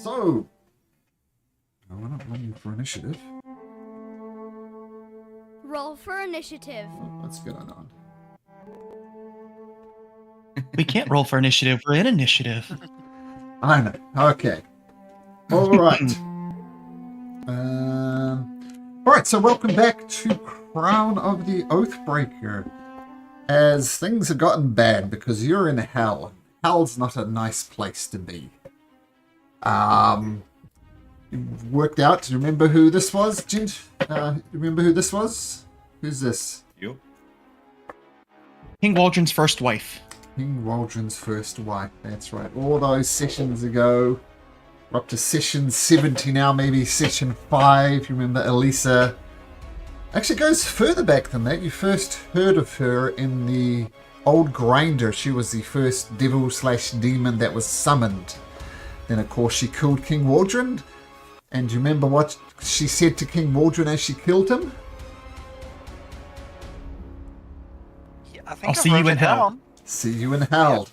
So, no, we're not running for initiative. Roll for initiative. Oh, what's going on? We can't roll for initiative. We're in initiative. I know. Okay. All right. All right. So, welcome back to Crown of the Oathbreaker. As things have gotten bad because you're in hell. Hell's not a nice place to be. You worked out. Do you remember who this was, Gent? Remember who this was? Who's this? You? King Waldron's first wife. King Waldron's first wife. That's right. All those sessions ago. We're up to session 70 now, maybe session 5. You remember Elisa? Actually, it goes further back than that. You first heard of her in the Old Grinder. She was the first devil/demon that was summoned. Then, of course, she killed King Waldron. And do you remember what she said to King Waldron as she killed him? Yeah, I think I'll see you in hell. See you in hell.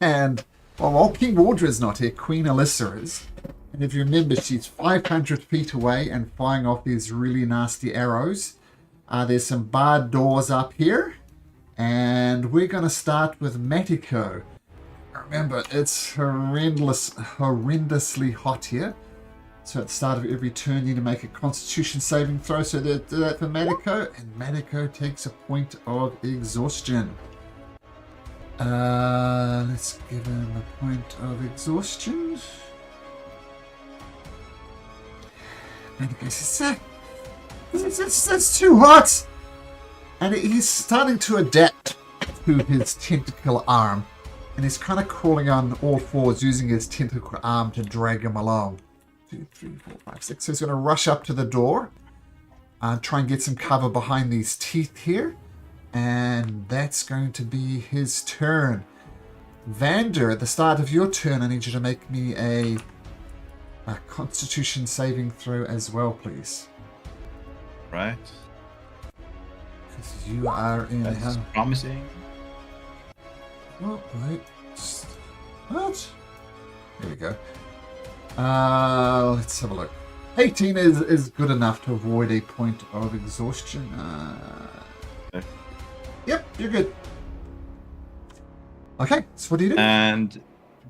And while King Waldron's not here, Queen Alyssa is. And if you remember, she's 500 feet away and firing off these really nasty arrows. There's some barred doors up here. And we're going to start with Matiko. Remember, it's horrendously hot here. So at the start of every turn, you need to make a Constitution saving throw. So do that for Matiko. And Matiko takes a point of exhaustion. Let's give him a point of exhaustion. Matiko says, that's too hot. And he's starting to adapt to his tentacle arm. And he's kind of crawling on all fours, using his tentacle arm to drag him along. 2, 3, 4, 5, 6. So he's going to rush up to the door. Try and get some cover behind these teeth here. And that's going to be his turn. Vander, at the start of your turn, I need you to make me a Constitution saving throw as well, please. Right. Because you are in That's hell. promising. Oh, wait. What? There we go. Let's have a look. 18 is good enough to avoid a point of exhaustion. Okay. Yep, you're good. Okay, so what do you do? And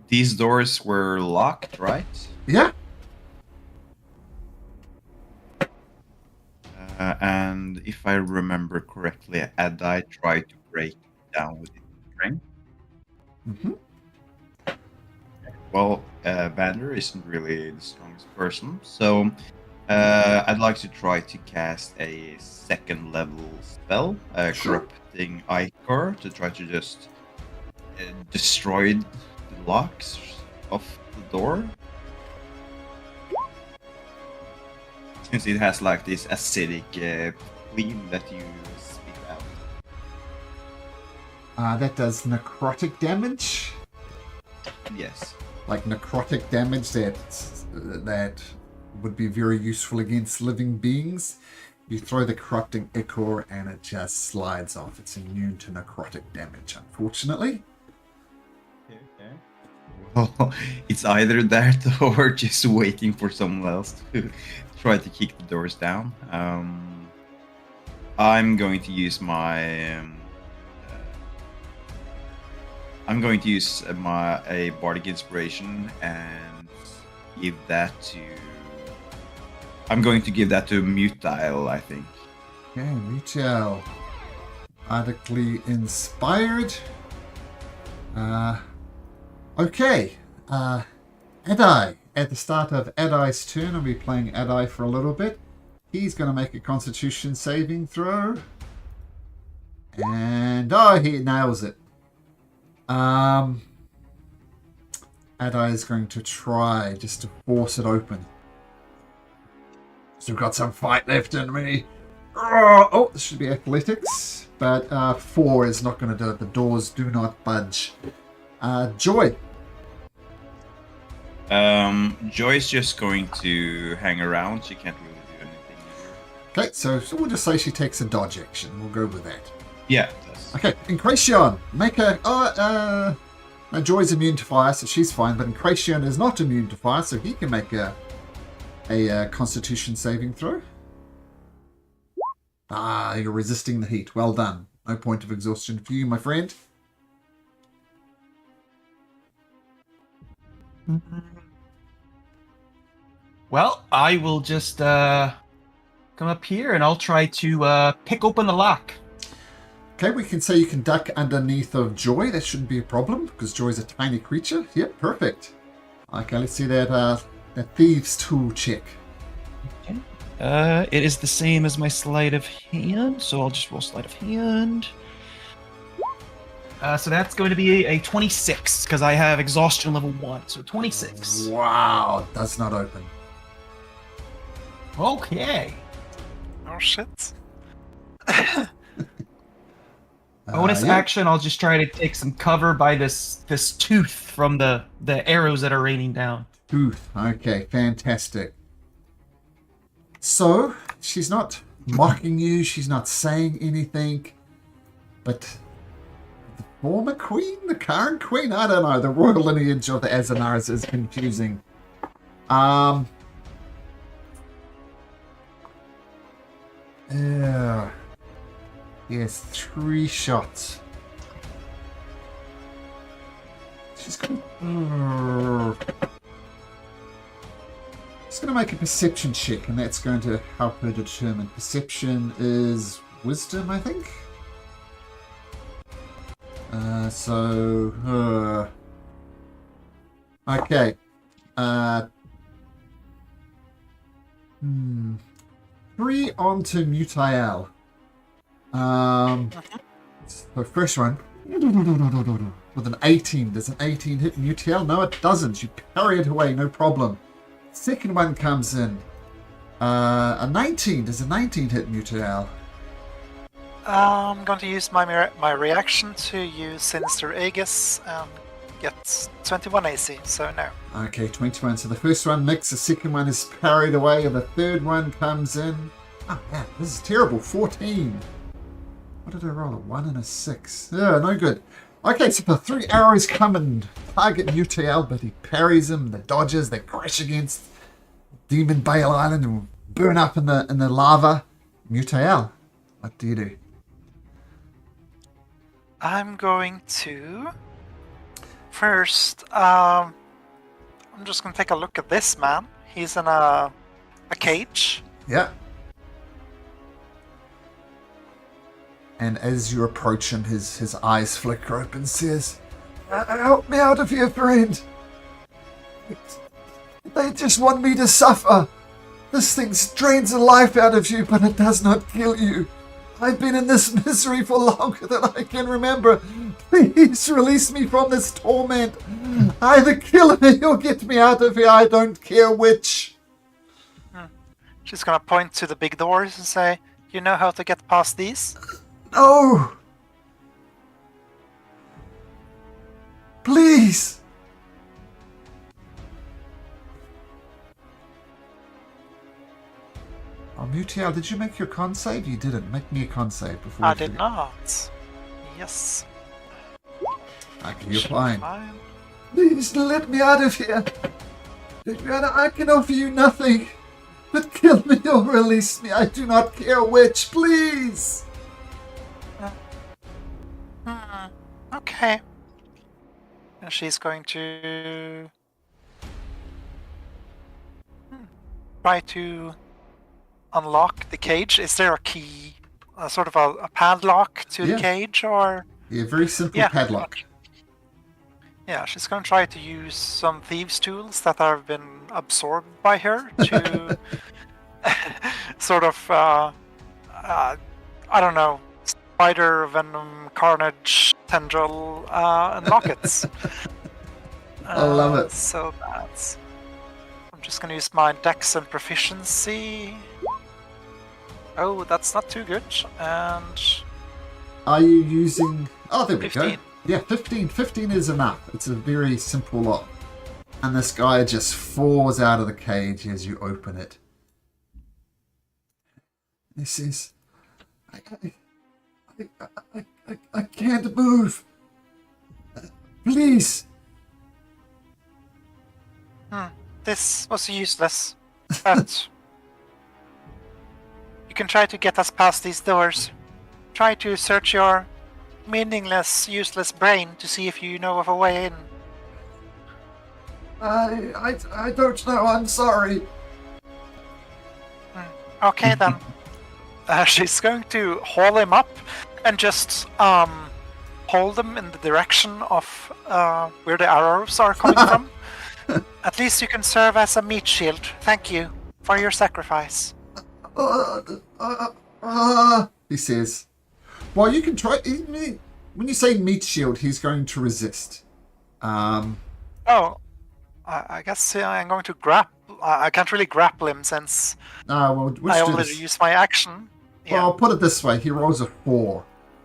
these doors were locked, right? Yeah. And if I remember correctly, Adai tried to break it down with his strength. Mm-hmm. Well, Vander isn't really the strongest person, so I'd like to try to cast a second level spell, Sure. Corrupting Ichor, to try to just destroy the locks of the door. Since it has like this acidic gleam that you spit out. That does necrotic damage. Yes. Like necrotic damage that would be very useful against living beings. You throw the corrupting ichor and it just slides off. It's immune to necrotic damage, unfortunately. Okay. Well, it's either that or just waiting for someone else to try to kick the doors down. I'm going to use my. I'm going to use a bardic inspiration and give that to. I'm going to give that to Mutile, I think. Okay, Mutile. Bardically inspired. Okay. Adai. At the start of Adai's turn, I'll be playing Adai for a little bit. He's going to make a Constitution saving throw. And, he nails it. Adai is going to try just to force it open. Still got some fight left in me. Oh, this should be athletics. But 4 is not going to do it. The doors do not budge. Joy. Joy's just going to hang around. She can't really do anything either. Okay, so we'll just say she takes a dodge action. We'll go with that. Yeah, it does. Okay, Incretion. Make a... Now, Joy's immune to fire, so she's fine, but Incarnation is not immune to fire, so he can make a Constitution saving throw. Ah, you're resisting the heat. Well done. No point of exhaustion for you, my friend. Well, I will just come up here and I'll try to pick open the lock. Okay, we can say you can duck underneath of Joy. That shouldn't be a problem because Joy's a tiny creature. Yep, perfect. Okay, let's see that thieves tool check. Okay. It is the same as my sleight of hand, so I'll just roll sleight of hand. So that's going to be a 26 because I have exhaustion level 1, so 26. Wow, does not open. Okay. Oh shit. Bonus Yeah. action, I'll just try to take some cover by this tooth from the arrows that are raining down. Tooth. Okay, fantastic. So, she's not mocking you, she's not saying anything, but the former queen, the current queen, I don't know, the royal lineage of the Azanaras is confusing. Yeah. Yes, 3 shots. She's going to make a perception check, and that's going to help her determine. Perception is wisdom, I think. Okay. 3 onto Mutiel. So first one with an 18. Does an 18 hit Mutiel? No, it doesn't. You parry it away, no problem. Second one comes in. A 19. Does a 19 hit Mutiel? I'm going to use my reaction to use Sinister Aegis and get 21 AC, so no. Okay, 21. So the first one nicks, the second one is parried away, and the third one comes in. Oh, man, this is terrible. 14. What did I roll? A 1 and a 6. Yeah, no good. Okay, so the 3 arrows come and target Mutiel, but he parries them, they dodges, they crash against Demonbane Island and burn up in the lava. Mutiel, what do you do? I'm going to... First, I'm just going to take a look at this man. He's in a cage. Yeah. And as you approach him, his eyes flicker open and says, "Help me out of here, friend. They just want me to suffer. This thing drains the life out of you, but it does not kill you. I've been in this misery for longer than I can remember. Please release me from this torment. Either kill me or get me out of here. I don't care which." She's going to point to the big doors and say, "You know how to get past these?" No. Please. Oh, Mutiel, did you make your con save? You didn't. Make me a con save before. I did not. Yes. Okay, you're fine. Fine. Please let me out of here. I can offer you nothing. But kill me or release me. I do not care which. Please. Okay. And she's going to try to unlock the cage. Is there a key, sort of a padlock to the cage, or? Yeah, very simple padlock. Yeah, she's going to try to use some thieves' tools that have been absorbed by her to sort of, I don't know, spider venom, carnage, tendril, and lockets. I love it. So that's... I'm just going to use my dex and proficiency. Oh, that's not too good. And... Are you using... Oh, there we 15. go. Yeah, 15. 15 is enough. It's a very simple lock. And this guy just falls out of the cage as you open it. He says, I can't move. Please. This was useless, but you can try to get us past these doors. Try to search your meaningless, useless brain to see if you know of a way in. I don't know. I'm sorry. Okay then. She's going to haul him up and just hold him in the direction of where the arrows are coming from. At least you can serve as a meat shield. Thank you for your sacrifice. He says. Well, you can try. When you say meat shield, he's going to resist. Oh, I guess I'm going to grapple. I can't really grapple him since Well, I already used my action. Well, Yeah. I'll put it this way: he rolls a 4.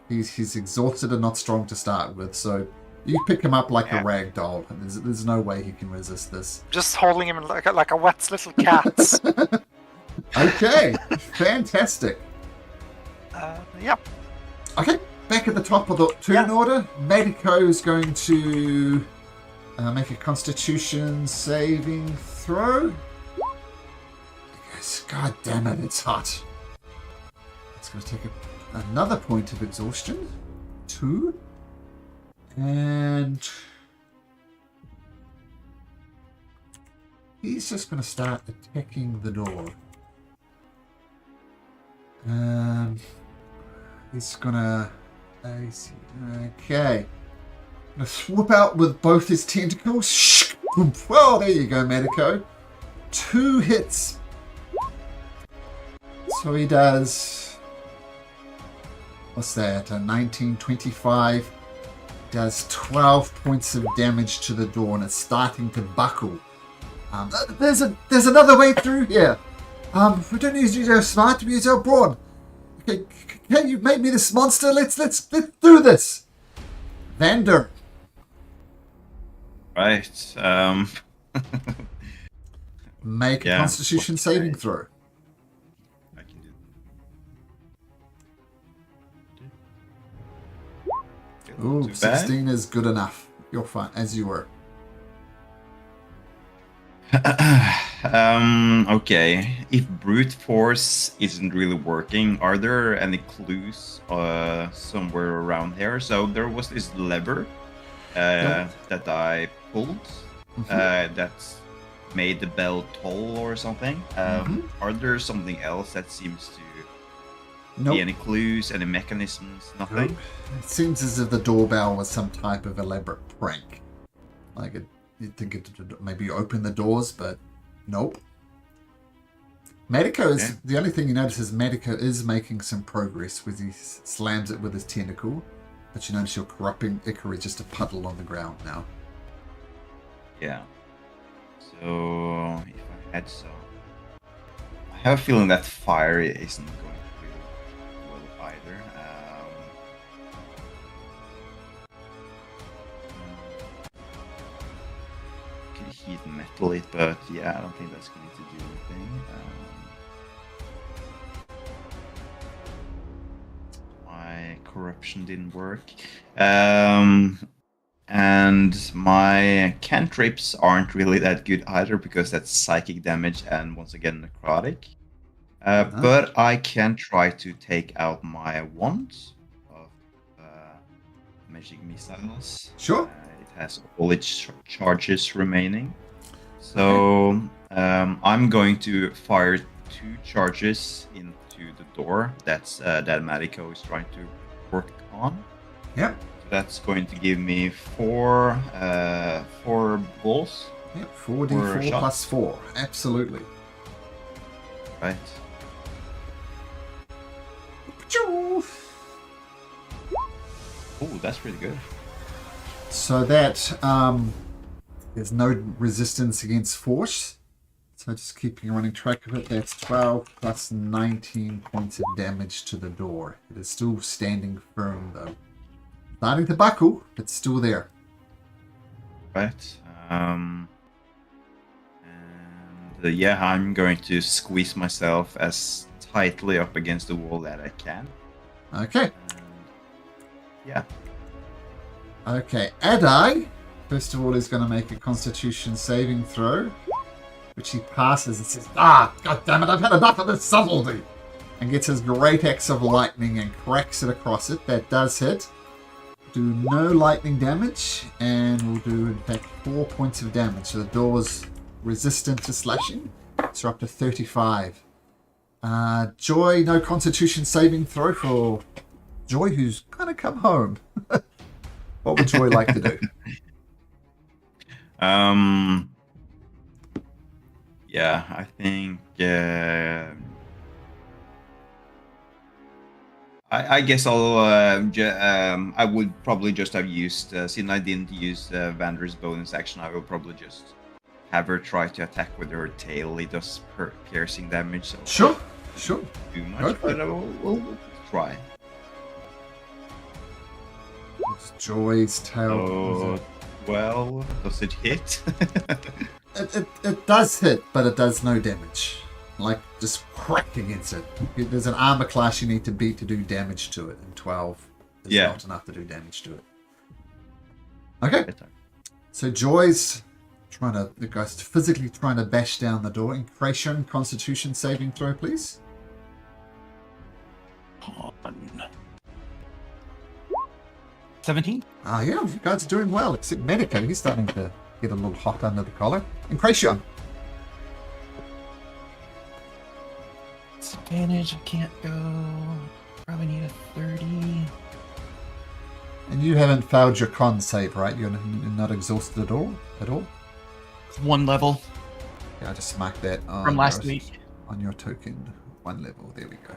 He's exhausted and not strong to start with, so you pick him up like a rag doll. And there's no way he can resist this. Just holding him like a wet little cat. Okay, fantastic. Yeah. Okay, back at the top of the turn order, Medico is going to make a Constitution saving throw. Yes, God damn it, it's hot. It's going to take another point of exhaustion. 2. And he's just going to start attacking the door. He's gonna. Okay. Gonna swoop out with both his tentacles. Well, there you go, Medico. 2 hits. So he does. What's that? A 19, 25. Does 12 points of damage to the door, and it's starting to buckle. There's another way through here. We don't need to use our smart, we use our brawn. Okay, can you make me this monster? Let's do this. Vander. Right. Make a Constitution saving throw. I can do. Ooh, Too bad. 16 is good enough. You're fine, as you were. Okay. If brute force isn't really working, are there any clues somewhere around here? So there was this lever that I pulled that made the bell toll or something. Are there something else that seems to be any clues, any mechanisms? Nothing. Nope. It seems as if the doorbell was some type of elaborate prank. Like you'd think it would maybe open the doors, but nope. Medico is the only thing you notice is Medico is making some progress with he slams it with his tentacle, but you notice you're corrupting Ikari just a puddle on the ground now. Yeah. So if I had so, I have a feeling that fire isn't going to be well either. Could heat metal it, but yeah, I don't think that's going to do anything. My corruption didn't work. And my cantrips aren't really that good either because that's psychic damage and once again necrotic. But I can try to take out my wand of magic missiles. Sure. It has all its charges remaining. So I'm going to fire 2 charges into the door that's that Mariko is trying to work on. Yep. That's going to give me 4 balls. Yep. 4d4 plus 4. Absolutely. Right. Oh, that's pretty good. So that there's no resistance against force. So just keeping a running track of it, that's 12 plus 19 points of damage to the door. It is still standing firm though. Starting to buckle, but still there. Right. And yeah, I'm going to squeeze myself as tightly up against the wall that I can. Okay. Yeah. Okay, Adai, first of all, is going to make a Constitution saving throw, which he passes and says, "Ah, God damn it! I've had enough of this subtlety," and gets his great axe of lightning and cracks it across it. That does hit. Do no lightning damage, and we'll do in fact 4 points of damage. So the door's resistant to slashing. So up to 35. Joy, no Constitution saving throw for Joy, who's kind of come home. What would Joy like to do? Yeah, I think. I guess I would probably just have used, since I didn't use Vander's bonus action, I will probably just have her try to attack with her tail. It does piercing damage, so Sure. too much, but we'll try. It's Joy's tail. Oh, well, does it hit? It does hit, but it does no damage. Like, just crack against it. There's an armor class you need to beat to do damage to it, and 12 is not enough to do damage to it. Okay. So Joy's the guy's physically trying to bash down the door. Incration, Constitution saving throw, please. 17? Yeah, you guys are doing well, except Medico. He's starting to get a little hot under the collar. Incration. Disadvantage, I can't go. Probably need a 30. And you haven't failed your con save, right? You're not exhausted at all? It's 1 level Yeah, I just marked that on from last week. on your token. 1 level. There we go.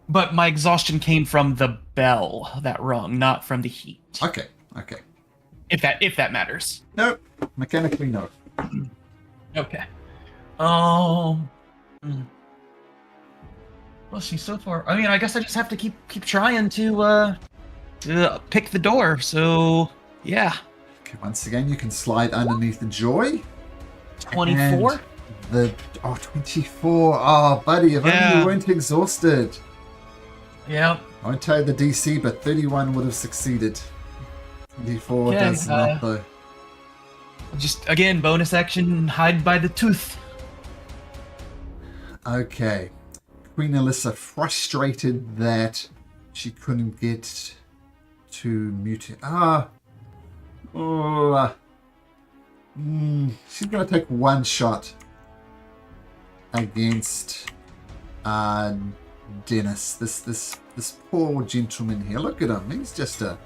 But my exhaustion came from the bell that rung, not from the heat. Okay. If that matters. Nope. Mechanically, no. Okay. Let's see. So far, I mean, I guess I just have to keep trying to pick the door. So yeah. Okay, once again, you can slide underneath the Joy. 24. 24. Oh, buddy, if only you weren't exhausted. Yeah. I won't tell you the DC, but 31 would have succeeded. 24 does not, though. Just, again, bonus action, hide by the tooth. Okay. Queen Alyssa, frustrated that she couldn't get to mutate. She's going to take 1 shot against Dennis. This poor gentleman here. Look at him. He's just a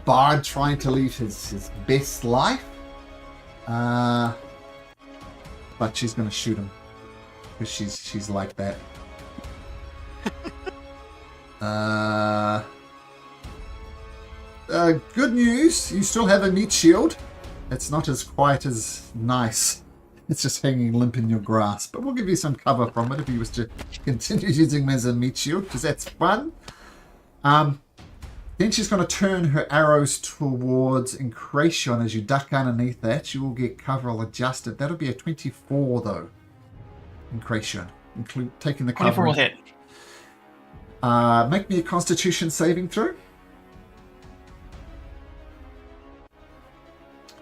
bard trying to live his best life. But she's going to shoot him because she's like that. Good news, you still have a meat shield. It's not as quite as nice. It's just hanging limp in your grasp, but we'll give you some cover from it if you wish to continue using them as a meat shield, because that's fun. Then she's going to turn her arrows towards Incration. As you duck underneath that, you will get cover adjusted. That'll be a 24, though. Incration, taking the cover. 24 will hit. Make me a Constitution saving throw.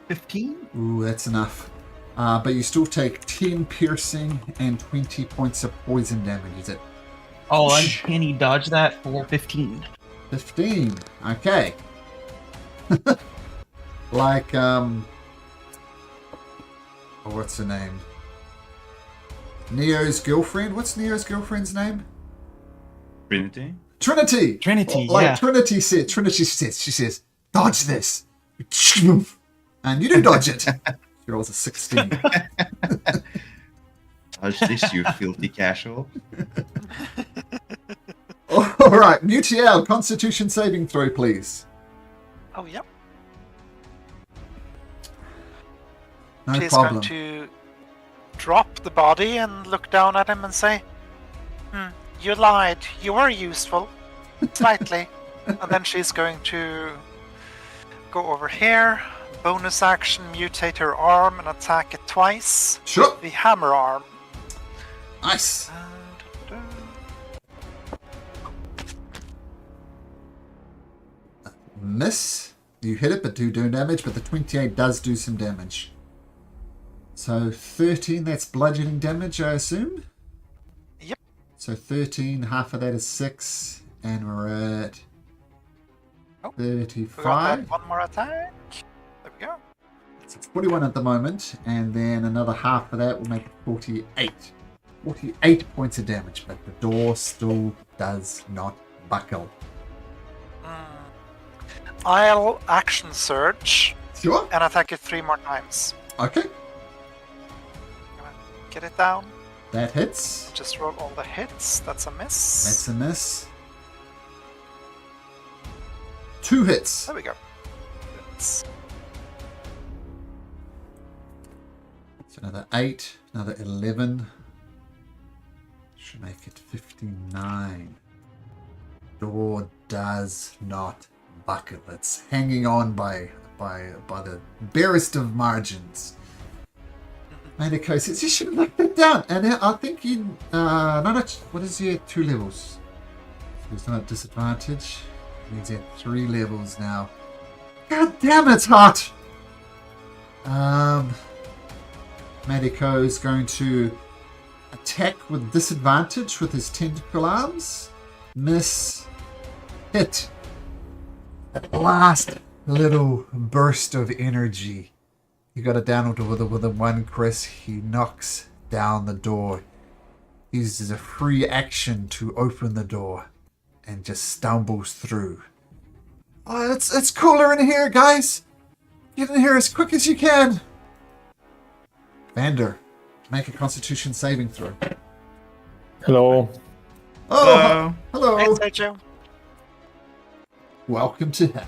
15? Ooh, that's enough. But you still take 10 piercing and 20 points of poison damage, is it? Oh, Uncanny dodge that for 15. 15. Okay. Like, what's her name? Neo's girlfriend? What's Neo's girlfriend's name? Trinity? Trinity! Like Trinity says, she says, dodge this. And you do dodge it. She rolls a 16. Dodge this, you filthy casual. Alright, Mutiel, Constitution saving throw, please. Oh, yep. No She's problem. going to drop the body and look down at him and say, you lied. You were useful. Slightly. And then she's going to go over here, bonus action, mutate her arm and attack it twice. Sure. The hammer arm. Nice. miss. You hit it, but do damage. But the 28 does do some damage. So 13, that's bludgeoning damage, I assume? Yep. So 13, half of that is 6. And we're at 35. We got that one more attack. There we go. So it's 41 at the moment. And then another half of that will make it 48. 48 points of damage. But the door still does not buckle. I'll action surge Sure. and attack it 3 more times. Okay. Get it down. That hits. Just roll all the hits. That's a miss. That's a miss. 2 hits. There we go. Hits. So another 8, another 11. Should make it 59. Door does not buckle. It's hanging on by the barest of margins. Mandiko says you should have knocked that down. And I think you what is he at 2 levels? So he's not at disadvantage. He's at 3 levels now. God damn, it's hot! Mandiko is going to attack with disadvantage with his tentacle arms. Miss. Hit. That last little burst of energy. You got it down with a 1, Chris. He knocks down the door. He uses a free action to open the door and just stumbles through. Oh, it's cooler in here, guys. Get in here as quick as you can. Vander, make a Constitution saving throw. Hello. Oh, hello. Hey, Sergio. Welcome to hell.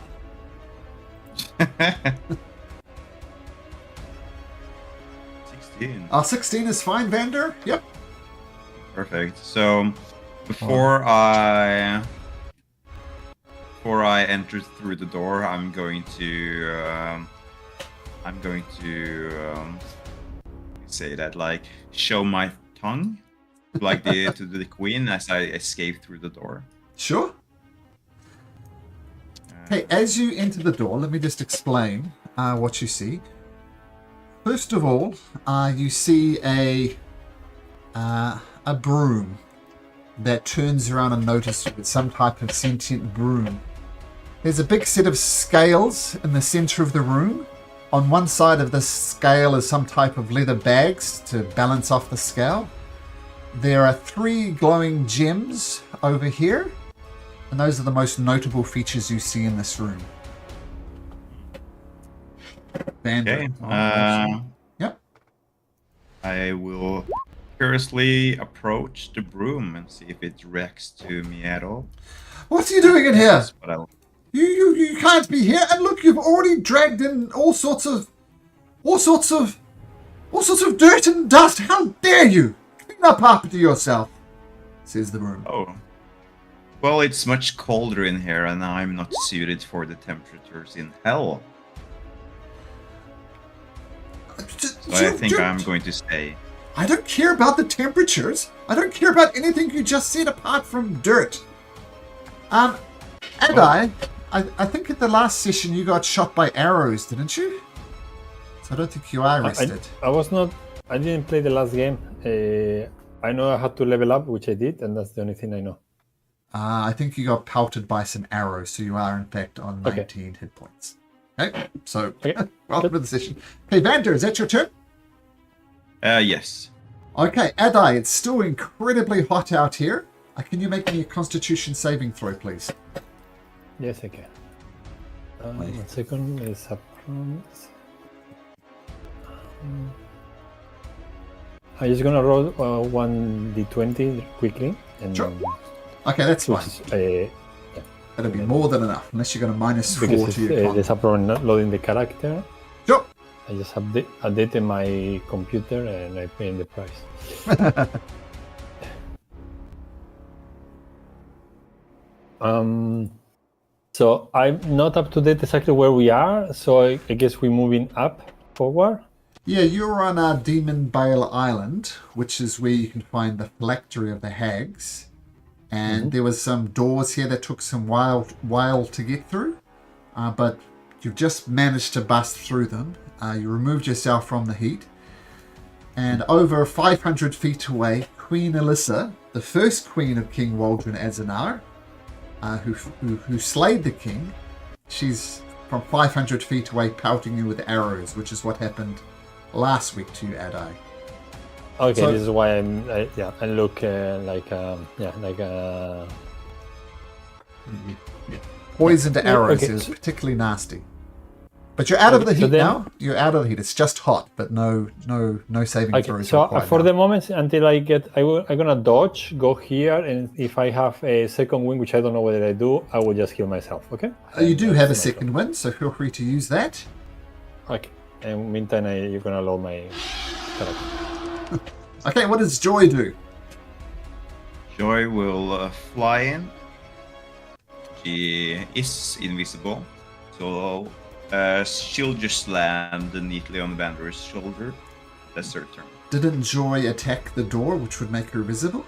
16. 16 is fine, Vander. Yep. Perfect. So before I enter through the door, I'm going to say that, like, show my tongue like to the queen as I escape through the door. Sure. Okay, as you enter the door, let me just explain what you see. First of all, you see a broom that turns around and notices you. It's some type of sentient broom. There's a big set of scales in the center of the room. On one side of the scale is some type of leather bags to balance off the scale. There are 3 glowing gems over here. And those are the most notable features you see in this room. Okay. Yep. I will curiously approach the broom and see if it reacts to me at all. What are you doing in here? That's what I'll- You can't be here. And look, you've already dragged in all sorts of dirt and dust. How dare you? Clean up after yourself, says the broom. Oh. Well, it's much colder in here, and I'm not suited for the temperatures in hell. So I think I'm going to stay. I don't care about the temperatures. I don't care about anything you just said apart from dirt. And I think at the last session you got shot by arrows, didn't you? So I don't think you are rested. I didn't play the last game. I know I had to level up, which I did, and that's the only thing I know. I think you got pelted by some arrows, so you are in fact on 19 hit points. Okay, so welcome to the session. Okay, Vander, is that your turn? Yes. Okay, Adai, it's still incredibly hot out here. Can you make me a Constitution saving throw, please? Yes, I can. 1 second. Let's have I'm just gonna roll 1d20 quickly. And Sure. Okay, that's fine. Yeah. That'll be more than enough, unless you're going to minus 4 Because to your con. there's a problem not loading the character. Sure. I just updated my computer and I pay the price. So I'm not up to date exactly where we are. So I guess we're moving up forward. Yeah, you're on Demonbane Island, which is where you can find the phylactery of the hags. And there was some doors here that took some while to get through. but you've just managed to bust through them. You removed yourself from the heat. And over 500 feet away, Queen Alyssa, the first queen of King Waldron Azanar, who slayed the king, she's from 500 feet away pelting you with arrows, which is what happened last week to you, Adai. Okay, So- this is why I look Poisoned arrows okay. is particularly nasty. But you're out of the So heat then- now. You're out of the heat. It's just hot, but no saving Okay, throws so required for now. the moment until I'm gonna dodge, go here, and if I have a second win, which I don't know whether I do, I will just heal myself. Okay. You do And have a that's second win, so feel free to use that. Okay. And meantime, you're gonna load my character. Okay, what does Joy do? Joy will fly in. She is invisible, so she'll just land neatly on Vander's shoulder. That's her turn. Didn't Joy attack the door, which would make her visible?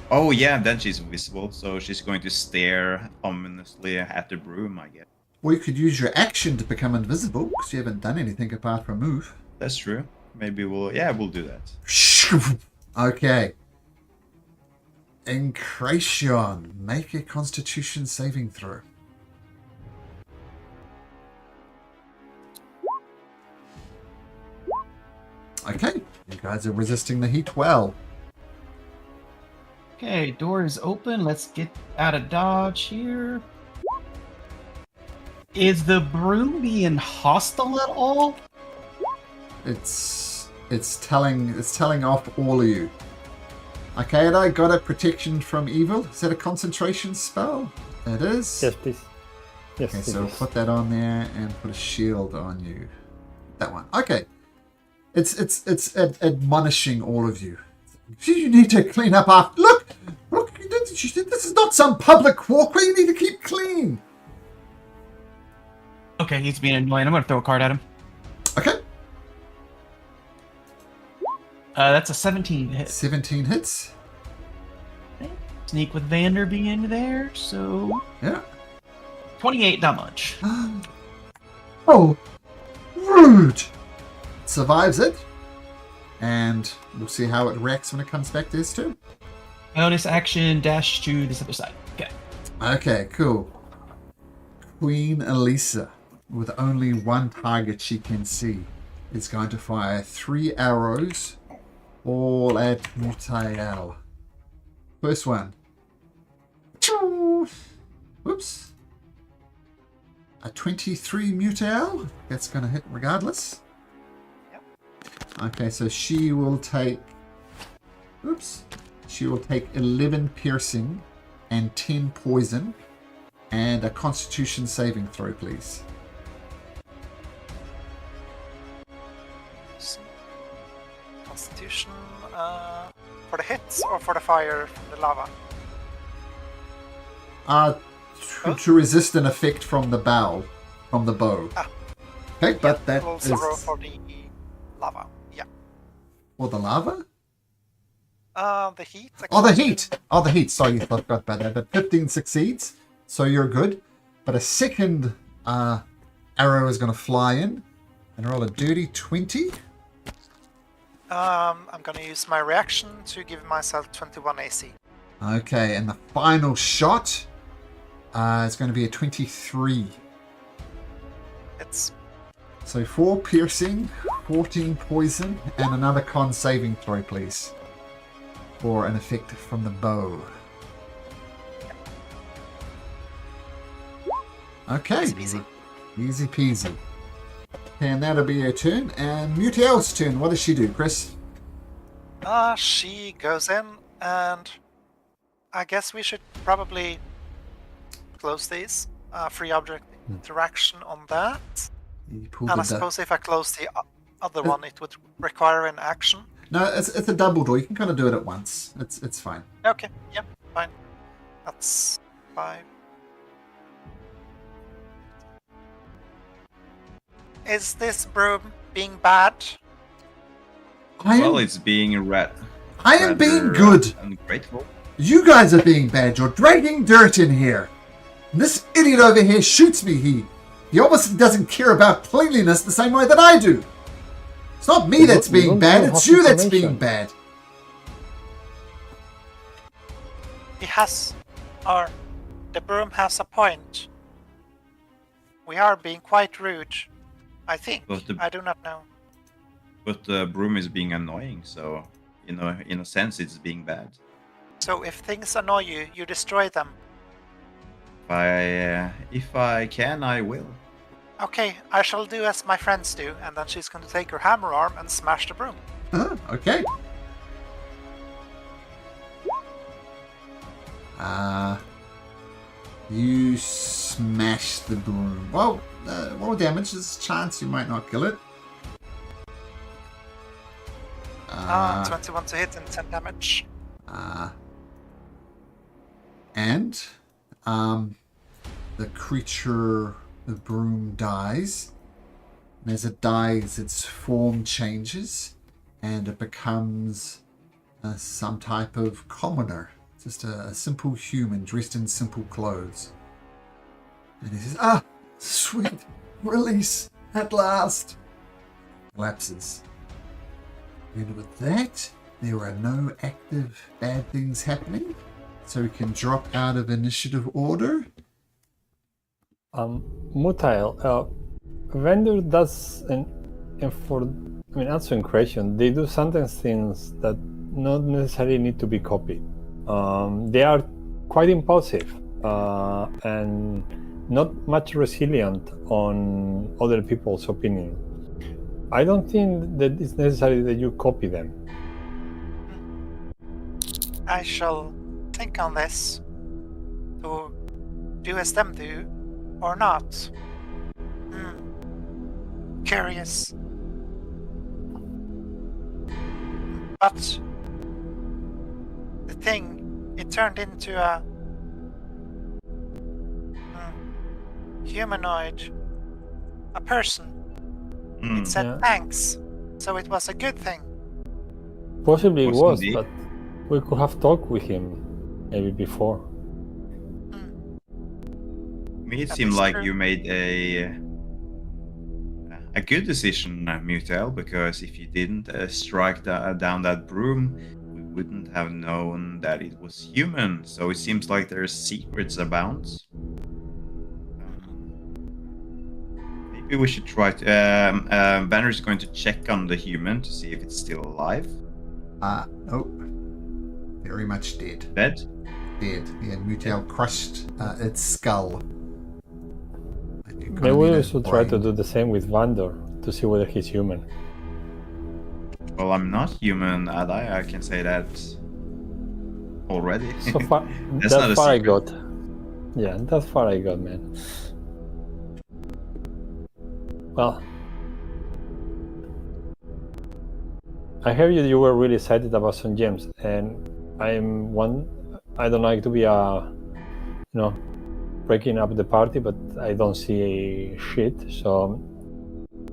Oh yeah, then she's invisible, so she's going to stare ominously at the broom, I guess. Or you could use your action to become invisible, because you haven't done anything apart from move. That's true. Maybe we'll do that. Okay. Incration, make a Constitution saving throw. Okay, you guys are resisting the heat well. Okay, door is open. Let's get out of dodge here. Is the broom being hostile at all? It's telling off all of you. Okay, and I got a protection from evil. Is that a concentration spell? It is. Yes, please. Yes, Okay, it so is. put that on there and put a shield on you. That one. Okay. It's admonishing all of you. You need to clean up after. Look, this is not some public walkway. You need to keep clean. Okay, he's being annoying. I'm gonna throw a card at him. Okay. That's a 17 hit. 17 hits. Sneak with Vander being there, so Yeah. 28 damage. Oh, rude. Survives it. And we'll see how it reacts when it comes back to his turn. Bonus action, dash to this other side. Okay. Okay, cool. Queen Elisa, with only one target she can see, is going to fire 3 arrows, all at Mutael. First one. Whoops. A 23 Mutael. That's going to hit regardless. Okay, so she will take... Oops. She will take 11 piercing and 10 poison. And a Constitution saving throw, please. Constitution for the hits or for the fire from the lava? To resist an effect from the bow, from the bow. Ah. Okay, but that We'll is... roll for the lava. Yeah. Or the lava? The heat. Oh, the heat! Oh, the heat. Sorry, I forgot about that. But 15 succeeds, so you're good. But a second arrow is going to fly in and roll a dirty 20. I'm gonna use my reaction to give myself 21 AC. Okay, and the final shot is going to be a 23. It's So 4 piercing, 14 poison, and another con saving throw, please. For an effect from the bow. Okay. Easy peasy. Easy peasy. And that'll be your turn. And Mutiel's turn. What does she do, Chris? She goes in, and I guess we should probably close these. Free object interaction on that. You pulled And I the suppose if I close the other one, it would require an action. No, it's a double door. You can kind of do it at once. It's fine. Okay, yeah, fine. That's 5. Is this broom being bad? Well, it's being I am being rather, good. Ungrateful. You guys are being bad. You're dragging dirt in here. And this idiot over here shoots me. He obviously doesn't care about cleanliness the same way that I do. It's not me that's being bad, it's you that's being bad. He has, or the broom has a point. We are being quite rude, I think. I do not know. But the broom is being annoying, so in a sense, it's being bad. So if things annoy you, you destroy them. If I can, I will. Okay, I shall do as my friends do, and then she's going to take her hammer arm and smash the broom. Okay. You smash the broom. Well, roll damage. There's a chance you might not kill it. 21 to hit and 10 damage. And the creature, the broom, dies. And as it dies, its form changes and it becomes some type of commoner. Just a simple human dressed in simple clothes. And he says, sweet release at last. Collapses. And with that, there are no active bad things happening. So we can drop out of initiative order. Mutail, vendor does answering question, they do sometimes things that not necessarily need to be copied. They are quite impulsive and not much resilient on other people's opinion. I don't think that it's necessary that you copy them. I shall think on this to do as them do or not. Curious. But the thing, it turned into a humanoid, a person. It said thanks, so it was a good thing. Possibly it was, indeed. but we could have talked with him maybe before. To me, it That seemed is like true. you made a good decision, Mutel, because if you didn't strike down that broom, we wouldn't have known that it was human. So it seems like there's secrets abound. Maybe we should try to. Banner's going to check on the human to see if it's still alive. Nope. Very much dead. Dead? Dead. Yeah, Mutel crushed its skull. Maybe we should try to do the same with Vandor to see whether he's human. Well, I'm not human, Adai. I can say that already. So far, That's not that a far I secret. got. Yeah, that far I got, man. Well, I heard you were really excited about some gems, and I don't like to be breaking up the party, but I don't see shit. So,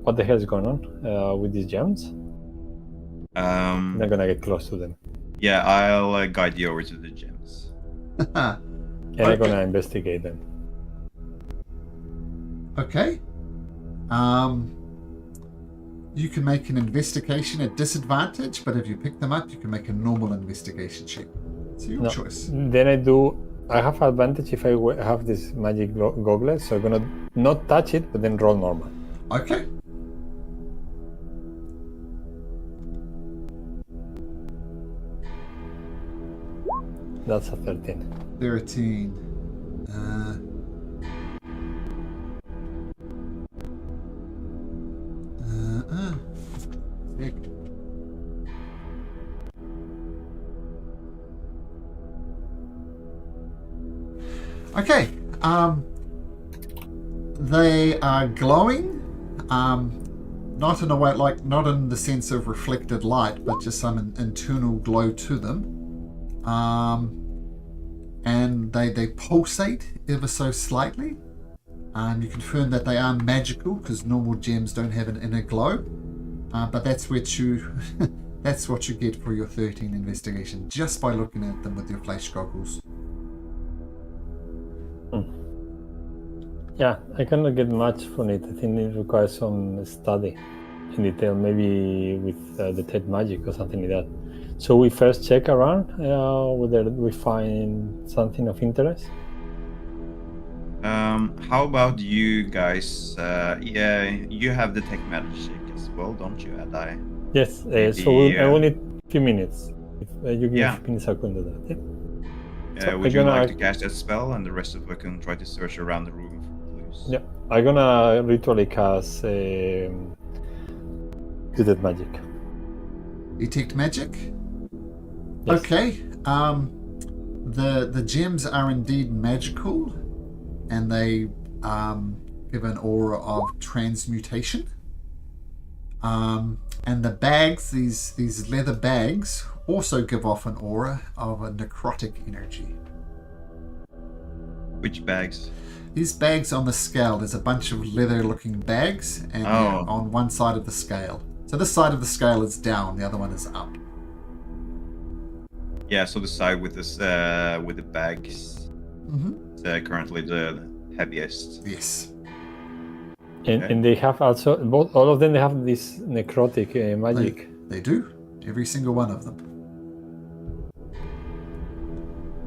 what the hell is going on with these gems? I'm not gonna get close to them, Yeah, I'll guide you over to the gems. and I'm gonna investigate them. Okay. You can make an investigation at disadvantage, but if you pick them up, you can make a normal investigation check. It's your choice. Then I have advantage if I have this magic goggle, so I'm gonna not touch it, but then roll normal. Okay. That's a 13. 13. Sick. Okay. They are glowing. Not in a way not in the sense of reflected light, but just some internal glow to them. And they pulsate ever so slightly. You confirm that they are magical because normal gems don't have an inner glow. But that's what you that's what you get for your 13 investigation just by looking at them with your flash goggles. Yeah, I cannot get much from it. I think it requires some study in detail, maybe with detect magic or something like that. So we first check around whether we find something of interest. How about you guys? Yeah, you have detect magic as well, don't you? And I Yes, maybe, so I will need a few minutes. If you give me a Yeah. few minutes, I can do that. Yeah. So would I'm you gonna- like to cast that spell, and the rest of us can try to search around the room for clues? Yeah, I'm gonna ritually cast detect magic. Detect magic. Yes. Okay. The gems are indeed magical, and they give an aura of transmutation. And the bags, these leather bags, also give off an aura of a necrotic energy. Which bags? These bags on the scale, there's a bunch of leather-looking bags, and they're on one side of the scale. So this side of the scale is down, the other one is up. Yeah, so the side with this with the bags is currently the heaviest. Yes. And they have also all of them. They have this necrotic magic. They do. Every single one of them.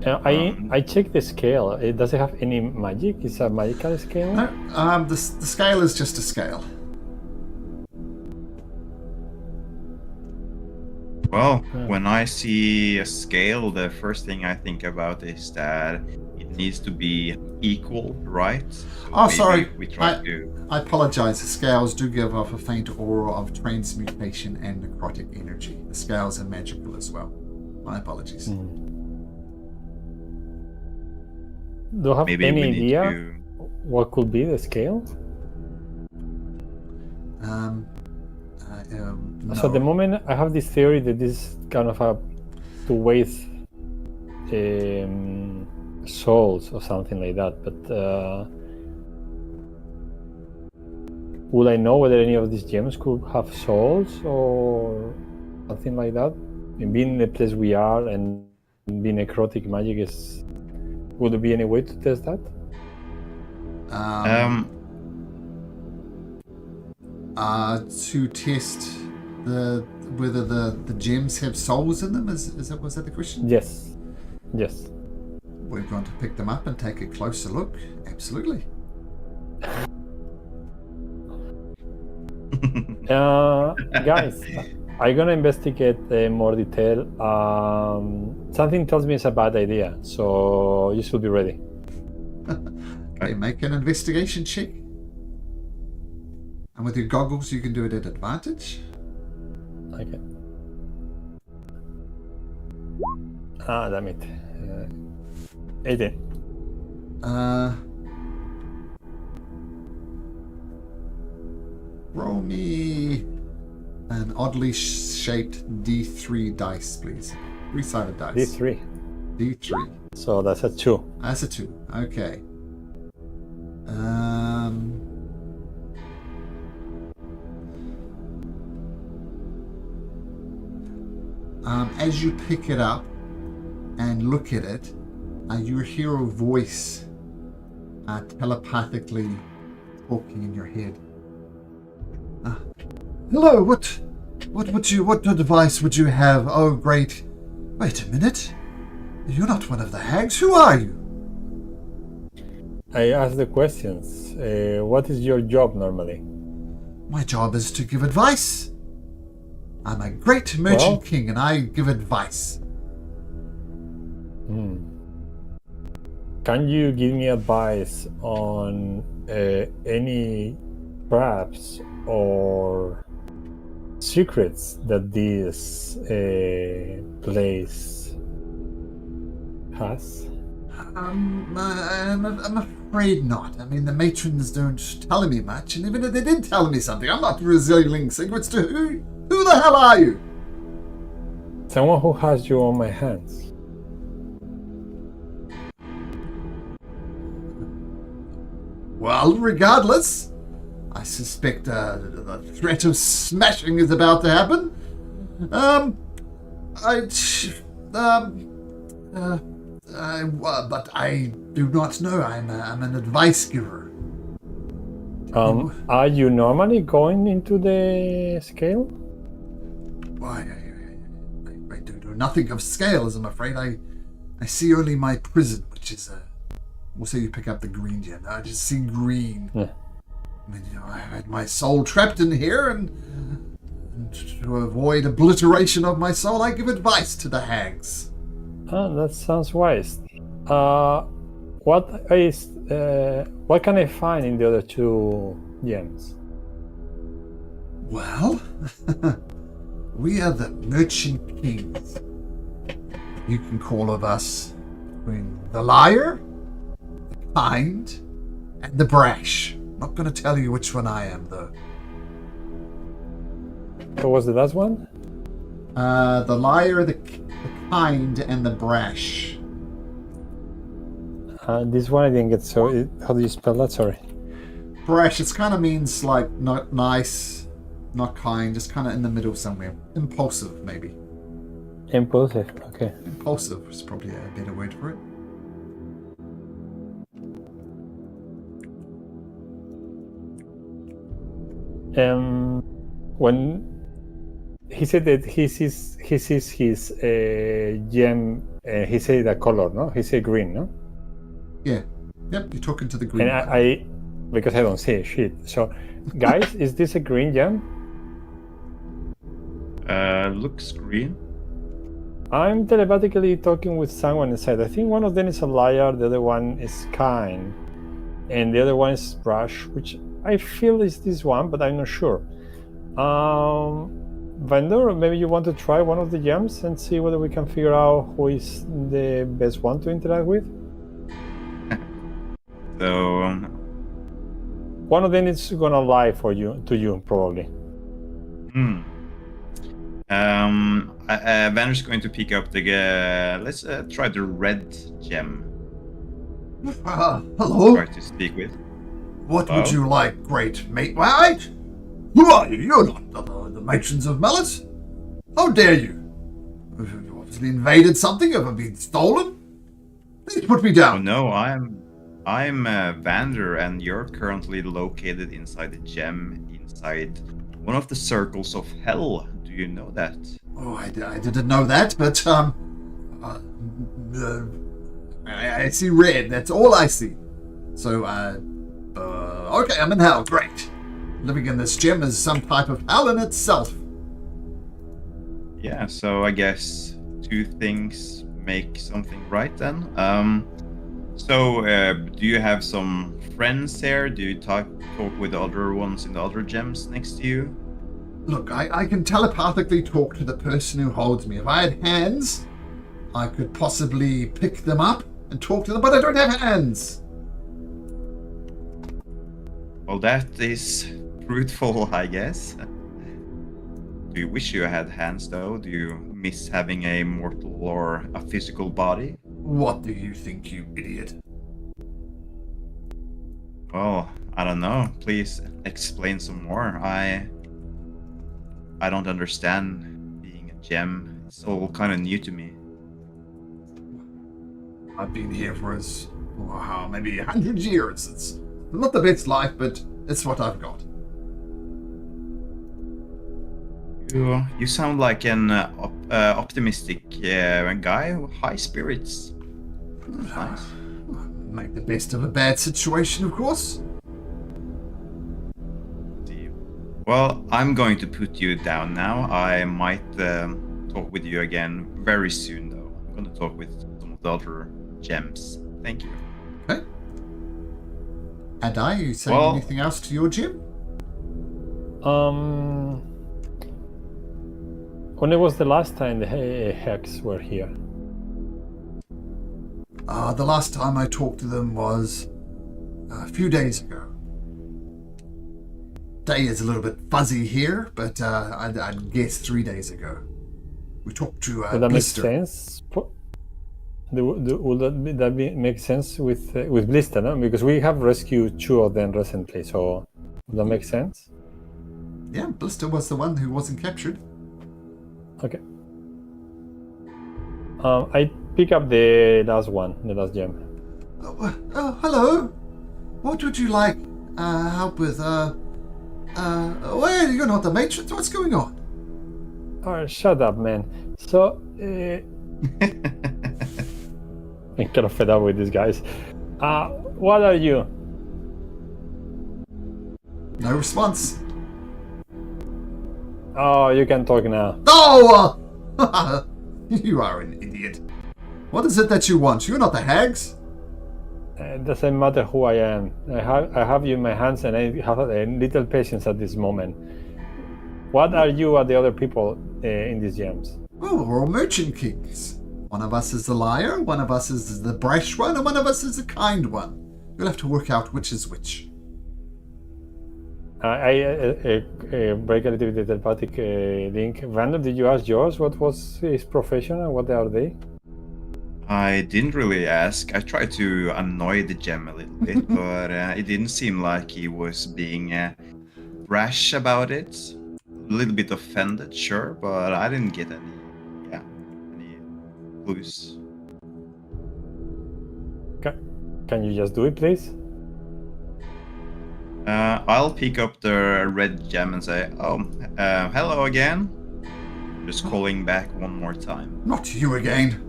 I checked the scale. Does it have any magic? Is a magical scale? No, the scale is just a scale. Well, when I see a scale, the first thing I think about is that it needs to be equal, right? So maybe Sorry. We try to. I apologize. The scales do give off a faint aura of transmutation and necrotic energy. The scales are magical as well. My apologies. Do you have Maybe any we need idea to. what could be the scale? No. So at the moment, I have this theory that this is kind of a two-way souls or something like that. But would I know whether any of these gems could have souls or something like that? And being the place we are and being necrotic magic is. Would there be any way to test that? To test whether the gems have souls in them, was that the question? Yes. We're going to pick them up and take a closer look. Absolutely. Guys, I'm gonna investigate more detail. Something tells me it's a bad idea, so you should be ready. Okay, make an investigation check. And with your goggles, you can do it at advantage. Okay. Damn it. 18. Roll me an oddly shaped D3 dice, please. Three-sided dice. D3. D3. So that's a 2. That's a 2. Okay. As you pick it up and look at it, you hear a voice telepathically talking in your head. Hello, what advice would you have? Oh, great. Wait a minute. You're not one of the hags. Who are you? I ask the questions. What is your job normally? My job is to give advice. I'm a great merchant king, and I give advice. Can you give me advice on any traps or secrets that this place has? I'm afraid not. I mean, the matrons don't tell me much, and even if they did tell me something, I'm not revealing secrets to who? Who the hell are you? Someone who has you on my hands. Well, regardless, I suspect the threat of smashing is about to happen. But I do not know. I'm an advice giver. Are you normally going into the scale? Why, I do know nothing of scales, I'm afraid. I see only my prison, which is we'll say you pick up the green gem. I just see green. Yeah. I mean, I had my soul trapped in here, and to avoid obliteration of my soul, I give advice to the hags. That sounds wise. What can I find in the other 2 gems? Well, we are the merchant kings. You can call of us between the liar, the kind, and the brash. Not going to tell you which one I am, though. What was the last one? The liar, the kind, and the brash. This one I didn't get. So, how do you spell that? Sorry. Brash, it kind of means like not nice, not kind, just kind of in the middle somewhere. Impulsive, maybe. Impulsive. Okay. Impulsive is probably a better word for it. When he said that he sees his gem, he said the color, no? He said green, no? Yeah. Yep, you're talking to the green. And I because I don't see shit. So, guys, is this a green gem? Looks green. I'm telepathically talking with someone inside. I think one of them is a liar, the other one is kind, and the other one is Rush, which I feel is this one, but I'm not sure. Vendor, maybe you want to try one of the gems and see whether we can figure out who is the best one to interact with? So, One of them is gonna lie to you, probably. Vander's going to pick up the. Let's try the red gem. Hello? Try to speak with. What would you like, great mate? Wait! Who are you? You're not the matrons of Mallet. How dare you? Have you obviously invaded something? Have I been stolen? Please put me Oh down. no, I'm Vander, and you're currently located inside the gem, inside one of the circles of hell. Do you know that? Oh, I didn't know that, but I see red. That's all I see. So, okay, I'm in hell. Great. Living in this gem is some type of hell in itself. Yeah, so I guess 2 things make something right then. Do you have some friends here? Do you talk with the other ones in the other gems next to you? Look, I can telepathically talk to the person who holds me. If I had hands, I could possibly pick them up and talk to them, but I don't have hands. Well, that is fruitful, I guess. Do you wish you had hands, though? Do you miss having a mortal or a physical body? What do you think, you idiot? Well, I don't know. Please explain some more. I don't understand being a gem. It's all kind of new to me. I've been here for maybe 100 years. It's not the best life, but it's what I've got. You sound like an optimistic guy with high spirits. Nice. Make the best of a bad situation, of course. Well, I'm going to put you down now. I might talk with you again very soon, though. I'm going to talk with some of the other gems. Thank you. Okay. And are you saying anything else to your gem? When it was the last time the Hex were here? The last time I talked to them was a few days ago. Day is a little bit fuzzy here, but I'd guess 3 days ago. We talked to Would that Blister. make sense? Would that make sense with Blister, no? Because we have rescued 2 of them recently, so would that make sense? Yeah, Blister was the one who wasn't captured. Okay. I pick up the last gem. Oh, hello. What would you like, help with, well, you're not the matron. What's going on? Oh, shut up, man. So, I'm kind of fed up with these guys. What are you? No response. Oh, you can talk now. Oh! You are an idiot. What is it that you want? You're not the hags. It doesn't matter who I am. I have you in my hands, and I have a little patience at this moment. What are you and the other people in these gems? Oh, we're all merchant kings. One of us is the liar, one of us is the brash one, and one of us is the kind one. You'll have to work out which is which. I break a little bit the telepathic link. Vander, did you ask yours what was his profession and what are they? I didn't really ask. I tried to annoy the gem a little bit, but it didn't seem like he was being brash about it. A little bit offended, sure, but I didn't get any clues. Can you just do it, please? I'll pick up the red gem and say, hello again. Just calling back one more time. Not you again.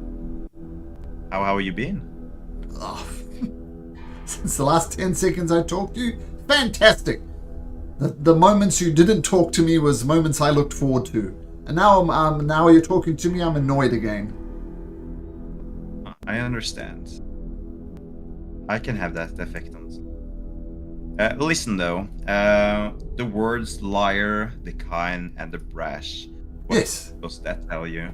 How have you been? Oh, since the last 10 seconds I talked to you, fantastic. The moments you didn't talk to me was moments I looked forward to. And now now you're talking to me, I'm annoyed again. I understand. I can have that effect on some. Listen though, the words liar, the kind, and the brash. What does that tell you?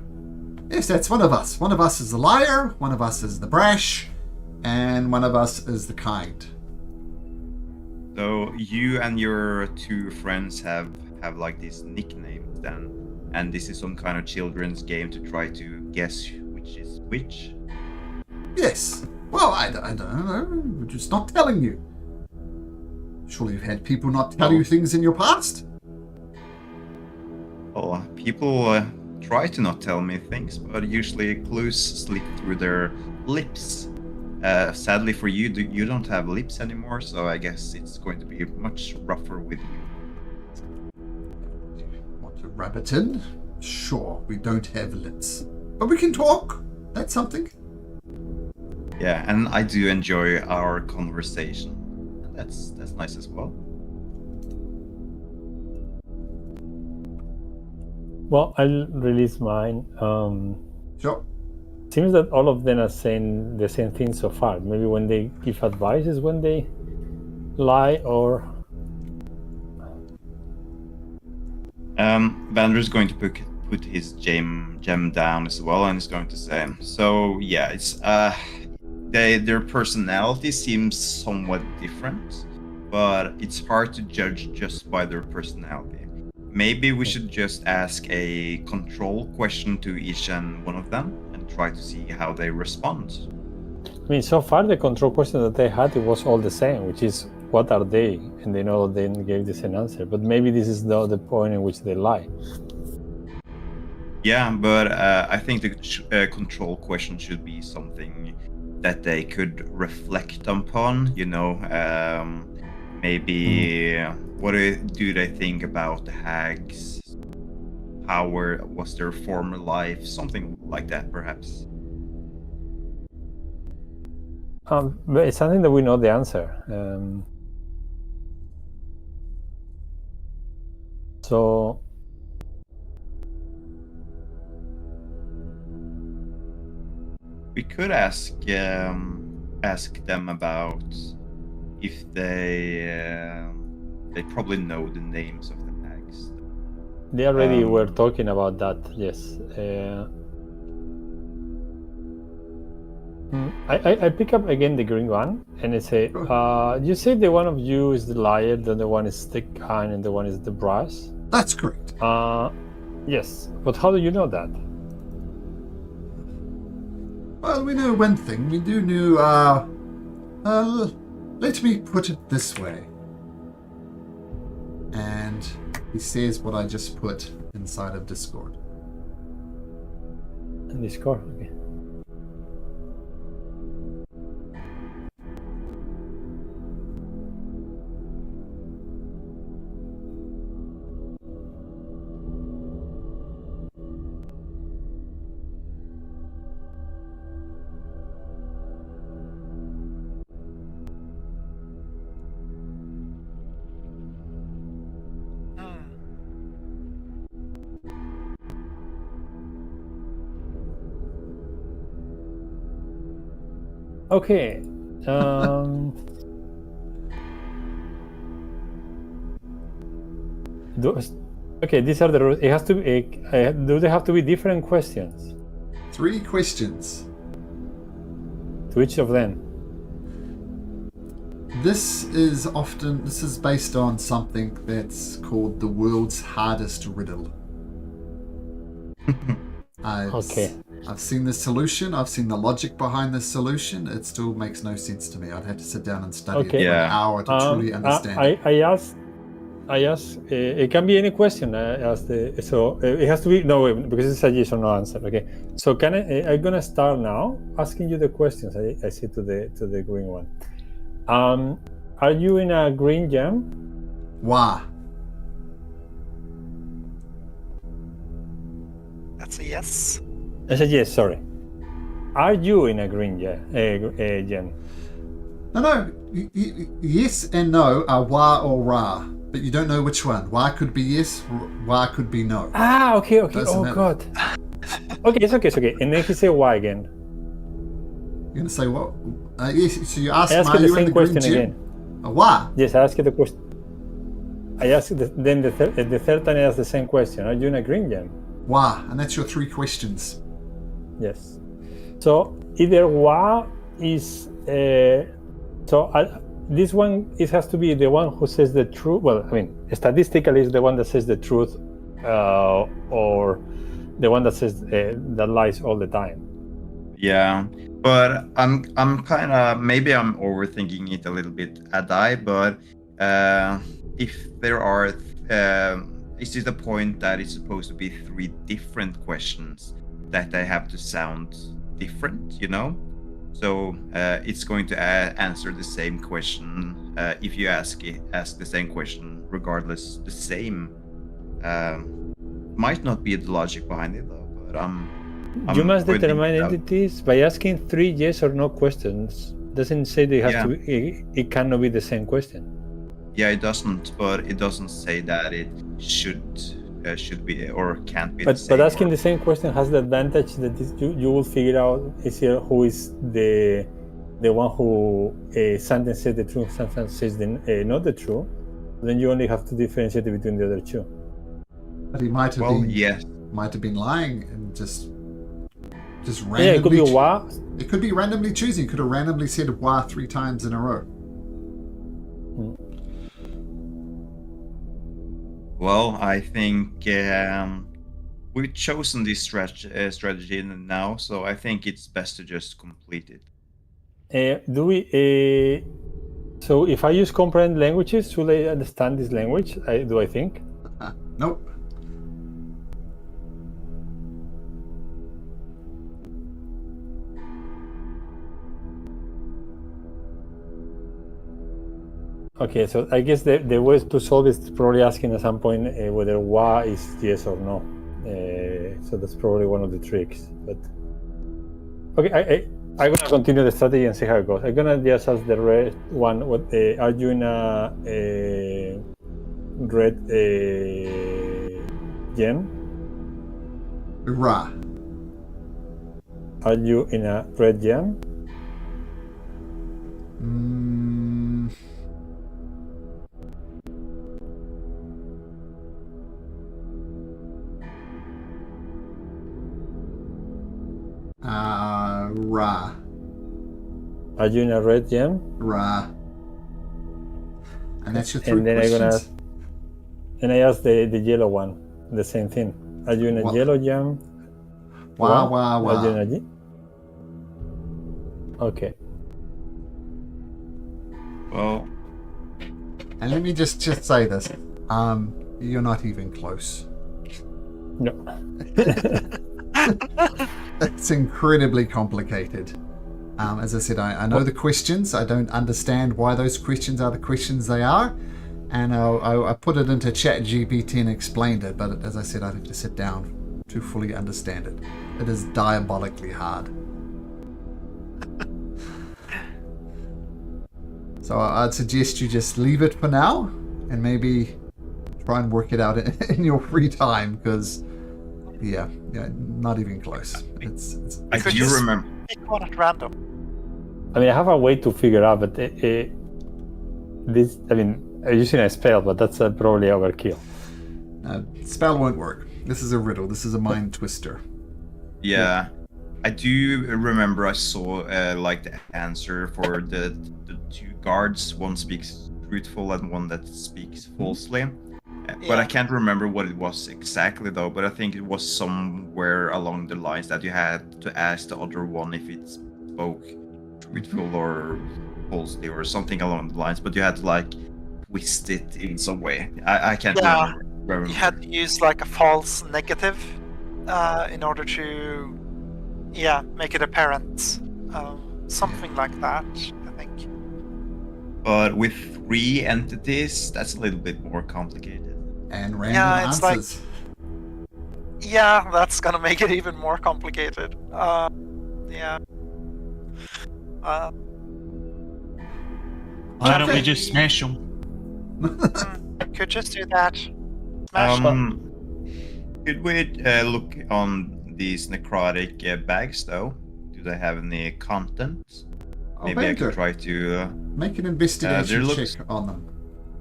Yes, that's one of us. One of us is the liar, one of us is the brash, and one of us is the kind. So you and your two friends have like these nicknames then, and this is some kind of children's game to try to guess which is which? Yes. Well, I don't know. We're just not telling you. Surely you've had people not tell you things in your past? Well, people try to not tell me things, but usually clues slip through their lips. Sadly for you, you don't have lips anymore, so I guess it's going to be much rougher with you. Want to rub it in? Sure, we don't have lips. But we can talk. That's something. Yeah, and I do enjoy our conversation. That's nice as well. Well, I'll release mine. Sure. Seems that all of them are saying the same thing so far. Maybe when they give advice is when they lie, or... Vander's going to put his gem down as well, and he's going to say, so yeah, it's their personality seems somewhat different, but it's hard to judge just by their personality. Maybe we should just ask a control question to each and one of them and try to see how they respond. I mean, so far the control question that they had, it was all the same, which is, what are they? And they know they gave the same answer. But maybe this is the point in which they lie. Yeah, but I think the control question should be something that they could reflect upon, maybe what do they think about the hags? How was their former life? Something like that, perhaps. But it's something that we know the answer. So we could ask them about if they probably know the names of the hags. they already were talking about that. Yes. I pick up again the green one and I say, you say the one of you is the liar, then the one is the kind, and the one is the brash. That's correct. Yes, but how do you know that? Well, we know one thing. We do know, let me put it this way. And he says what I just put inside of Discord. In Discord, okay. Okay. Okay, these are the rules. It has to be. Do they have to be different questions 3 questions. to each of them? This is based on something that's called the world's hardest riddle. I've seen the solution. I've seen the logic behind this solution. It still makes no sense to me. I'd have to sit down and study it for an hour to truly understand it. I ask. It can be any question. It has to be because it's a yes or no answer. Okay. So I'm gonna start now asking you the questions. I say to the green one. Are you in a green gem? Why? That's a yes. That's a yes. Sorry. Are you in a green gem? No. Yes and no are wah or rah, but you don't know which one. Wah could be yes, wah could be no. Okay. Doesn't matter. God. Okay, it's okay. And then he say why again? You're gonna say what? Yes. So you ask, I ask are you you the in same the green question gem? again. Why? Yes, I ask you the question. I ask then the third time I ask the same question. Are you in a green gem? Why? And that's your 3 questions. Yes. So either wah is this one, it has to be the one who says the truth. Well, I mean, statistically, is the one that says the truth, or the one that says that lies all the time. Yeah, but I'm kind of, maybe I'm overthinking it a little bit, Adai. But if there are, is it the point that it's supposed to be 3 different questions that they have to sound different? You know. So it's going to answer the same question if you ask the same question, regardless. The same might not be the logic behind it, though. But you must determine pointing out- entities by asking 3 yes or no questions. Doesn't say they have to. It cannot be the same question. Yeah, it doesn't, but it doesn't say that it should be or can't be. But asking the same question has the advantage that you will figure out who is the one who sometimes says the truth, sometimes says not the truth. Then you only have to differentiate between the other 2. But he might have been lying and just randomly. Yeah, it could be wah. It could be randomly choosing. He could have randomly said wah 3 times in a row. Well, I think we've chosen this strategy now, so I think it's best to just complete it. So if I use comprehend languages, should I understand this language? Do I think? Nope. Okay, so I guess the way to solve is probably asking at some point whether wah is yes or no. So that's probably one of the tricks. But okay, I'm gonna continue the strategy and see how it goes. I'm gonna just ask the red one. Are you in a red gem? Ra. Are you in a red gem? Ra. Are you in a red gem? Ra. And that's your 3 And then questions. I ask the yellow one the same thing. Are you in a yellow gem? Wah. Are you in a okay. Well, and let me just say this. You're not even close. No. It's incredibly complicated. As I said, I know the questions. I don't understand why those questions are the questions they are. And I put it into ChatGPT and explained it. But as I said, I'd have to sit down to fully understand it. It is diabolically hard. So I'd suggest you just leave it for now. And maybe try and work it out in your free time. Because, yeah, not even close. It's I do remember. Pick one at random. I mean, I have a way to figure out, but this, I mean, I'm using a spell, but that's probably overkill. Spell won't work. This is a riddle. This is a mind twister. Yeah. I do remember I saw like the answer for the two guards. One speaks truthful and one that speaks falsely. But I can't remember what it was exactly though. But I think it was somewhere along the lines that you had to ask the other one if it spoke truthful or falsely or something along the lines. But you had to like twist it in some way. I can't remember. You had to use like a false negative in order to make it apparent. Something like that, I think. But with 3 entities, that's a little bit more complicated. And random it's answers. That's gonna make it even more complicated. Why don't we just smash them? Could just do that. Smash them. Could we look on these necrotic bags though? Do they have any content? Maybe I could try to make an investigation looks... check on them.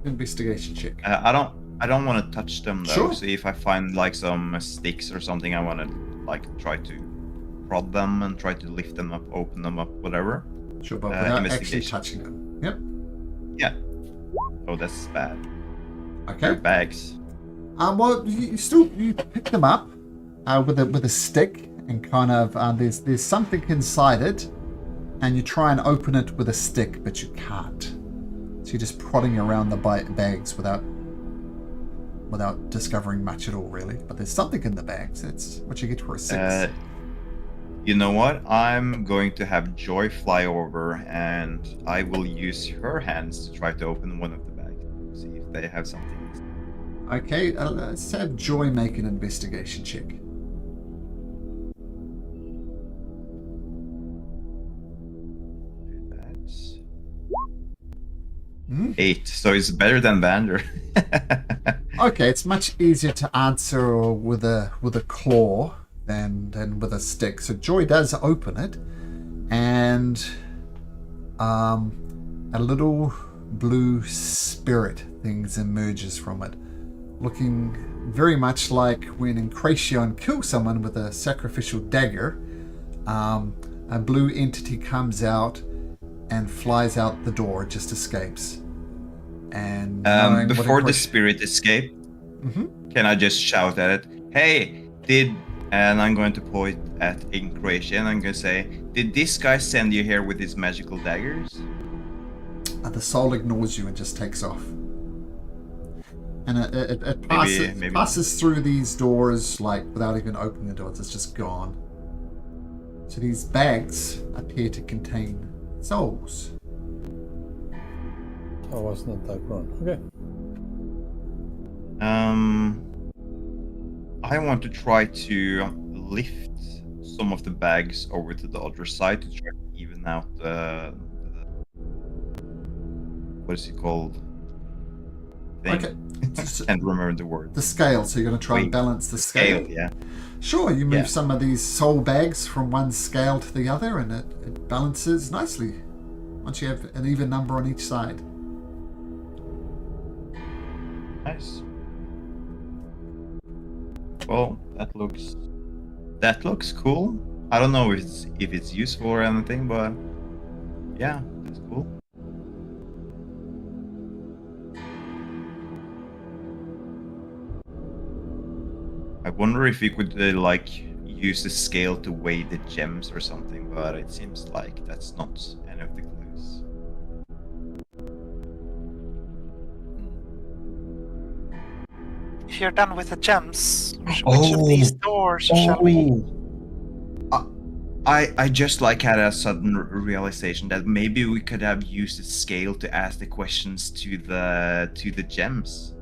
Investigation check. I don't want to touch them though. Sure. So if I find like some sticks or something, I want to like try to prod them and try to lift them up, open them up, whatever. Sure, but without actually touching them. Yep. Yeah. Oh, that's bad. Okay. They're bags. Well, you pick them up with a stick and kind of there's something inside it, and you try and open it with a stick, but you can't. So you're just prodding around the bags without discovering much at all, really. But there's something in the bags. That's what you get for a 6. You know what? I'm going to have Joy fly over, and I will use her hands to try to open one of the bags. See if they have something. Okay, let's have Joy make an investigation check. That's 8, so it's better than Vander. Okay, it's much easier to answer with a claw than with a stick. So Joy does open it, and a little blue spirit things emerges from it, looking very much like when Incration kills someone with a sacrificial dagger. A blue entity comes out and flies out the door, just escapes. And before the spirit escape, can I just shout at it, hey, and I'm going to point at Incration. I'm going to say, did this guy send you here with his magical daggers? The soul ignores you and just takes off. And it passes through these doors like without even opening the doors. It's just gone. So these bags appear to contain souls. I was not that wrong. Okay. I want to try to lift some of the bags over to the other side to try to even out the what is it called? Thing. Okay. I can't remember the word. The scale. So you're going to try and balance the scale. Yeah. Sure, you move some of these soul bags from one scale to the other, and it balances nicely once you have an even number on each side. Nice. Well, that looks cool. I don't know if it's useful or anything, but yeah, that's cool. I wonder if we could use the scale to weigh the gems or something, but it seems like that's not any of the clues. If you're done with the gems, which of these doors shall we? I just had a sudden realization that maybe we could have used the scale to ask the questions to the gems.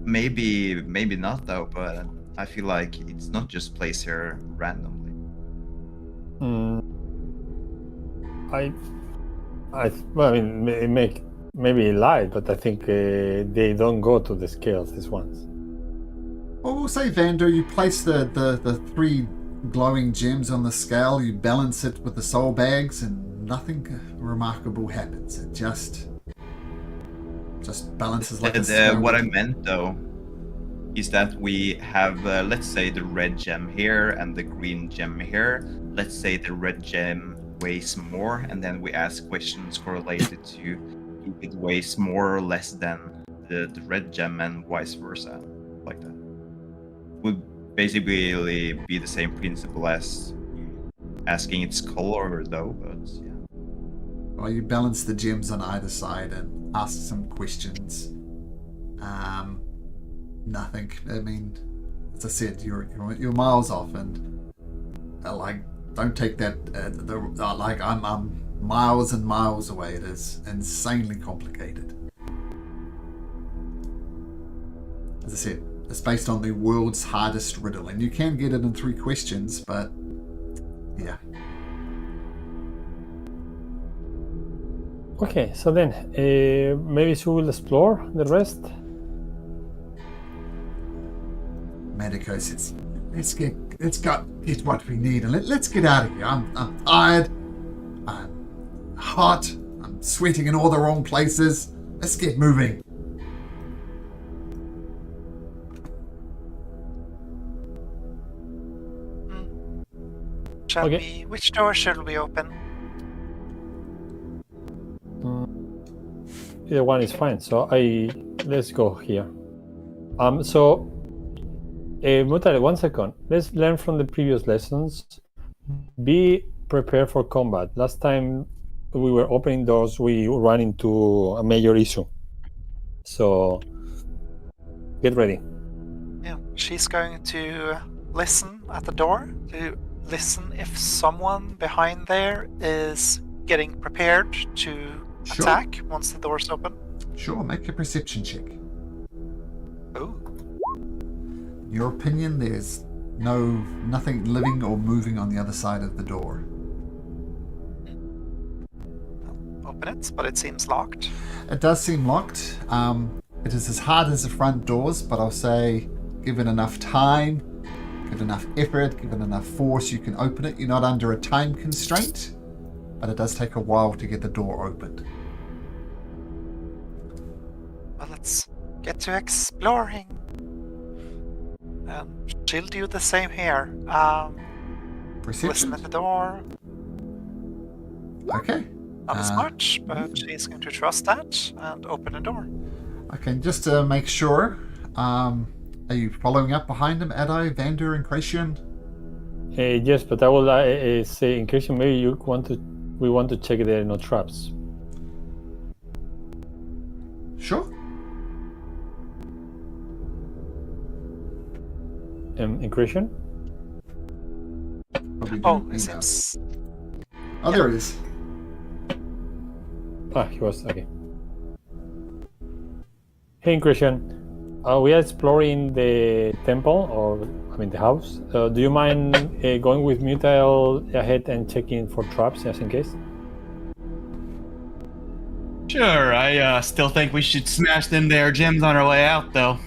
Maybe not though, but I feel like it's not just placed here randomly. Well, I mean, maybe he lied, but I think they don't go to the scales, these ones. Well, we'll say, Vander, you place the 3 glowing gems on the scale, you balance it with the soul bags, and nothing remarkable happens. It just balances like a And, stone. what I meant though is that we have, let's say, the red gem here and the green gem here. Let's say the red gem weighs more, and then we ask questions correlated to if it weighs more or less than the red gem, and vice versa, like that. Would basically be the same principle as asking its color, though. But yeah. Well, you balance the gems on either side and ask some questions. Nothing. I mean, as I said, you're miles off, and like, don't take that. Like, I'm miles and miles away. It is insanely complicated. As I said, it's based on the world's hardest riddle, and you can get it in 3 questions, but yeah. Okay, so then maybe she will explore the rest. Medico says, let's get what we need, and let's get out of here. I'm tired. I'm hot. I'm sweating in all the wrong places. Let's get moving. Okay. Which door should we open? Either one is fine. So let's go here. Mutare, 1 second. Let's learn from the previous lessons. Be prepared for combat. Last time we were opening doors, we ran into a major issue. So get ready. Yeah, she's going to listen at the door to listen if someone behind there is getting prepared to Sure. attack once the door's open. Sure, make a perception check. Oh, In your opinion, there's nothing living or moving on the other side of the door. open it, but it seems locked. It does seem locked. It is as hard as the front doors, but I'll say, given enough time, give enough effort, given enough force, you can open it. You're not under a time constraint, but it does take a while to get the door opened. Well, let's get to exploring. And she'll do the same here. Listen Perception? at the door. Okay. Not as much, but she's going to trust that and open the door. Okay, just to make sure, are you following up behind him, Adai, Vander, and Kracian? Yes, but I will say, in case maybe we want to check there are no traps. Sure. Incursion? Probably Oh, didn't it email. seems. Oh, there it is. He was okay. Hey, Incursion. We are exploring the temple, or the house. Do you mind going with Mutael ahead and checking for traps, just in case? Sure, I still think we should smash them there gems on our way out, though.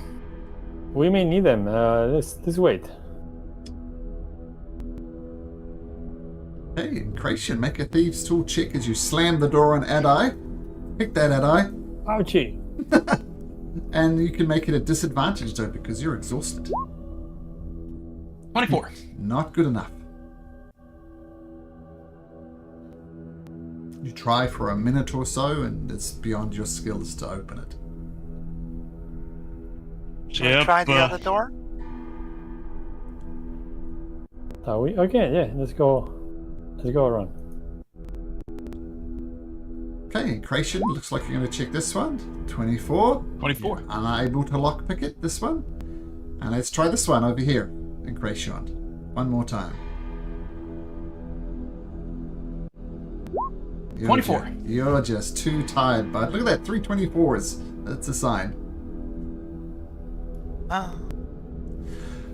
We may need them. Let's wait. Hey, Kracian, make a thieves' tool check as you slam the door on Adai. Pick that, Adai. Ouchie! And you can make it a disadvantage, though, because you're exhausted. 24. Not good enough. You try for a minute or so, and it's beyond your skills to open it. Shall we try the other door? Are we? Okay, yeah, let's go. Let's go around. Okay, Kracian, looks like you're going to check this one. 24. 24. Unable to lockpick it, this one. And let's try this one over here in Kracian. One more time. 24. You're just too tired, bud. Look at that, 3 24s. That's a sign. Ah,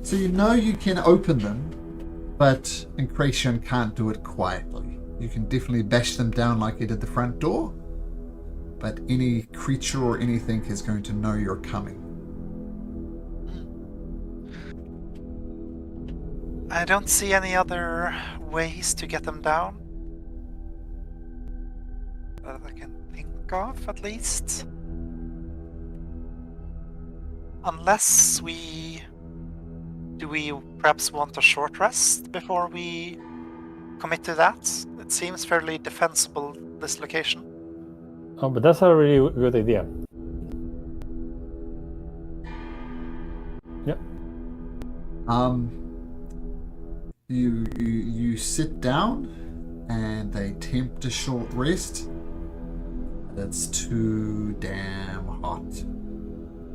So you know you can open them, but Incration can't do it quietly. You can definitely bash them down like you did the front door, but any creature or anything is going to know you're coming. I don't see any other ways to get them down. that I can think of, at least. Unless we... Do we perhaps want a short rest before we commit to that? It seems fairly defensible, this location. Oh, but that's a really good idea. Yeah. You sit down, and they attempt a short rest. It's too damn hot.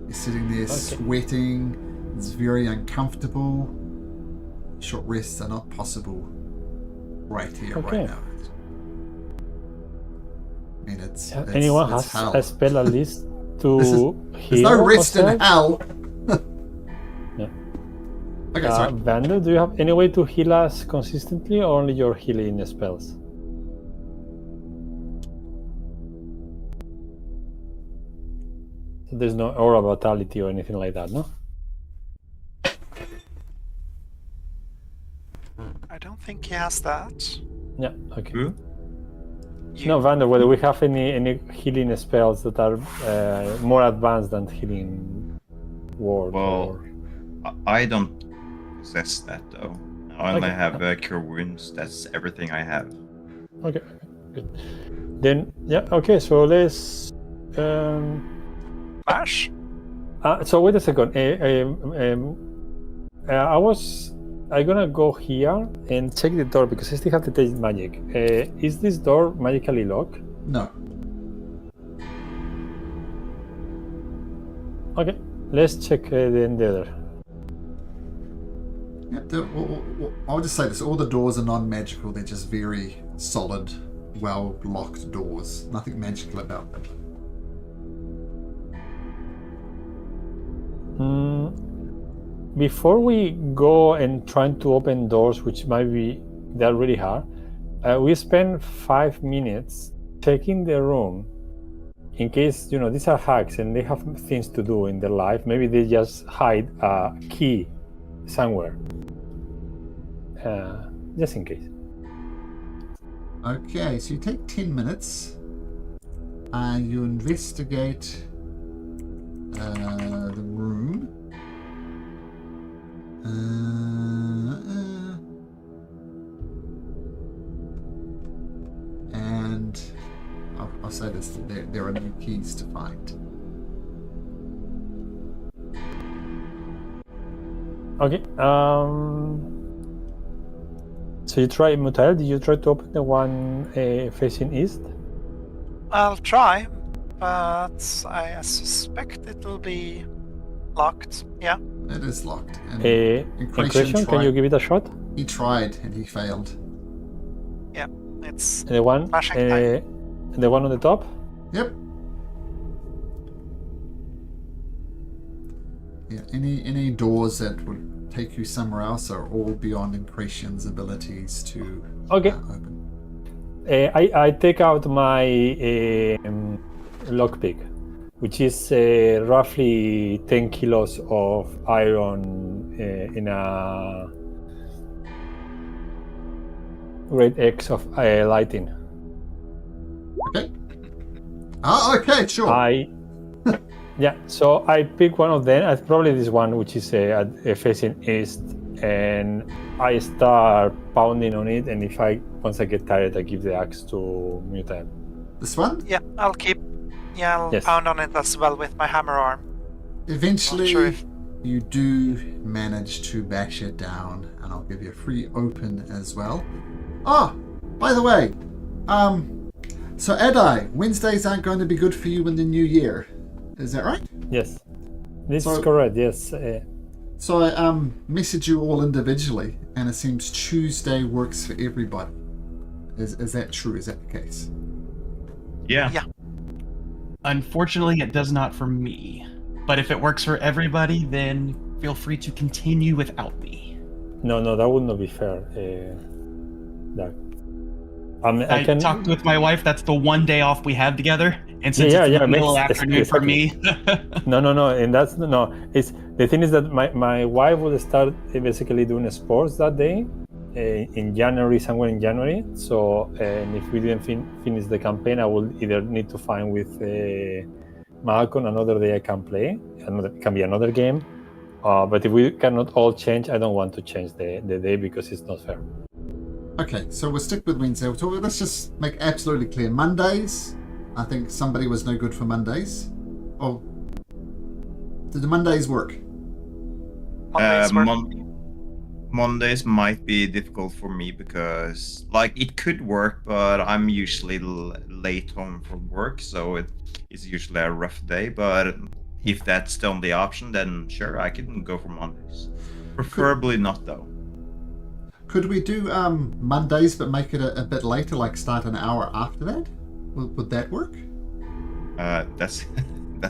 You're sitting there sweating. It's very uncomfortable. Short rests are not possible right here, right now. I mean, anyone it's has hell. a spell at least to There's heal? no rest in ourselves? hell. Yeah. Okay, sorry. Vander, do you have any way to heal us consistently, or only your healing spells? So there's no aura vitality or anything like that, no? I don't think he has that. Yeah. Okay. Who? No, Vander, whether we have any healing spells that are more advanced than healing word? Well, I don't possess that though. I only have cure wounds. That's everything I have. Okay, good. Then, yeah, okay, so let's... Mash? So wait a second. I'm gonna go here and check the door because I still have to taste magic. Is this door magically locked? No. Okay, let's check then the other. Yeah, I'll just say this: all the doors are non-magical. They're just very solid, well-locked doors. Nothing magical about them. Before we go and trying to open doors, which might be they're really hard, we spend 5 minutes checking the room in case these are hacks and they have things to do in their life. Maybe they just hide a key somewhere, just in case. Okay, so you take 10 minutes. You investigate the room. And I'll say this: there are no keys to find. Okay. So you try, Mutael. Did you try to open the one facing east? I'll try, but I suspect it'll be locked. Yeah. It is locked. And Incretion, can you give it a shot? He tried and he failed. Yeah, it's The one, flashing time. the one on the top. Yep. Yeah. Any doors that would take you somewhere else are all beyond Incretion's abilities to open. I take out my lockpick, which is roughly 10 kilos of iron in a great X of lighting. Okay. Okay, sure. Yeah, so I pick one of them. Probably this one, which is facing east, and I start pounding on it. And once I get tired, I give the axe to Mutant. This one? Yeah, I'll Yes. pound on it as well with my hammer arm. Eventually, Not sure if- you do manage to bash it down, and I'll give you a free open as well. Oh, by the way, so Edi, Wednesdays aren't going to be good for you in the new year. Is that right? Yes, this is correct. Yes. So I message you all individually, and it seems Tuesday works for everybody. Is that true? Is that the case? Yeah. Yeah. Unfortunately, it does not for me. But if it works for everybody, then feel free to continue without me. No, that would not be fair. Doug. I talked with my wife. That's the one day off we have together, and since it's the middle afternoon for me. No, and that's no. It's the thing is that my wife would start basically doing sports that day, in January, somewhere in January. So, and if we didn't finish the campaign, I will either need to find with Malcolm another day I can play. It can be another game. But if we cannot all change, I don't want to change the day because it's not fair. Okay, so we'll stick with Wednesday. Let's just make absolutely clear. Mondays, I think somebody was no good for Mondays. Oh, did the Mondays work? Mondays might be difficult for me because, like, it could work, but I'm usually late home from work, so it's usually a rough day. But if that's the only option, then sure, I can go for Mondays. Preferably not, though. Could we do Mondays, but make it a bit later, like start an hour after that? Would that work? That's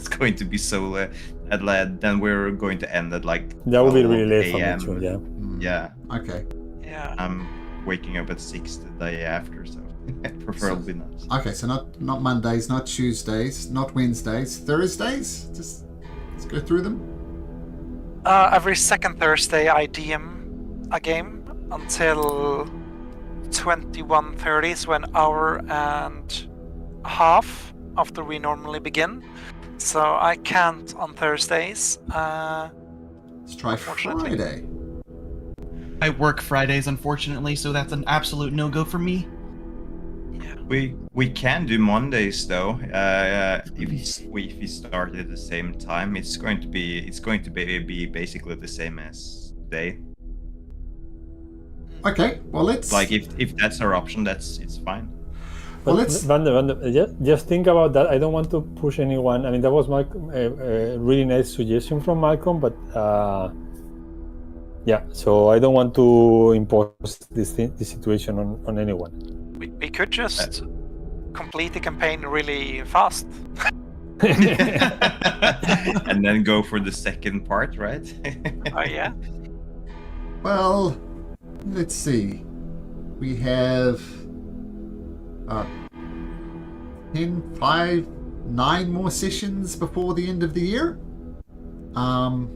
going to be so late. Then we're going to end at like that would be really late for AM. me too. Yeah. Yeah. Okay. Yeah. I'm waking up at 6 the day after, so preferably not. Okay, so not Mondays, not Tuesdays, not Wednesdays, Thursdays. Just let's go through them. Every second Thursday, I DM a game until 21:30, so an hour and a half after we normally begin. So I can't on Thursdays. Let's try Friday. I work Fridays, unfortunately, so that's an absolute no-go for me. We can do Mondays though. If we start at the same time, it's going to be basically the same as today. Okay, well let's Like if that's our option, it's fine. Well, But let's Vander, just think about that. I don't want to push anyone. I mean, that was my really nice suggestion from Malcolm, but yeah. So I don't want to impose this situation on anyone. We could just complete the campaign really fast. And then go for the second part, right? Oh yeah. well, let's see. We have 10, 5, 9 more sessions before the end of the year. So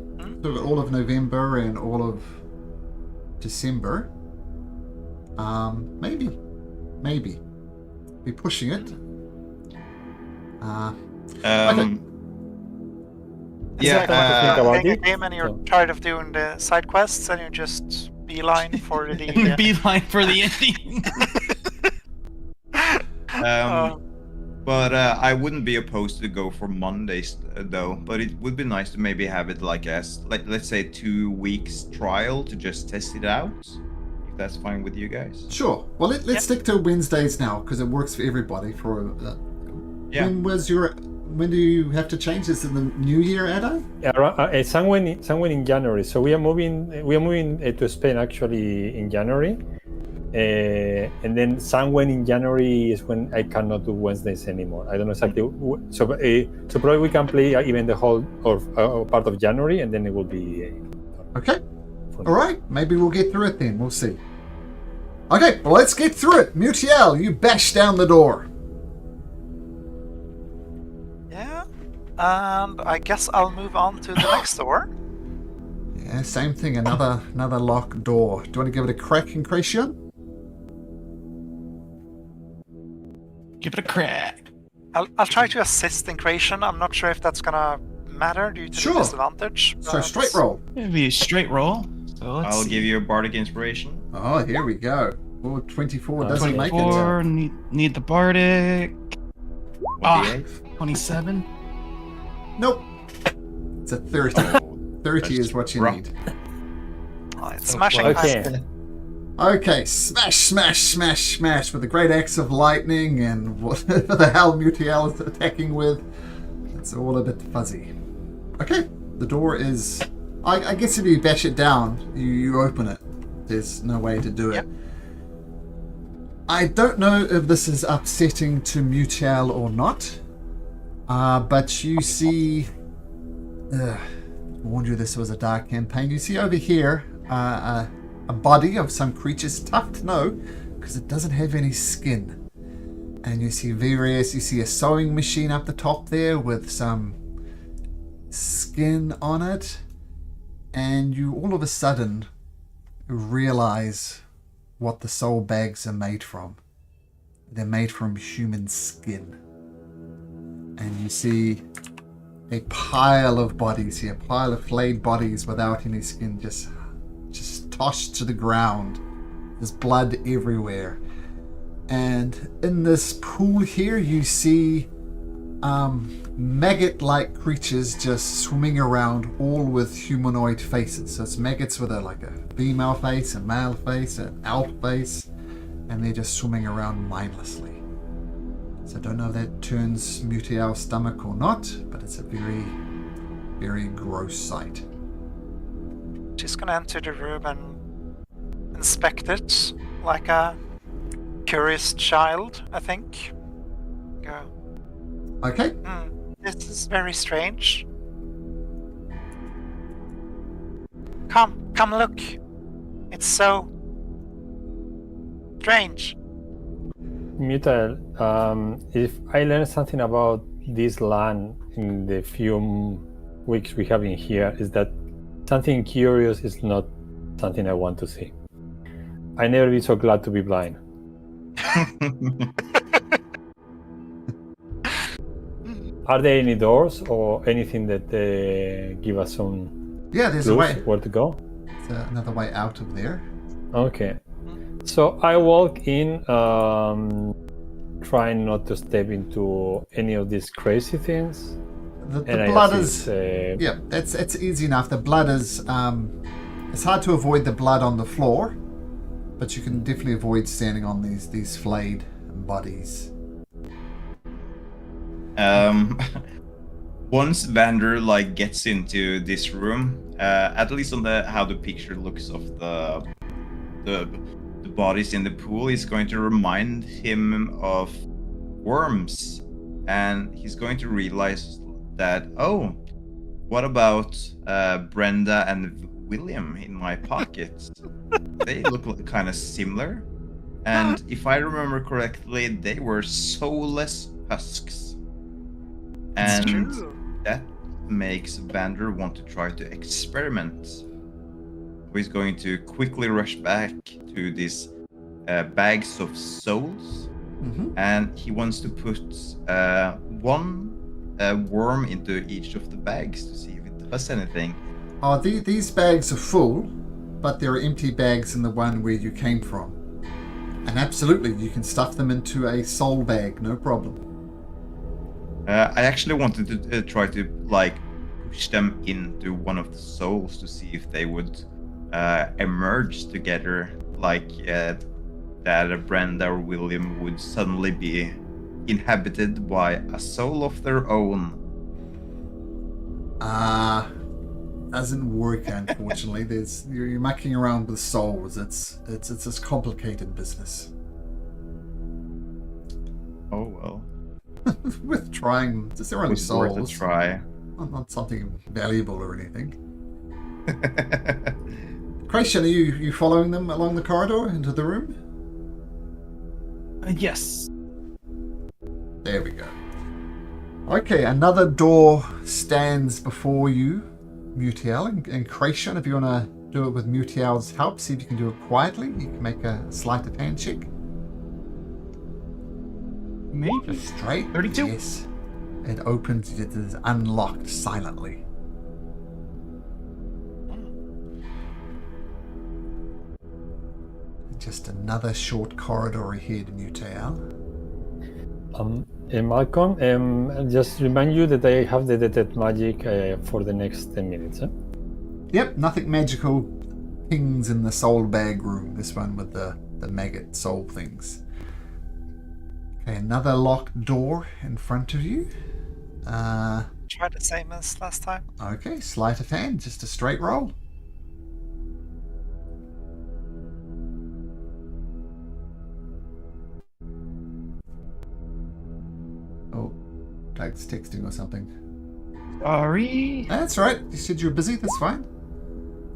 all of November and all of December. Maybe. Be pushing it. Okay. Think Playing about a it. game and you're So- tired of doing the side quests and you just beeline for the Beeline for the ending. But I wouldn't be opposed to go for Mondays though. But it would be nice to maybe have it like let's say 2 weeks trial to just test it out. If that's fine with you guys. Sure. Well, let's stick to Wednesdays now because it works for everybody. Yeah. When do you have to change this in the new year, Ado? Yeah, somewhere in January. So we are moving to Spain actually in January, and then somewhere in January is when I cannot do Wednesdays anymore. I don't know exactly. So probably we can play even the whole or part of January, and then it will be Okay. All right. Maybe we'll get through it then. We'll see. Okay. Well, let's get through it. Mutiel, you bash down the door. Yeah. And I guess I'll move on to the next door. Yeah, same thing. Another locked door. Do you want to give it a crack, Incratio? Give it a crack. I'll try to assist in creation. I'm not sure if that's gonna matter due to Sure. the disadvantage. So but- straight roll. It'll be a straight roll. So let's I'll see. give you a bardic inspiration. Oh, here we go. Oh, 24 doesn't make it. 24, need the bardic. Ah, 28. 27. Nope. It's a 30. 30 is what you rough. need. Oh, it's smashing. okay. Okay, smash with a great axe of lightning and whatever the hell Mutiel is attacking with. It's all a bit fuzzy. Okay, the door is... I guess if you bash it down, you open it. There's no way to do it. Yep. I don't know if this is upsetting to Mutiel or not, but you see... I warned you this was a dark campaign. You see over here a body of some creature. It's tough to know because it doesn't have any skin. And you see a sewing machine up the top there with some skin on it. And you all of a sudden realize what the soul bags are made from. They're made from human skin. And you see a pile of bodies here, a pile of flayed bodies without any skin, just tossed to the ground. There's blood everywhere. And in this pool here, you see maggot-like creatures just swimming around, all with humanoid faces. So it's maggots with a female face, a male face, an elf face, and they're just swimming around mindlessly. So I don't know if that turns Mutiel's stomach or not, but it's a very, very gross sight. She's gonna enter the room and inspect it like a curious child, I think. Go. Okay. This is very strange. Come look. It's so strange. Mutael, if I learn something about this land in the few weeks we have in here, is that something curious is not something I want to see. I never been so glad to be blind. Are there any doors or anything that give us some Yeah, there's a clues way. where to go? There's another way out of there. Okay. So I walk in, trying not to step into any of these crazy things. The And blood I is... assist, Yeah, it's easy enough. The blood is... it's hard to avoid the blood on the floor, but you can definitely avoid standing on these flayed bodies. Once Vander gets into this room, at least on how the picture looks of the bodies in the pool, is going to remind him of worms, and he's going to realize that, oh, what about Brenda and William in my pocket? They look kind of similar, and if I remember correctly, they were soulless husks, and that makes Vander want to try to experiment. He's going to quickly rush back to these bags of souls, and he wants to put one worm into each of the bags to see if it does anything. Oh, these bags are full, but there are empty bags in the one where you came from. And absolutely, you can stuff them into a soul bag, no problem. I actually wanted to try to push them into one of the souls to see if they would emerge together, that Brenda or William would suddenly be inhabited by a soul of their own. Doesn't work, unfortunately. You're mucking around with souls. It's a complicated business. Oh well. With trying, they're only It's worth souls. a try. Not something valuable or anything. Christian, are you following them along the corridor into the room? Yes. There we go. Okay, another door stands before you, Mutiel, and Christian, if you want to do it with Mutiel's help, see if you can do it quietly. You can make a sleight of hand check. Maybe. Just straight. 32. Yes. It opens, it is unlocked silently. Just another short corridor ahead, Mutiel. Malcolm, just remind you that I have the detect magic for the next 10 minutes. Yep, nothing magical pings in the soul bag room. This one with the maggot soul things. Okay, another locked door in front of you. Try the same as last time. Okay, sleight of hand, just a straight roll. Oh, Doug's texting or something. Sorry. That's right. You said you were busy. That's fine.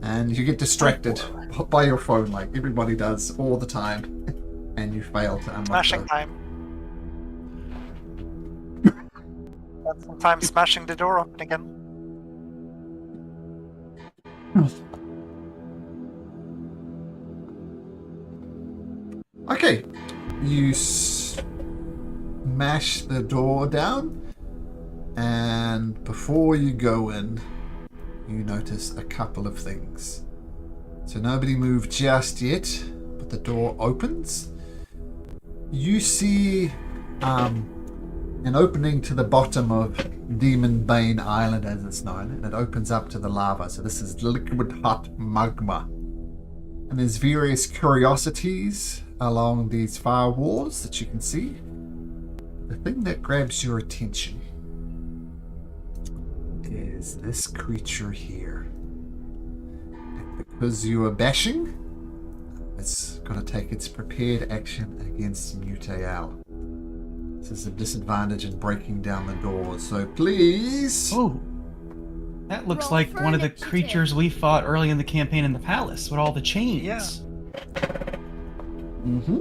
And you get distracted by your phone, like everybody does all the time, and you fail to unlock. Smashing time. But sometimes smashing the door open again. Okay. You smash the door down, and before you go in, you notice a couple of things. So nobody moved just yet, but the door opens. You see an opening to the bottom of Demonbane Island, as it's known, and it opens up to the lava. So this is liquid hot magma. And there's various curiosities along these far walls that you can see. The thing that grabs your attention is this creature here. And because you are bashing, it's going to take its prepared action against Mutael. This is a disadvantage in breaking down the doors, so please. Oh, that looks Roll like for one of the initiative. creatures we fought early in the campaign in the palace with all the chains. Yeah. Mm-hmm.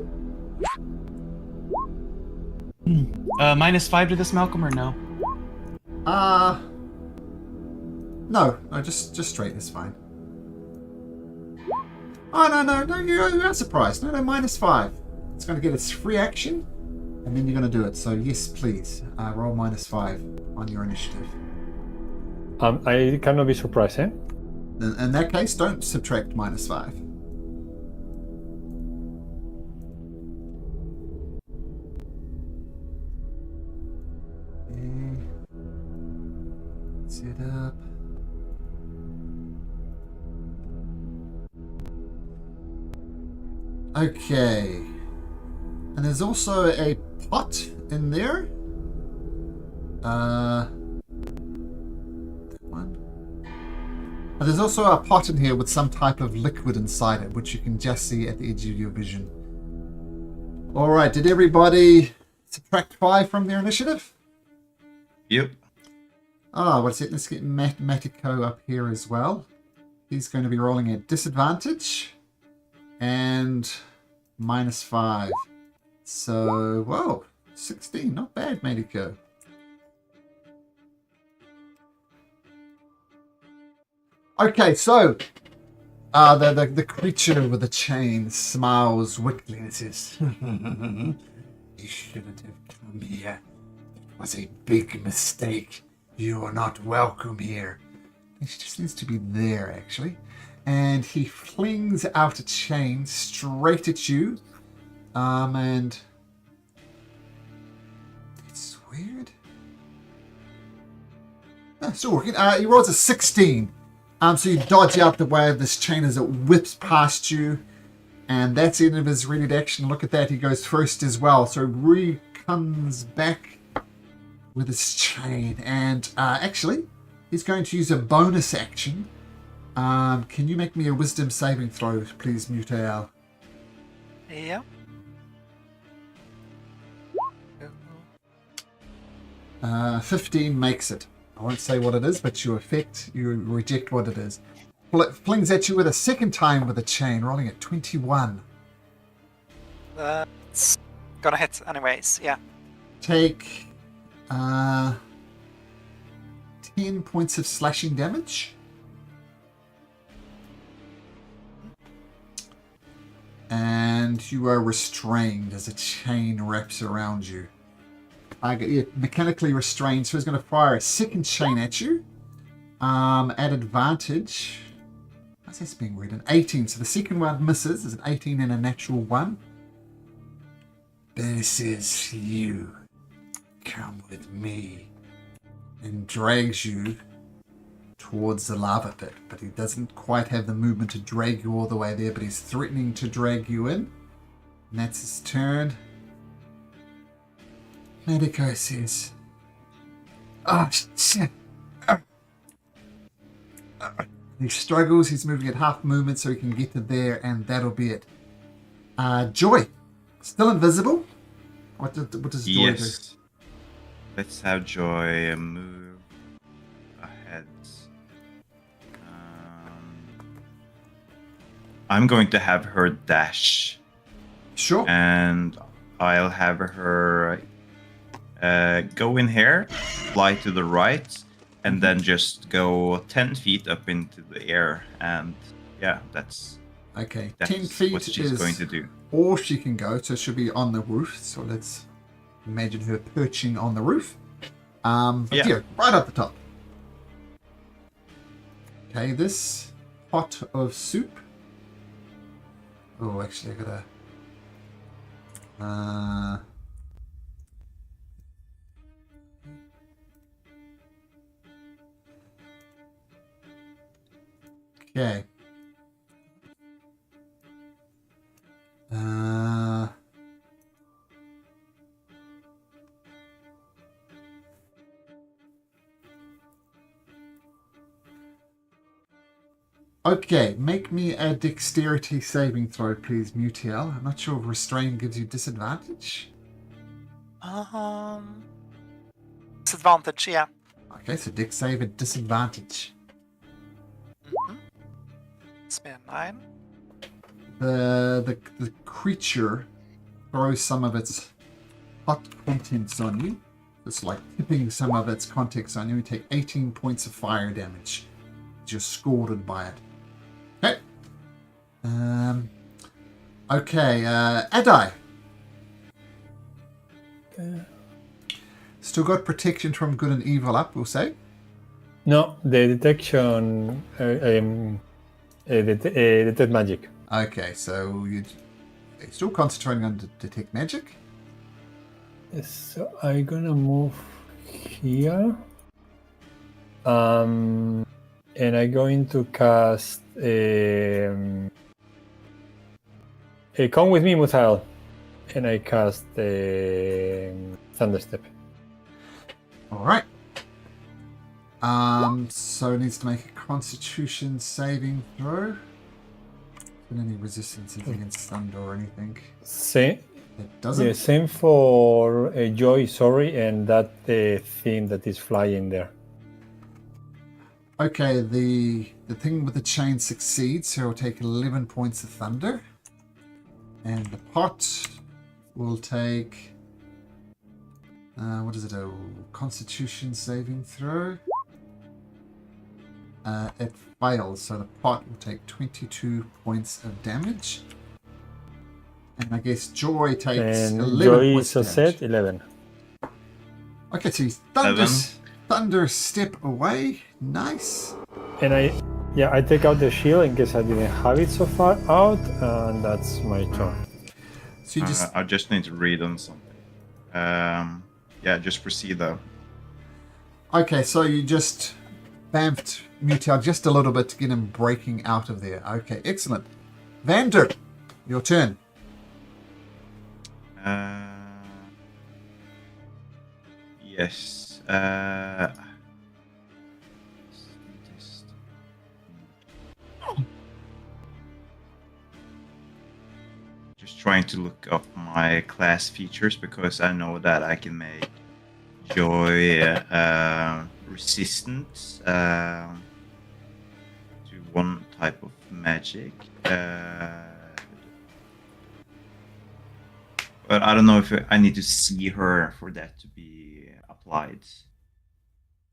-5 to this, Malcolm, or no? No, just straight is fine. Oh, no, you're not surprised. No, -5. It's going to get its free action, and then you're going to do it. So, yes, please, roll -5 on your initiative. I cannot be surprised, eh? In that case, don't subtract -5. Okay. Set up. Okay. And there's also a pot in there. That one. And there's also a pot in here with some type of liquid inside it, which you can just see at the edge of your vision. Alright, did everybody subtract 5 from their initiative? Yep. Ah, what's it? Let's get Mathematico up here as well. He's going to be rolling at disadvantage. And -5. So, whoa, 16. Not bad, Medico. Okay, so the creature with the chain smiles wickedly and says, "You shouldn't have come here. It was a big mistake. You are not welcome here." She just needs to be there, actually. And he flings out a chain straight at you. And it's weird. No, still working. He rolls a 16. So you dodge out the way of this chain as it whips past you. And that's the end of his ready action. Look at that. He goes first as well. So Rui comes back with his chain. And actually, he's going to use a bonus action. Can you make me a wisdom saving throw, please, Mutael? Yeah. 15 makes it. I won't say what it is, but you reject what it is. Flings at you with a second time with a chain, rolling at 21. That's gonna hit anyways, yeah. Take 10 points of slashing damage. And you are restrained as a chain wraps around you. Mechanically restrained, so he's going to fire a second chain at you. At advantage. How's this being read? An 18. So the second one misses. Is an 18 and a natural 1. This is you. Come with me. And drags you towards the lava pit. But he doesn't quite have the movement to drag you all the way there, but he's threatening to drag you in. And that's his turn. Medico says, "Oh, shit." He struggles. He's moving at half movement so he can get to there, and that'll be it. Joy. Still invisible. What does Joy do? Let's have Joy move ahead. I'm going to have her dash. Sure. And I'll have her go in here, fly to the right, and then just go 10 feet up into the air. And yeah, that's Okay, That's 10 feet what she's is going to do. all she can go, so she'll be on the roof. So let's imagine her perching on the roof. But Yeah. yeah, right at the top. Okay, this pot of soup. Oh, actually, I gotta. Okay. Okay, make me a dexterity saving throw, please, Mutiel. I'm not sure if restrain gives you disadvantage. Disadvantage, yeah. Okay, so dex save at disadvantage. It's been 9. The creature throws some of its hot contents on you. It's like tipping some of its contents on you. You take 18 points of fire damage. You're scalded by it. Okay. Okay, Adai. Still got protection from good and evil up, we'll say. No, the detection, detect magic. Okay, so you're still concentrating on detect magic. So I'm gonna move here. And I'm going to cast come with me, Muthael. And I cast Thunderstep. Alright. So it needs to make a constitution saving throw. Any resistances against thunder or anything? Same. It doesn't. Yeah, same for Joy, sorry, and that thing that is flying there. Okay, the thing with the chain succeeds, so it'll take 11 points of thunder. And the pot will take... what is it? A constitution saving throw? It fails, so the pot will take 22 points of damage. And I guess Joy takes And 11 Joy points is of set damage. 11. Okay, so he's 11. thunder step away. Nice. And I take out the shield in case I didn't have it so far out, and that's my turn. So you just... I just need to read on something. Yeah, just proceed though. Okay, so you just bamfed Mutiel just a little bit to get him breaking out of there. Okay, excellent. Vander, your turn. Yes. Just trying to look up my class features because I know that I can make Joy resistant to one type of magic. But I don't know if I need to see her for that to be applied.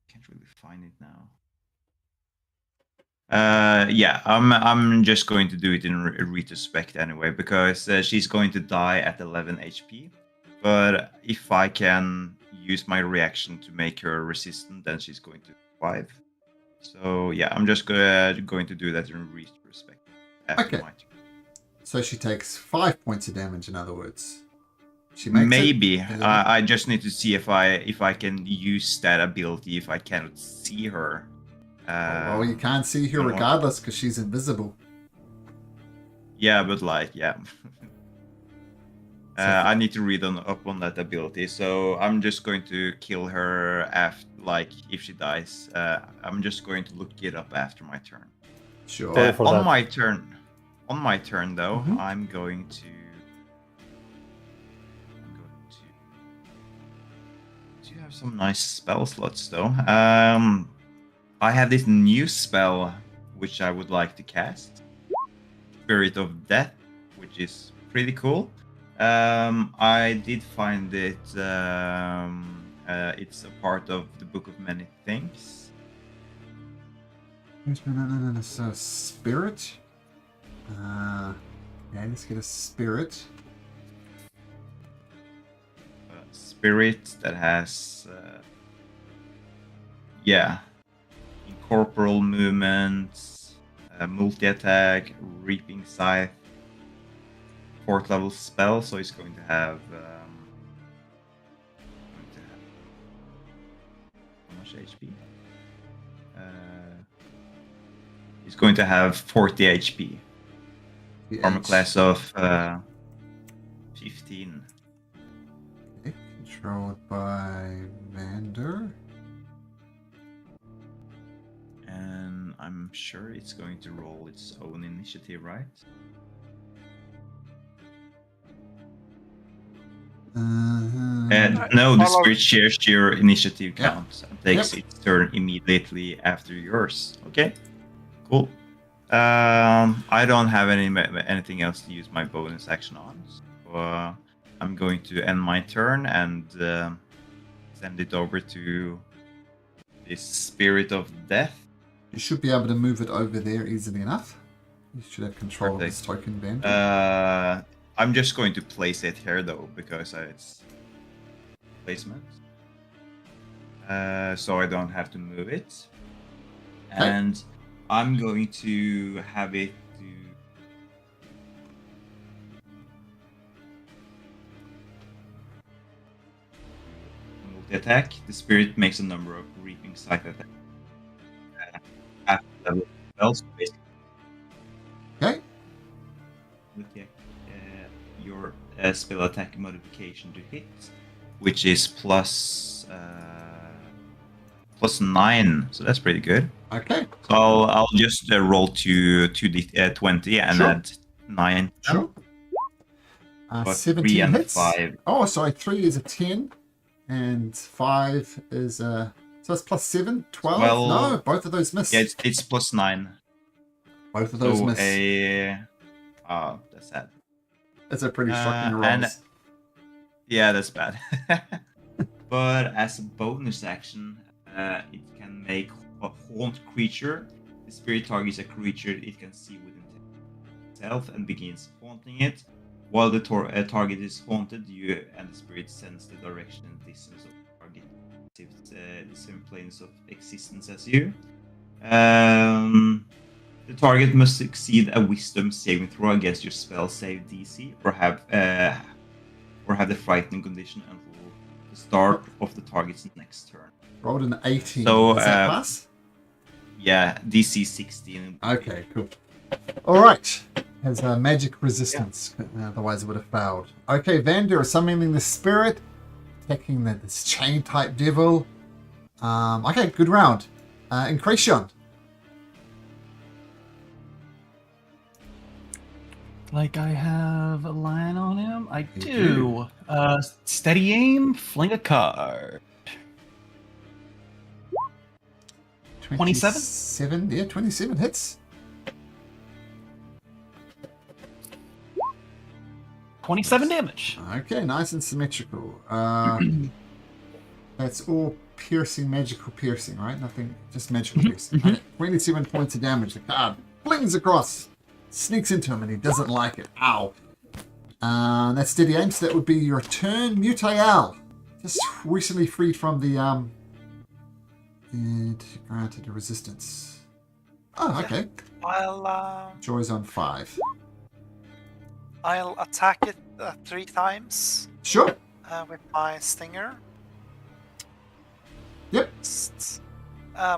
Can't really find it now. Yeah, I'm just going to do it in retrospect anyway because she's going to die at 11 HP. But if I can use my reaction to make her resistant, then she's going to survive. So yeah, I'm just going to do that in retrospect after my turn. So she takes 5 points of damage, in other words. She makes Maybe. it, I just need to see if I can use that ability if I cannot see her. well, you can't see her regardless because she's invisible. Yeah, but like, yeah. I need to read up on that ability, so I'm just going to kill her after, like, if she dies. I'm just going to look it up after my turn. Sure. On my turn, though, I'm going to. Do you have some nice spell slots, though? I have this new spell which I would like to cast, Spirit of Death, which is pretty cool. I did find it. It's a part of the Book of Many Things. So, spirit? Yeah, let's get a spirit. Spirit that has, incorporeal movements, multi-attack, reaping scythe, 4th level spell, so he's going to have how much HP? He's going to have 40 HP. Armor class of 15. Okay, controlled by Vander. And I'm sure it's going to roll its own initiative, right? No, the spirit shares your initiative count and takes its turn immediately after yours. Okay, cool. I don't have anything else to use my bonus action on, so I'm going to end my turn and send it over to this spirit of death. You should be able to move it over there easily enough. You should have control of this token, Vander. I'm just going to place it here though, because it's placement. So I don't have to move it. And I'm going to have it do multi-attack. The spirit makes a number of reaping scythe attacks. Half level spells, basically. Okay. Okay. Your spell attack modification to hit, which is plus 9, so that's pretty good. Okay. So I'll just roll to 20 and add 9. Sure. 17 3 and hits. 5. Oh, sorry, 3 is a 10, and 5 is a... So it's plus 7, 12? Well, no, both of those miss. Yeah, it's plus 9. Both of those miss. Oh, that's sad. That's a pretty shocking roll. Yeah, that's bad. But as a bonus action, it can make a haunt creature. The spirit targets a creature it can see within itself and begins haunting it. While the target is haunted, you and the spirit sense the direction and distance of the target. It's the same planes of existence as you. The target must succeed a wisdom saving throw against your spell save DC, or have the frightening condition until the start of the target's next turn. Rolled an 18. So, is that pass? Yeah, DC 16. Okay, cool. All right. Has magic resistance. Otherwise, it would have failed. Okay, Vander is summoning the spirit, attacking this chain type devil. Okay, good round. Incretion. Like I have a line on him? I do. Steady aim, fling a card. 27? Yeah, 27 hits. 27 damage. Okay, nice and symmetrical. That's all piercing, magical piercing, right? Nothing, just magical piercing. Okay, 27 points of damage. The card flings across, sneaks into him, and he doesn't like it. Ow. That's steady aim, so that would be your turn. Mutael, just recently freed from the it granted a resistance. Oh, okay. Joy's on 5. I'll attack it 3 times. Sure. With my stinger. Yep.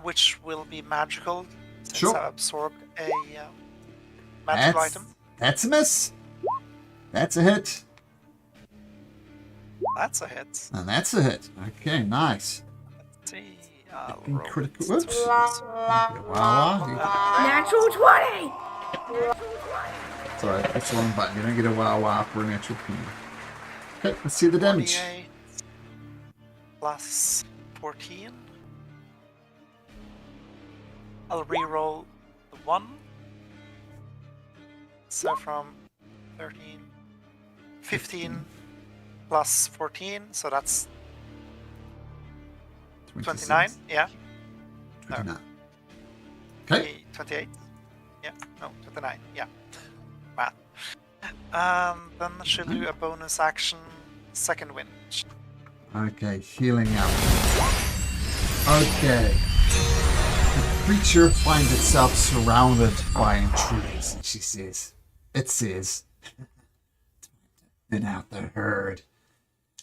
Which will be magical, since Sure. I absorbed a magical item. That's a miss. That's a hit. That's a hit. And that's a hit. Okay, nice. Let's see. I'll roll Critical. it. Whoops. Wow. Natural 20! Sorry, that's the wrong button. You don't get a wow for a natural 20. Okay, let's see the damage. 28 plus 14. I'll re-roll the 1. So from 13, 15 plus 14, so that's 29. Yeah. 29. Okay. 28. Yeah. No, 29. Yeah. math. And then she'll do a bonus action, second wind. Okay, healing up. Okay. The creature finds itself surrounded by intruders, and she says, thin out the herd.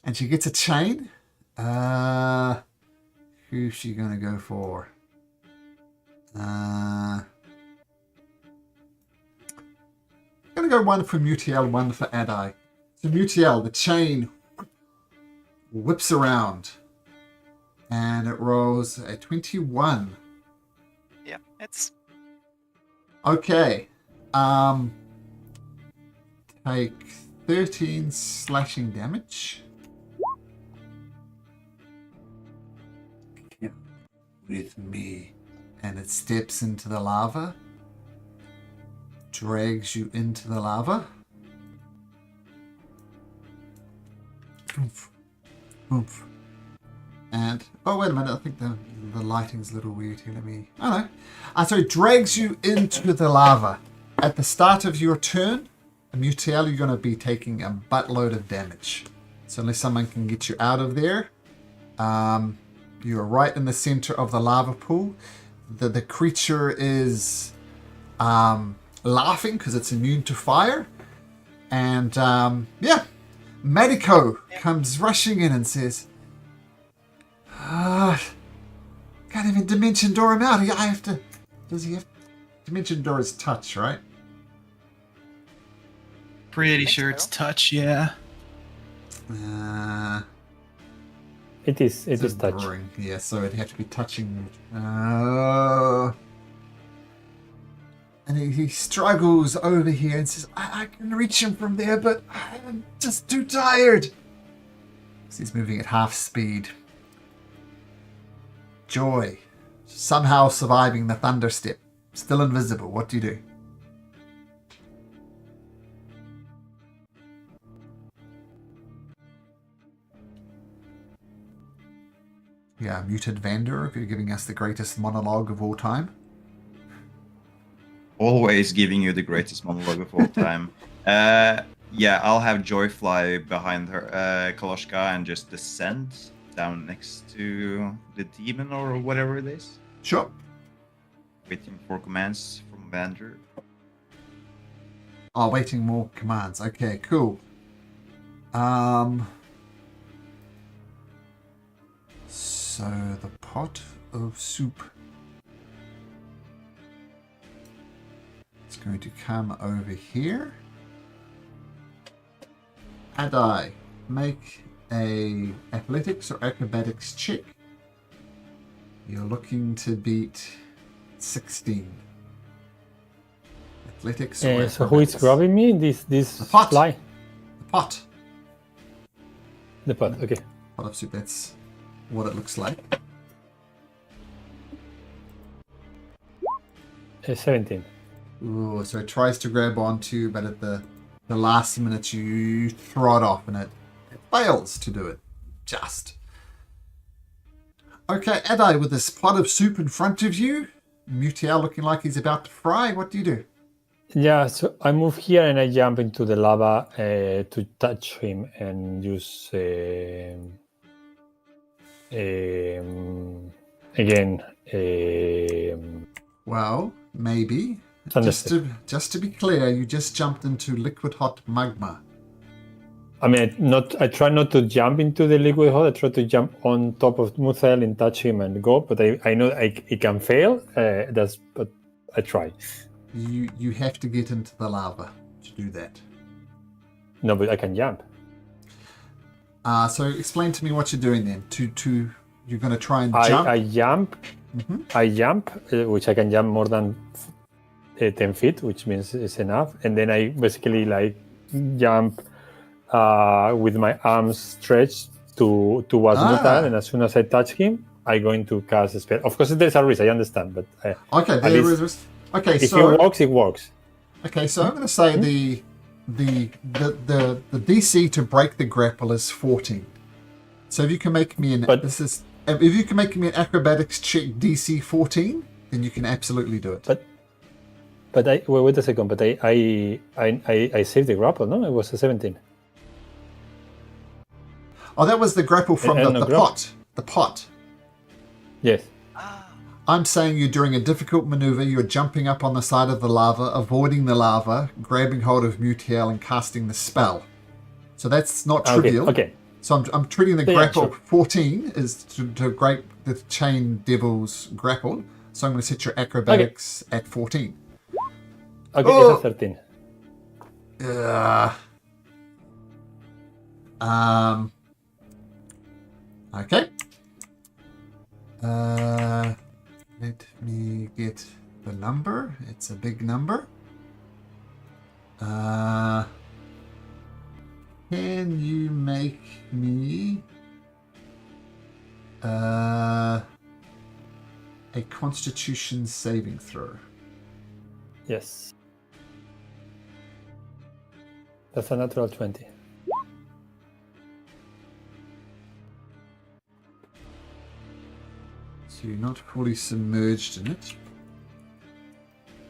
And she gets a chain. Who's she gonna go for? Gonna go one for Mutiel, one for Adai. So Mutiel, the chain whips around, and it rolls a 21. Yeah, it's Okay. Take 13 slashing damage. With me. And it steps into the lava. Drags you into the lava. Oomph. Oomph. And, oh wait a minute, I think the lighting's a little weird here. Let me, oh no. So it drags you into the lava. At the start of your turn, Mutiel, you're going to be taking a buttload of damage. So unless someone can get you out of there, you're right in the center of the lava pool. The creature is laughing because it's immune to fire. And yeah, Medico comes rushing in and says, can't even Dimension Door him out. I have to. Does he have? Dimension Door is touch, right? Pretty sure it's touch, yeah. It is touch. Boring. Yeah, so it'd have to be touching. And he struggles over here and says, I can reach him from there, but I'm just too tired. So he's moving at half speed. Joy, somehow surviving the thunder step. Still invisible. What do you do? Yeah, muted Vander, if you're giving us the greatest monologue of all time. Always giving you the greatest monologue of all time. Yeah, I'll have Joy fly behind her, Kaloshka, and just descend down next to the demon or whatever it is. Sure. Waiting for commands from Vander. Oh, waiting more commands. Okay, cool. So the pot of soup is going to come over here. Adai, make a athletics or acrobatics check. You're looking to beat 16. Athletics or acrobatics. So who is grabbing me? This The pot. fly? The pot. The pot, okay. Pot of soup, that's what it looks like. 17. Ooh, so it tries to grab onto, but at the last minute you throw it off and it fails to do it. Just. Okay, Adai, with this pot of soup in front of you, Mutiel looking like he's about to fry, what do you do? Yeah, so I move here and I jump into the lava to touch him and use again. Well, maybe. Just to be clear, you just jumped into liquid hot magma. I mean, I try not to jump into the liquid hot. I try to jump on top of Muthael and touch him and go. But I know it can fail. But I try. You have to get into the lava to do that. No, but I can jump. So explain to me what you're doing then. You're going to try and jump. I jump. Mm-hmm. I jump, which I can jump more than 10 feet, which means it's enough. And then I basically jump with my arms stretched towards Muthael, and as soon as I touch him, I'm going to cast a spell. Of course, there's a risk. I understand, but okay, there is risk. Okay, if it works, it works. Okay, so I'm going to say the DC to break the grapple is 14. So if you can make me an acrobatics check DC 14, then you can absolutely do it. But wait a second. But I saved the grapple. No, it was a 17. Oh, that was the grapple from And no the grapple. pot. The pot. Yes. I'm saying you're doing a difficult maneuver. You're jumping up on the side of the lava, avoiding the lava, grabbing hold of Mutiel and casting the spell. So that's not trivial. Okay. So I'm treating the Yeah, grapple. sure. 14 is to break the chain devil's grapple. So I'm going to set your acrobatics at 14. Okay, Oh! it's a 13. Okay. Let me get the number. It's a big number. Can you make me a Constitution saving throw? Yes. That's a natural 20. So you're not fully submerged in it.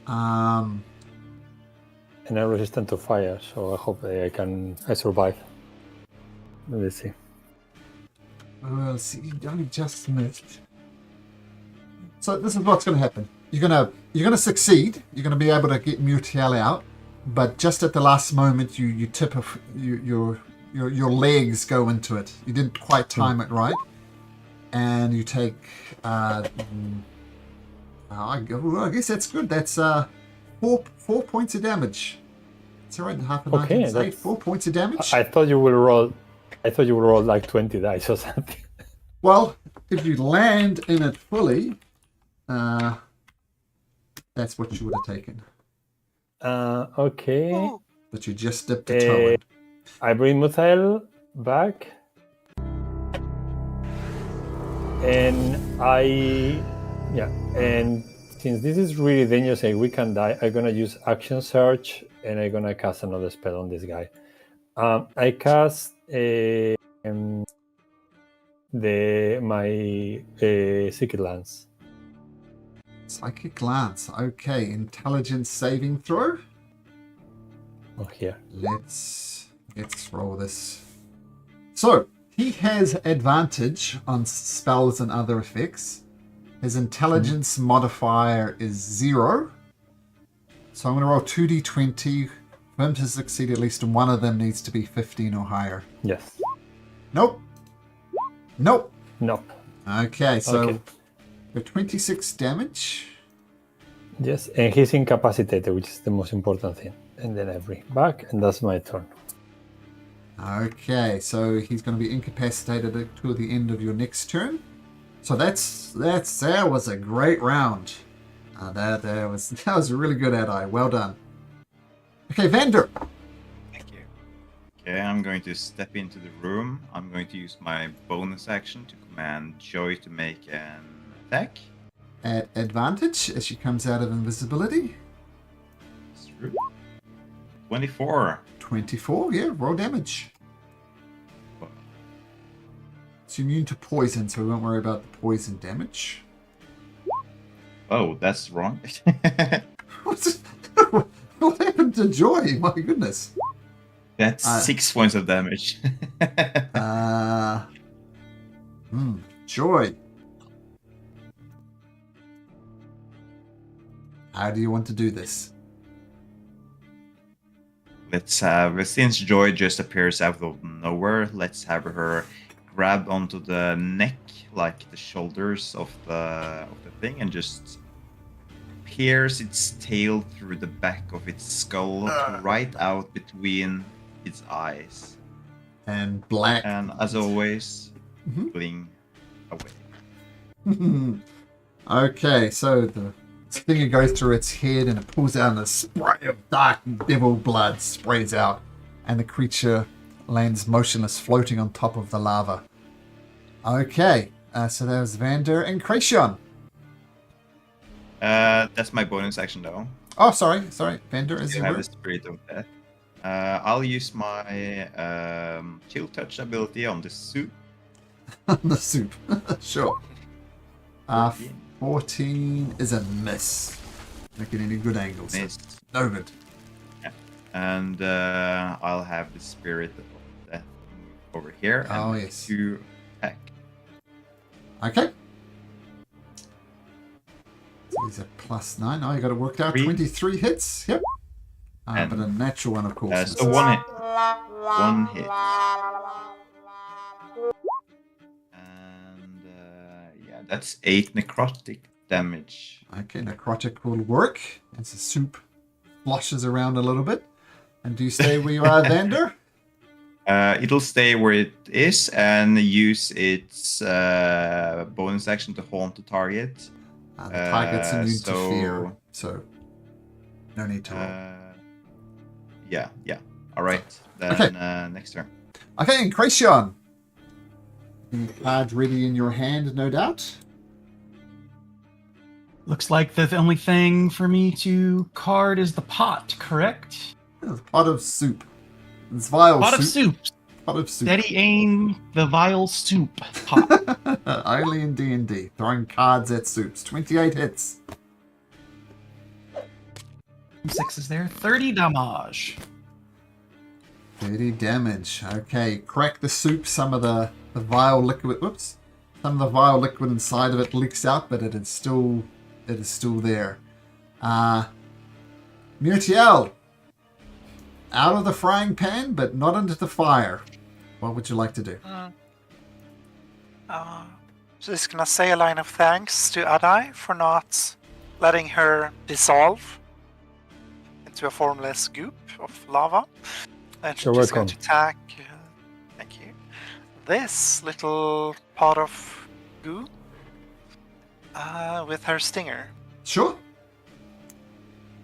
And I'm resistant to fire, so I hope I survive. Let's see. Well, see, you only just missed. So this is what's going to happen. You're gonna succeed. You're going to be able to get Mutiel out, but just at the last moment, you tip of your legs go into it. You didn't quite time it right, and you take. I guess that's good. That's 4 points of damage. It's alright. Half a Okay, 19 save. that's- 4 points of damage. I thought you would roll. I thought you would roll like 20 dice or something. Well, if you land in it fully, that's what you would have taken. Okay. But you just dipped the toe in. I bring Muthael back. And and since this is really dangerous and we can die, I'm gonna use action search and I'm gonna cast another spell on this guy. I cast my Secret Lance. Psychic Lance. Okay, intelligence saving throw. Oh, here. Let's roll this. So, he has advantage on spells and other effects. His intelligence modifier is 0. So I'm going to roll 2d20. For him to succeed, at least one of them needs to be 15 or higher. Yes. Nope. Nope. Nope. Okay, so Okay. for 26 damage. Yes, and he's incapacitated, which is the most important thing. And then I bring back, and that's my turn. Okay, so he's going to be incapacitated until the end of your next turn. So that was a great round. That was really good, Adai. Well done. Okay, Vander. Thank you. Okay, I'm going to step into the room. I'm going to use my bonus action to command Joy to make an attack. At advantage as she comes out of invisibility. 24. 24, yeah, roll damage. It's immune to poison, so we won't worry about the poison damage. Oh, that's wrong. What happened to Joy? My goodness. That's 6 points of damage. Joy. How do you want to do this? Let's have, since Joy just appears out of nowhere, let's have her grab onto the neck, like the shoulders of the thing, and just pierce its tail through the back of its skull, right out between its eyes. And black. And as always, Mhm. bling away. Okay, so the stinger goes through its head and it pulls out, and a spray of dark devil blood sprays out, and the creature lands motionless, floating on top of the lava. Okay, so that was Vander and Kracion. That's my bonus action, though. Oh, sorry. Vander is You your have the word. Spirit of Death. I'll use my Chill Touch ability on the soup. The soup. Sure. 14 is a miss. Making any good angles. Missed. No good. And I'll have the spirit of death over here. Oh, and yes. 2 attack. Okay. So he's a +9. Oh, you got it worked out. 3. 23 hits. Yep. And- But a natural one, of course. So 1 hit. 1 hit. And yeah, that's 8 necrotic damage. Okay, necrotic will work as the soup sloshes around a little bit. And do you stay where you are, Vander? It'll stay where it is and use its bonus action to haunt the target. The target's immune to so- fear, so no need to roll. Yeah. All right. Then Okay. Next turn. Okay, and Kracion. The card ready in your hand, no doubt. Looks like the only thing for me to card is the pot, correct? It's a pot of soup. It's vile Pot soup. of soup. Pot of soup. Steady aim, the vile soup pot. Only in D&D. Throwing cards at soups. 28 hits. 6 is there. 30 damage. 30 damage. Okay, crack the soup. Some of the vile liquid. Whoops. Some of the vile liquid inside of it leaks out, but it is still there. Mutiel. Out of the frying pan, but not into the fire. What would you like to do? Just gonna say a line of thanks to Adai for not letting her dissolve into a formless goop of lava. And she's You're just going welcome. to attack. Thank you. This little pot of goo with her stinger. Sure.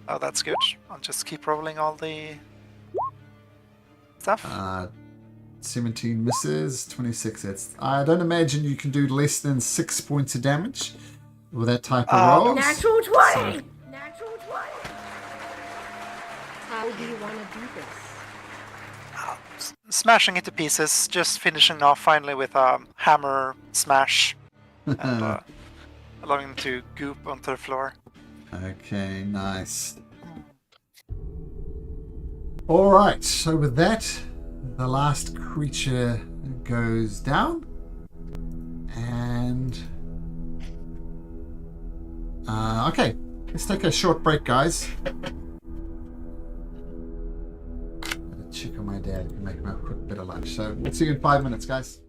Oh, that's good. I'll just keep rolling all the stuff. 17 misses, 26 hits. I don't imagine you can do less than 6 points of damage with that type of rolls. Natural 20! Natural 20! How do you want to do this? Smashing it to pieces, just finishing off finally with a hammer smash and allowing him to goop onto the floor. Okay, nice. Alright, so with that, the last creature goes down. And... okay, let's take a short break, guys. Check on my dad and make him a quick bit of lunch. So, we'll see you in 5 minutes, guys.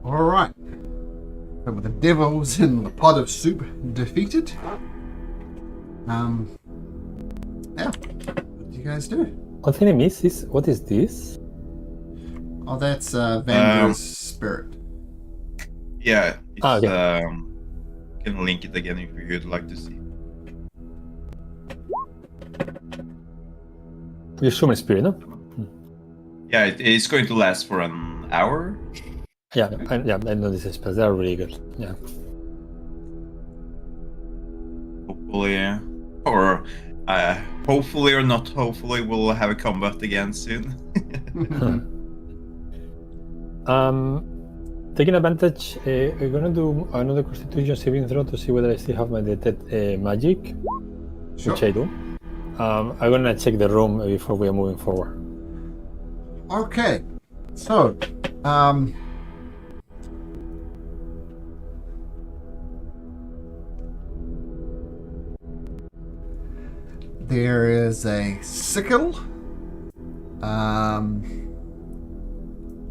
All right. So with the devils in the pot of soup defeated, yeah. What do you guys do? What thing I miss is what is this? Oh, that's Vandra's spirit. Yeah, it's, Okay. can link it again if you'd like to see. Your human spirit, no? Yeah, it's going to last for an hour. Yeah, I know these spells. They are really good. Yeah. Hopefully, or hopefully or not hopefully, we'll have a combat again soon. Taking advantage, I'm gonna do another Constitution saving throw to see whether I still have my detect magic, Sure. which I do. I'm gonna check the room before we are moving forward. Okay. So, there is a sickle.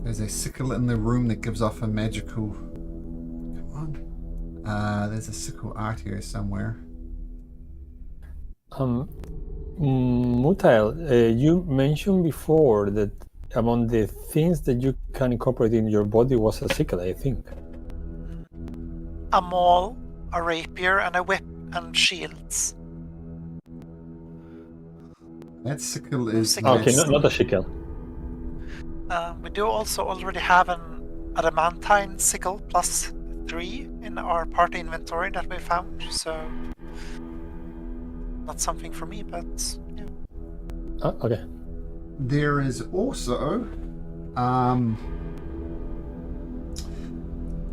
There's a sickle in the room that gives off a magical. Come on. There's a sickle art here somewhere. Mutail, you mentioned before that among the things that you can incorporate in your body was a sickle, I think. A maul, a rapier, and a whip, and shields. That sickle is. Sickle. Okay, massive. not a sickle. We do also already have an adamantine sickle +3 in our party inventory that we found, so not something for me, but yeah. Okay. There is also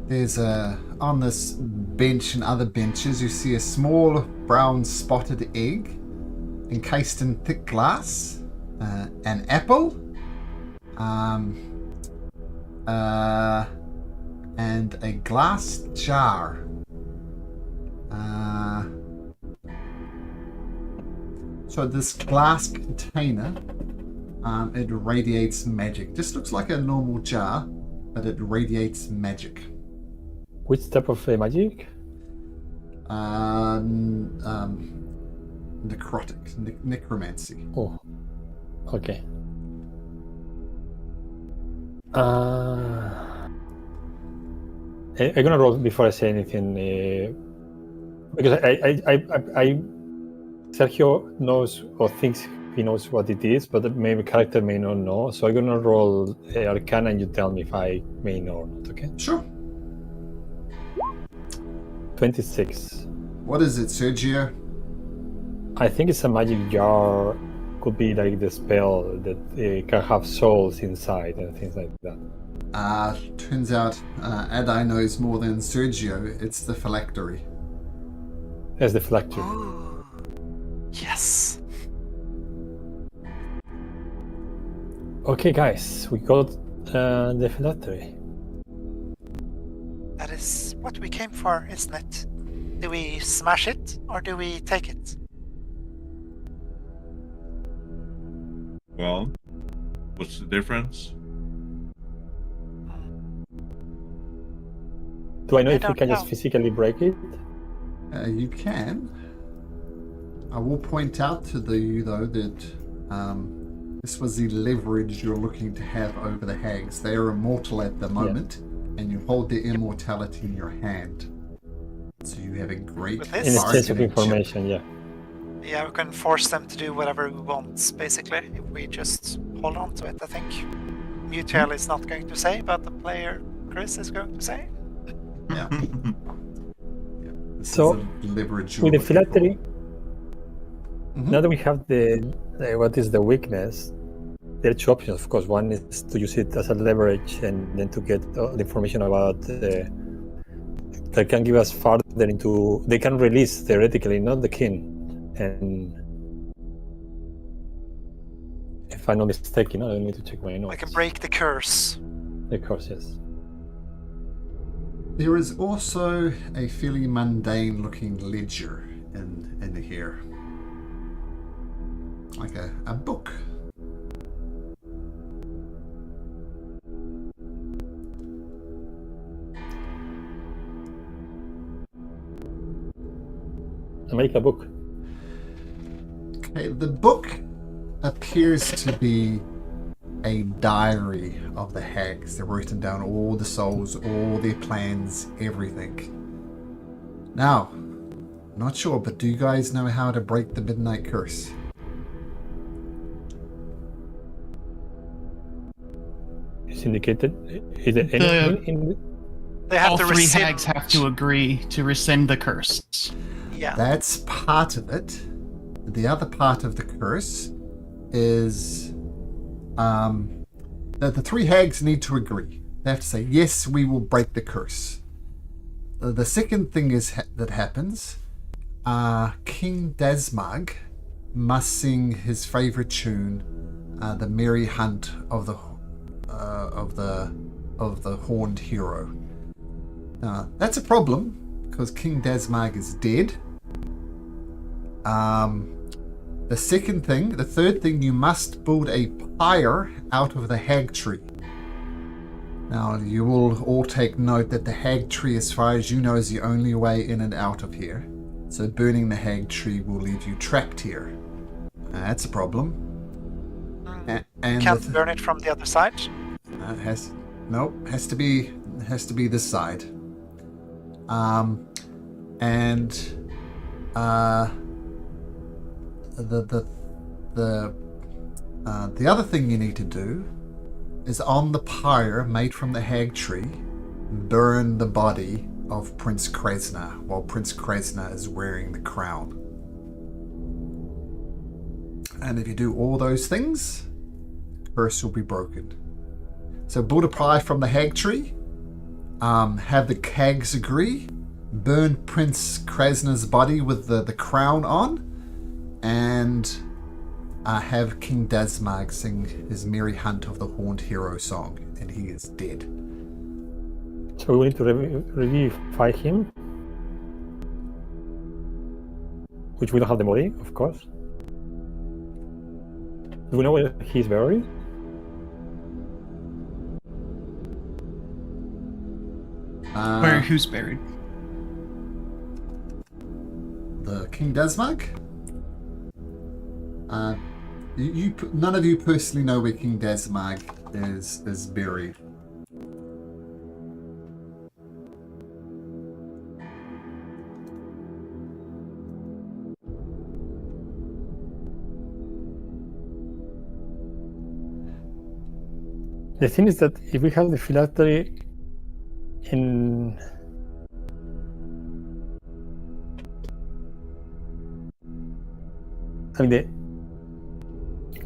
there's on this bench and other benches you see a small brown spotted egg encased in thick glass, an apple, and a glass jar. So this glass container, it radiates magic. Just looks like a normal jar, but it radiates magic. Which type of magic? Necrotic, necromancy. Oh, okay. I'm gonna roll before I say anything, because I Sergio knows or thinks he knows what it is, but maybe character may not know. So I'm gonna roll Arcana, and you tell me if I may know or not. Okay. Sure. 26. What is it, Sergio? I think it's a magic jar. Could be like the spell that can have souls inside and things like that. Turns out Adai knows more than Sergio. It's the phylactery. As the phylactery. Yes. Okay, guys, we got the phylactery. That is what we came for, isn't it? Do we smash it or do we take it? Well, what's the difference? Do I know I if we don't can just know. physically break it? You can. I will point out to you, though, that this was the leverage you're looking to have over the hags. They are immortal at the moment, and you hold their immortality in your hand. So you have a great With this? In exchange of bargaining chip. information, yeah. Yeah, we can force them to do whatever we want, basically, if we just hold on to it, I think. Mutiel is not going to say, but the player, Chris, is going to say. Yeah. This So, is the leverage you're With the looking for. phylactery, Mhm. now that we have the what is the weakness, there are two options. Of course, one is to use it as a leverage and then to get all the information about that can give us farther into. They can release theoretically, not the kin, and if I'm not mistaken, I need to check my notes. We can break the curse. Of course, yes. There is also a fairly mundane looking ledger in here. Like a book. Make a book. Okay, the book appears to be a diary of the hags. They're written down all the souls, all their plans, everything. Now, not sure, but do you guys know how to break the Midnight Curse? It's indicated. Is there anything in They have All to three rescind. hags have to agree to rescind the curse. Yeah. That's part of it. The other part of the curse is that the three hags need to agree. They have to say, yes, we will break the curse. The second thing is that happens, King Dasmag must sing his favorite tune, "The Merry Hunt of the Horned Hero." Now, that's a problem because King Dasmag is dead. The third thing, you must build a pyre out of the hag tree. Now, you will all take note that the hag tree, as far as you know, is the only way in and out of here. So burning the hag tree will leave you trapped here. That's a problem. And Can't burn it from the other side. has to be this side. The other thing you need to do is on the pyre made from the hag tree, burn the body of Prince Kresna while Prince Kresna is wearing the crown. And if you do all those things, the curse will be broken. So build a pyre from the hag tree, have the hags agree, burn Prince Krasna's body with the crown on, and have King Dasmag sing his Merry Hunt of the Horned Hero song, and he is dead. So we need to revivify him, which we don't have the body, of course. Do we know where he's buried? Who's buried? The King Dasmag? None of you personally know where King Dasmag is buried. The thing is that if we have the phylactery in... I mean,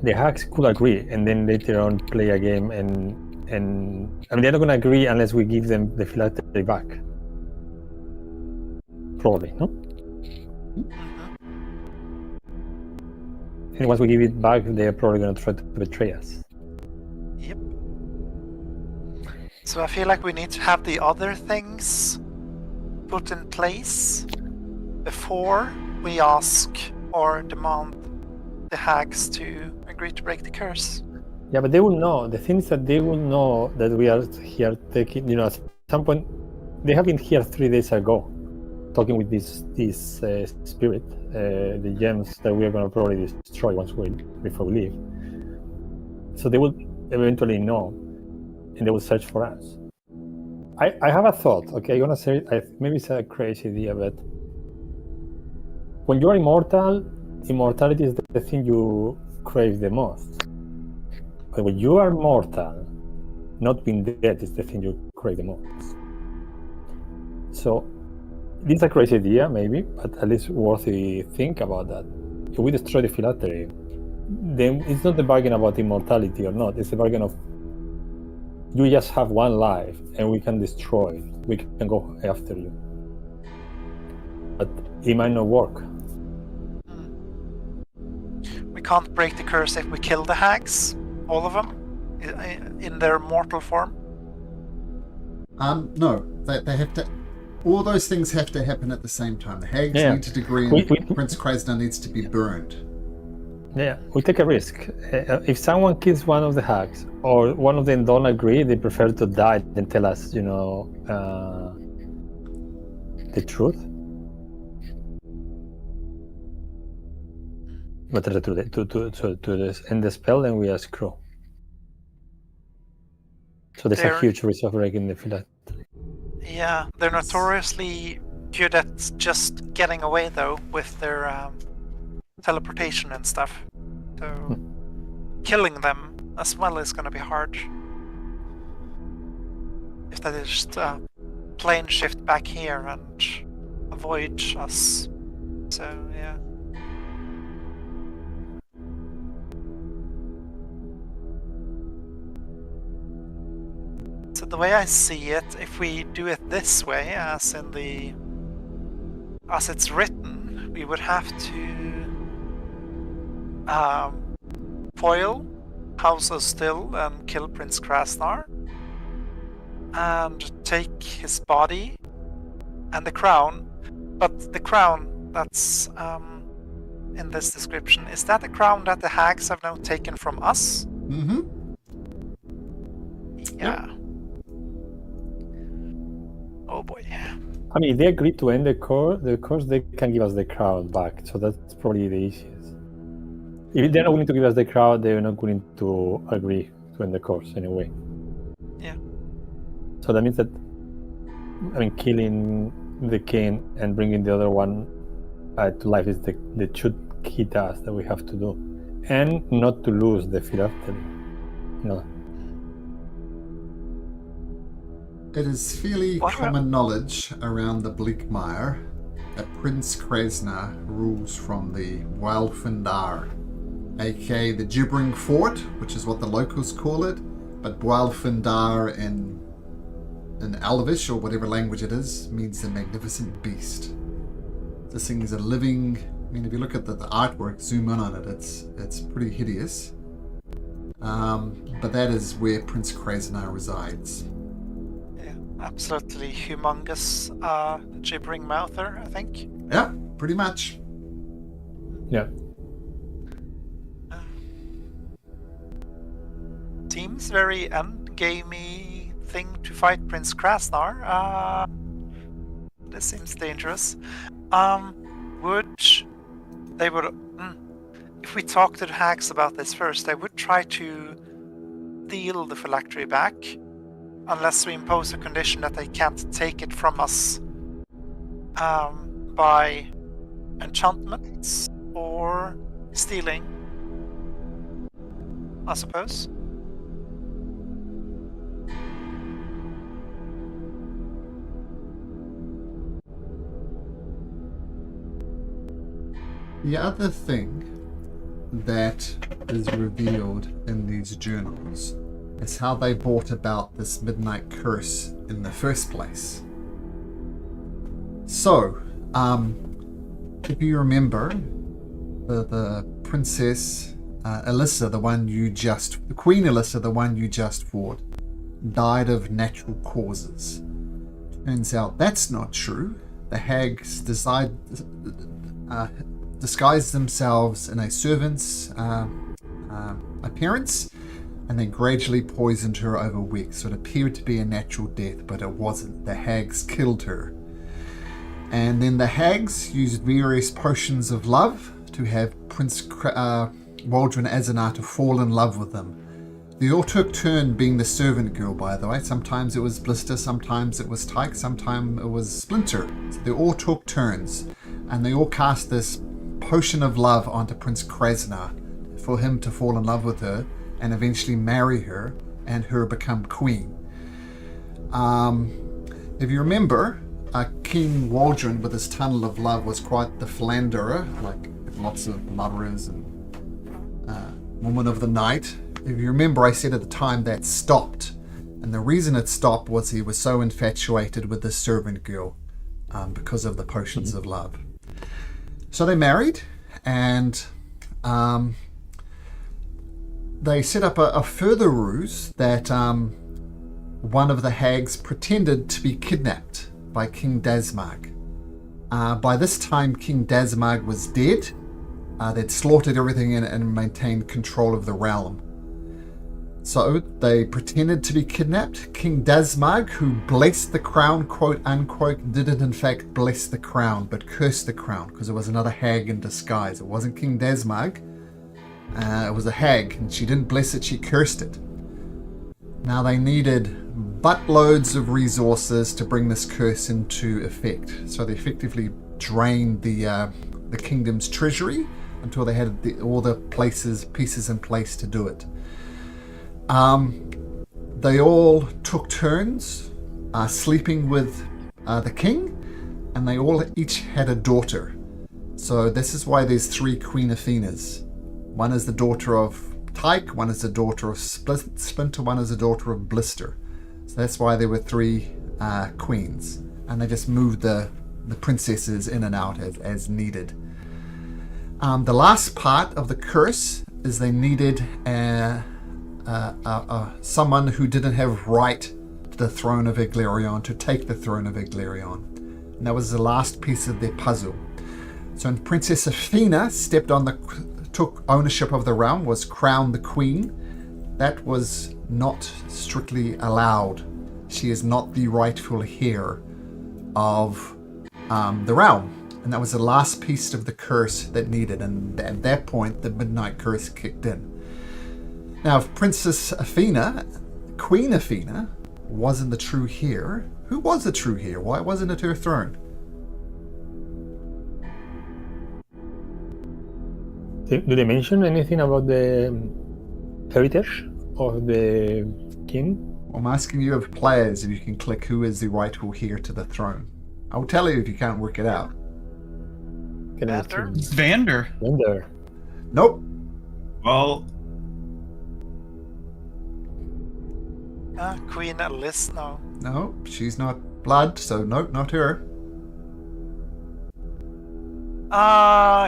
the hacks could agree and then later on play a game and I mean, they're not going to agree unless we give them the phylactery back. Probably, no? And once we give it back, they're probably going to try to betray us. Yep. So I feel like we need to have the other things put in place before we ask or demand the hags to agree to break the curse. Yeah, but they will know. The thing is that they will know that we are here taking, at some point, they have been here 3 days ago, talking with this spirit, the gems that we are going to probably destroy before we leave. So they will eventually know, and they will search for us. I have a thought. Okay, I'm gonna say maybe it's a crazy idea, but when you are immortal, immortality is the thing you crave the most. But when you are mortal, not being dead is the thing you crave the most. So this is a crazy idea, maybe, but at least worthy think about that. If we destroy the phylactery, then it's not the bargain about immortality or not. It's the bargain of you just have one life and we can destroy it. We can go after you. But it might not work. We can't break the curse if we kill the hags, all of them, in their mortal form. No, they have to. All those things have to happen at the same time. The hags need to agree, and Prince Krasna needs to be burned. Yeah, we take a risk. If someone kills one of the hags, or one of them don't agree, they prefer to die than tell us, the truth. But to end the spell, then we ask Crow. So there's a They're- huge risk of breaking the phylactery. Yeah, they're notoriously good at just getting away though with their teleportation and stuff. So killing them as well is gonna be hard. If they just plane shift back here and avoid us. So yeah. So the way I see it, if we do it this way, as it's written, we would have to foil House of Still and kill Prince Krasnar, and take his body and the crown. But the crown that's in this description, is that the crown that the hags have now taken from us? Mm-hmm. Yeah. Oh boy. I mean, if they agree to end the course, they can give us the crowd back. So that's probably the easiest. If they're not willing to give us the crowd, they're not willing to agree to end the course anyway. Yeah. So that means that, I mean, killing the king and bringing the other one to life is the two key tasks that we have to do, and not to lose the phylactery. No. It is fairly What common knowledge around the Bleakmire that Prince Krasnar rules from the Bwalfindar, aka the Gibbering Fort, which is what the locals call it, but Bwalfindar in Elvish, or whatever language it is, means the magnificent beast. This thing is a living... I mean, if you look at the artwork, zoom in on it, it's pretty hideous. But that is where Prince Krasnar resides. Absolutely humongous gibbering mouther, I think. Yeah, pretty much. Yeah. Seems very endgamey thing to fight Prince Krasnar. This seems dangerous. If we talk to the hags about this first, they would try to steal the phylactery back. Unless we impose a condition that they can't take it from us by enchantments or stealing, I suppose. The other thing that is revealed in these journals is how they brought about this midnight curse in the first place. So, if you remember, the Princess Alyssa, the Queen Alyssa, the one you just fought, died of natural causes. Turns out that's not true. The hags disguised themselves in a servant's appearance, and then gradually poisoned her over weeks. So it appeared to be a natural death, but it wasn't. The hags killed her. And then the hags used various potions of love to have Prince Waldron Azanar to fall in love with them. They all took turn being the servant girl, by the way. Sometimes it was Blister, sometimes it was Tyke, sometimes it was Splinter. So they all took turns, and they all cast this potion of love onto Prince Krasnar for him to fall in love with her and eventually marry her and her become queen. If you remember, King Waldron with his tunnel of love was quite the philanderer, like lots of lovers and woman of the night. If you remember, I said at the time that stopped, and the reason it stopped was he was so infatuated with this servant girl because of the potions of love. So they married, and they set up a further ruse that one of the hags pretended to be kidnapped by King Dasmag. By this time, King Dasmag was dead. They'd slaughtered everything and maintained control of the realm. So they pretended to be kidnapped. King Dasmag, who blessed the crown, quote unquote, didn't in fact bless the crown, but cursed the crown because it was another hag in disguise. It wasn't King Dasmag. It was a hag, and she didn't bless it, she cursed it. Now they needed buttloads of resources to bring this curse into effect. So they effectively drained the kingdom's treasury until they had all the pieces in place to do it. They all took turns sleeping with the king, and they all each had a daughter. So this is why there's 3 Queen Athenas. One is the daughter of Tyke, one is the daughter of Splinter, one is the daughter of Blister. So that's why there were 3 queens, and they just moved the princesses in and out as needed. The last part of the curse is they needed someone who didn't have right to the throne of Eglarion to take the throne of Eglarion. And that was the last piece of their puzzle. So when Princess Athena took ownership of the realm, was crowned the queen, that was not strictly allowed. She is not the rightful heir of the realm. And that was the last piece of the curse that needed. And at that point, the Midnight Curse kicked in. Now, if Princess Athena, Queen Athena, wasn't the true heir, who was the true heir? Why wasn't it her throne? Do they mention anything about the heritage of the king? I'm asking you of players if you can click who is the rightful heir to the throne. I'll tell you if you can't work it out. Vander? It's Vander. Vander. Nope. Well, Queen Alice, no. No, she's not blood, so nope, not her.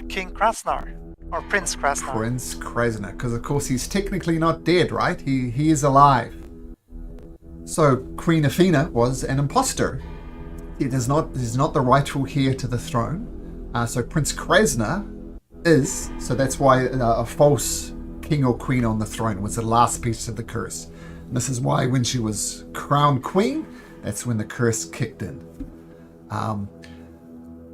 King Krasnar. Or Prince Krasnar. Prince Krasnar, because of course he's technically not dead, right? He is alive. So Queen Athena was an imposter. He's not the rightful heir to the throne. So Prince Krasnar is. So that's why a false king or queen on the throne was the last piece of the curse. And this is why when she was crowned queen, that's when the curse kicked in.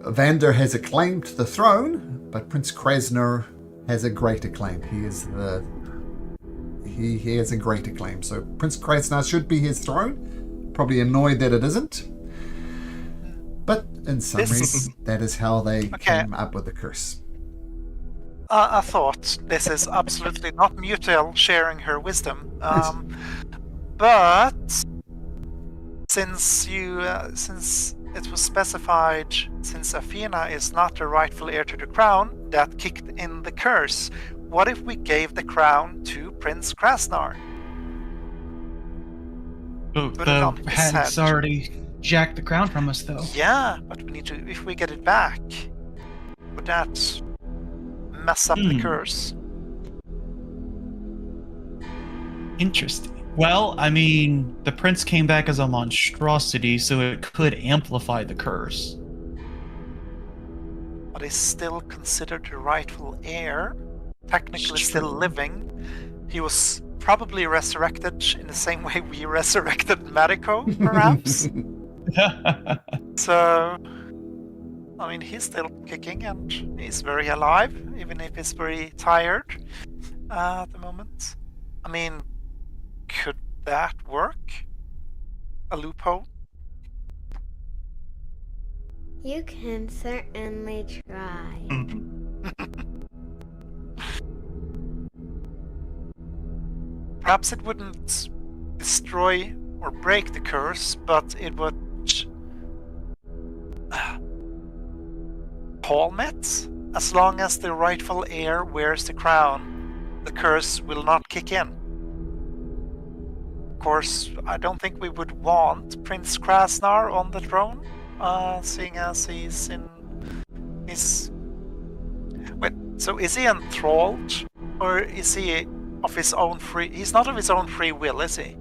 Vander has a claim to the throne, but Prince Krasnar has a greater claim. He has a greater claim. So Prince Krasnar should be his throne. Probably annoyed that it isn't. But in summary, that is how they came up with the curse. I thought this is absolutely not Mutil sharing her wisdom. But since it was specified, since Athena is not the rightful heir to the crown, that kicked in the curse. What if we gave the crown to Prince Krasnar? Oh, Put it on the his hag's head. already jacked the crown from us, though. Yeah, but we need to. If we get it back, would that mess up the curse? Interesting. Well, I mean, the prince came back as a monstrosity, so it could amplify the curse. But is still considered the rightful heir, technically still living. He was probably resurrected in the same way we resurrected Mariko, perhaps. So, I mean, he's still kicking and he's very alive, even if he's very tired at the moment. I mean, could that work? A loophole? You can certainly try. Perhaps it wouldn't destroy or break the curse, but it would palm it. As long as the rightful heir wears the crown, the curse will not kick in. Of course, I don't think we would want Prince Krasnar on the throne, seeing as he's in his... Wait, so is he enthralled? Or is he of his own free... He's not of his own free will, is he?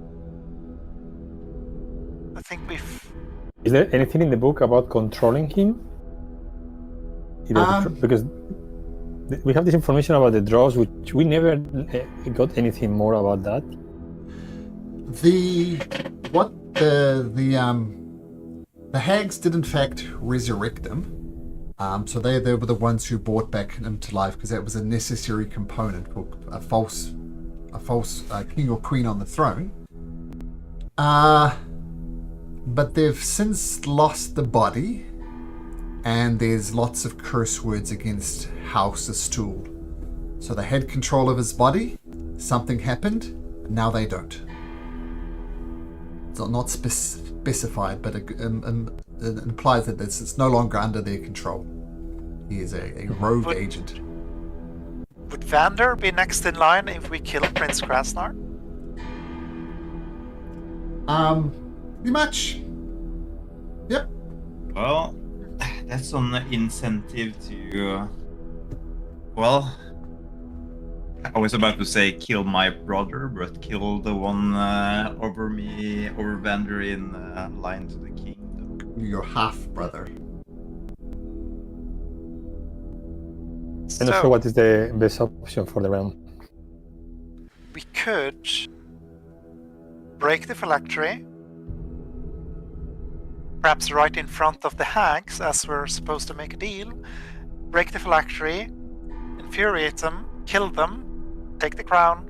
I think we've... Is there anything in the book about controlling him? Because we have this information about the draws, which we never got anything more about that. The hags did in fact resurrect him. So they were the ones who brought back him to life because that was a necessary component for a false king or queen on the throne. But they've since lost the body, and there's lots of curse words against House Stool. So they had control of his body. Something happened. Now they don't. It's not specified, but it implies that it's no longer under their control. He is a rogue agent. Would Vander be next in line if we kill Prince Krasnar? Pretty much. Yep. Well, that's an incentive to. Well, I was about to say kill my brother, but kill the one over Vander in line to the kingdom. Your half brother. I'm not sure what is the best option for the realm. We could break the phylactery, perhaps right in front of the hags, as we're supposed to make a deal. Break the phylactery, infuriate them, kill them, take the crown,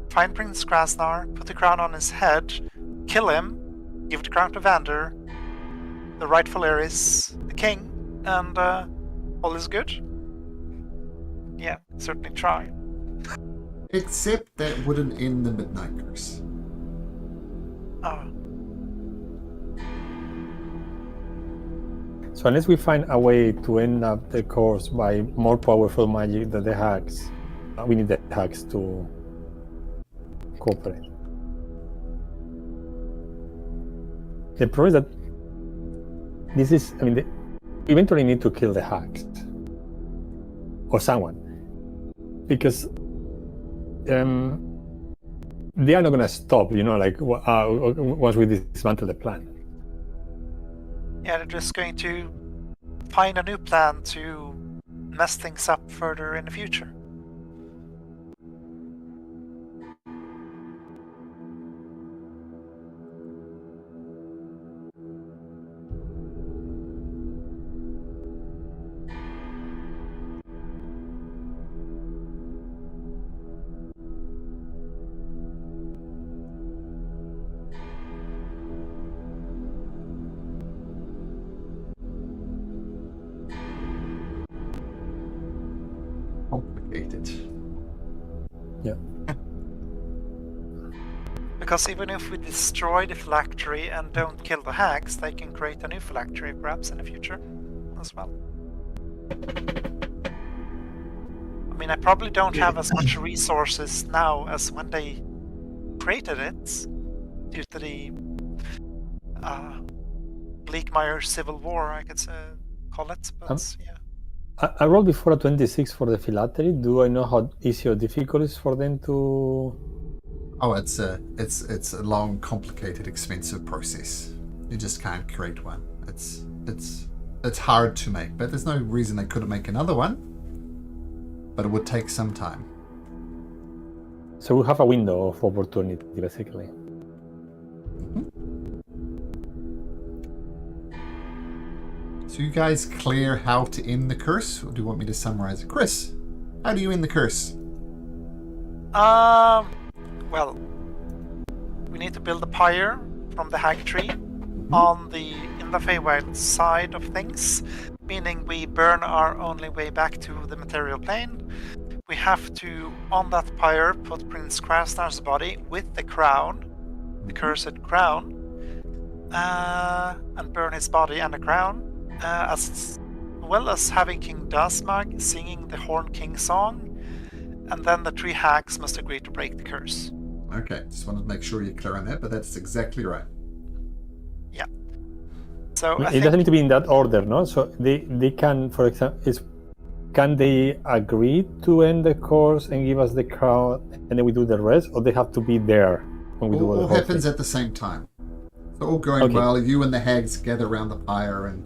find Prince Krasnar, put the crown on his head, kill him, give the crown to Vander. The rightful heir is the king, and all is good. Yeah, certainly try. Except that wouldn't end the Midnight Curse. Oh. So unless we find a way to end up the course by more powerful magic than the hags, we need the hags to cooperate. The problem is that this is, we eventually need to kill the hags. Or someone. Because they are not going to stop, once we dismantle the plan. Yeah, they're just going to find a new plan to mess things up further in the future. Complicated. Yeah. Because even if we destroy the phylactery and don't kill the hags, they can create a new phylactery perhaps in the future as well. I probably don't have as much resources now as when they created it, due to the Bleakmire Civil War, I could call it. But yeah. I rolled before a 26 for the phylactery. Do I know how easy or difficult it is for them to? Oh, it's a long, complicated, expensive process. You just can't create one. It's hard to make, but there's no reason they couldn't make another one. But it would take some time. So we have a window of opportunity, basically. Mm-hmm. So you guys clear how to end the curse, or do you want me to summarize it? Chris, how do you end the curse? Well, we need to build a pyre from the hag tree in the Feywild side of things, meaning we burn our only way back to the material plane. We have to, on that pyre, put Prince Krasnar's body with the crown, the cursed crown, and burn his body and the crown, as well as having King Dasmag singing the Horn King song, and then the three hags must agree to break the curse. Okay, just wanted to make sure you're clear on that, but that's exactly right. Yeah. So it doesn't need to be in that order, no? So they can, for example, can they agree to end the course and give us the crown, and then we do the rest, or they have to be there when we do all the whole happens thing? at the same time. So all going well, you and the hags gather around the pyre, and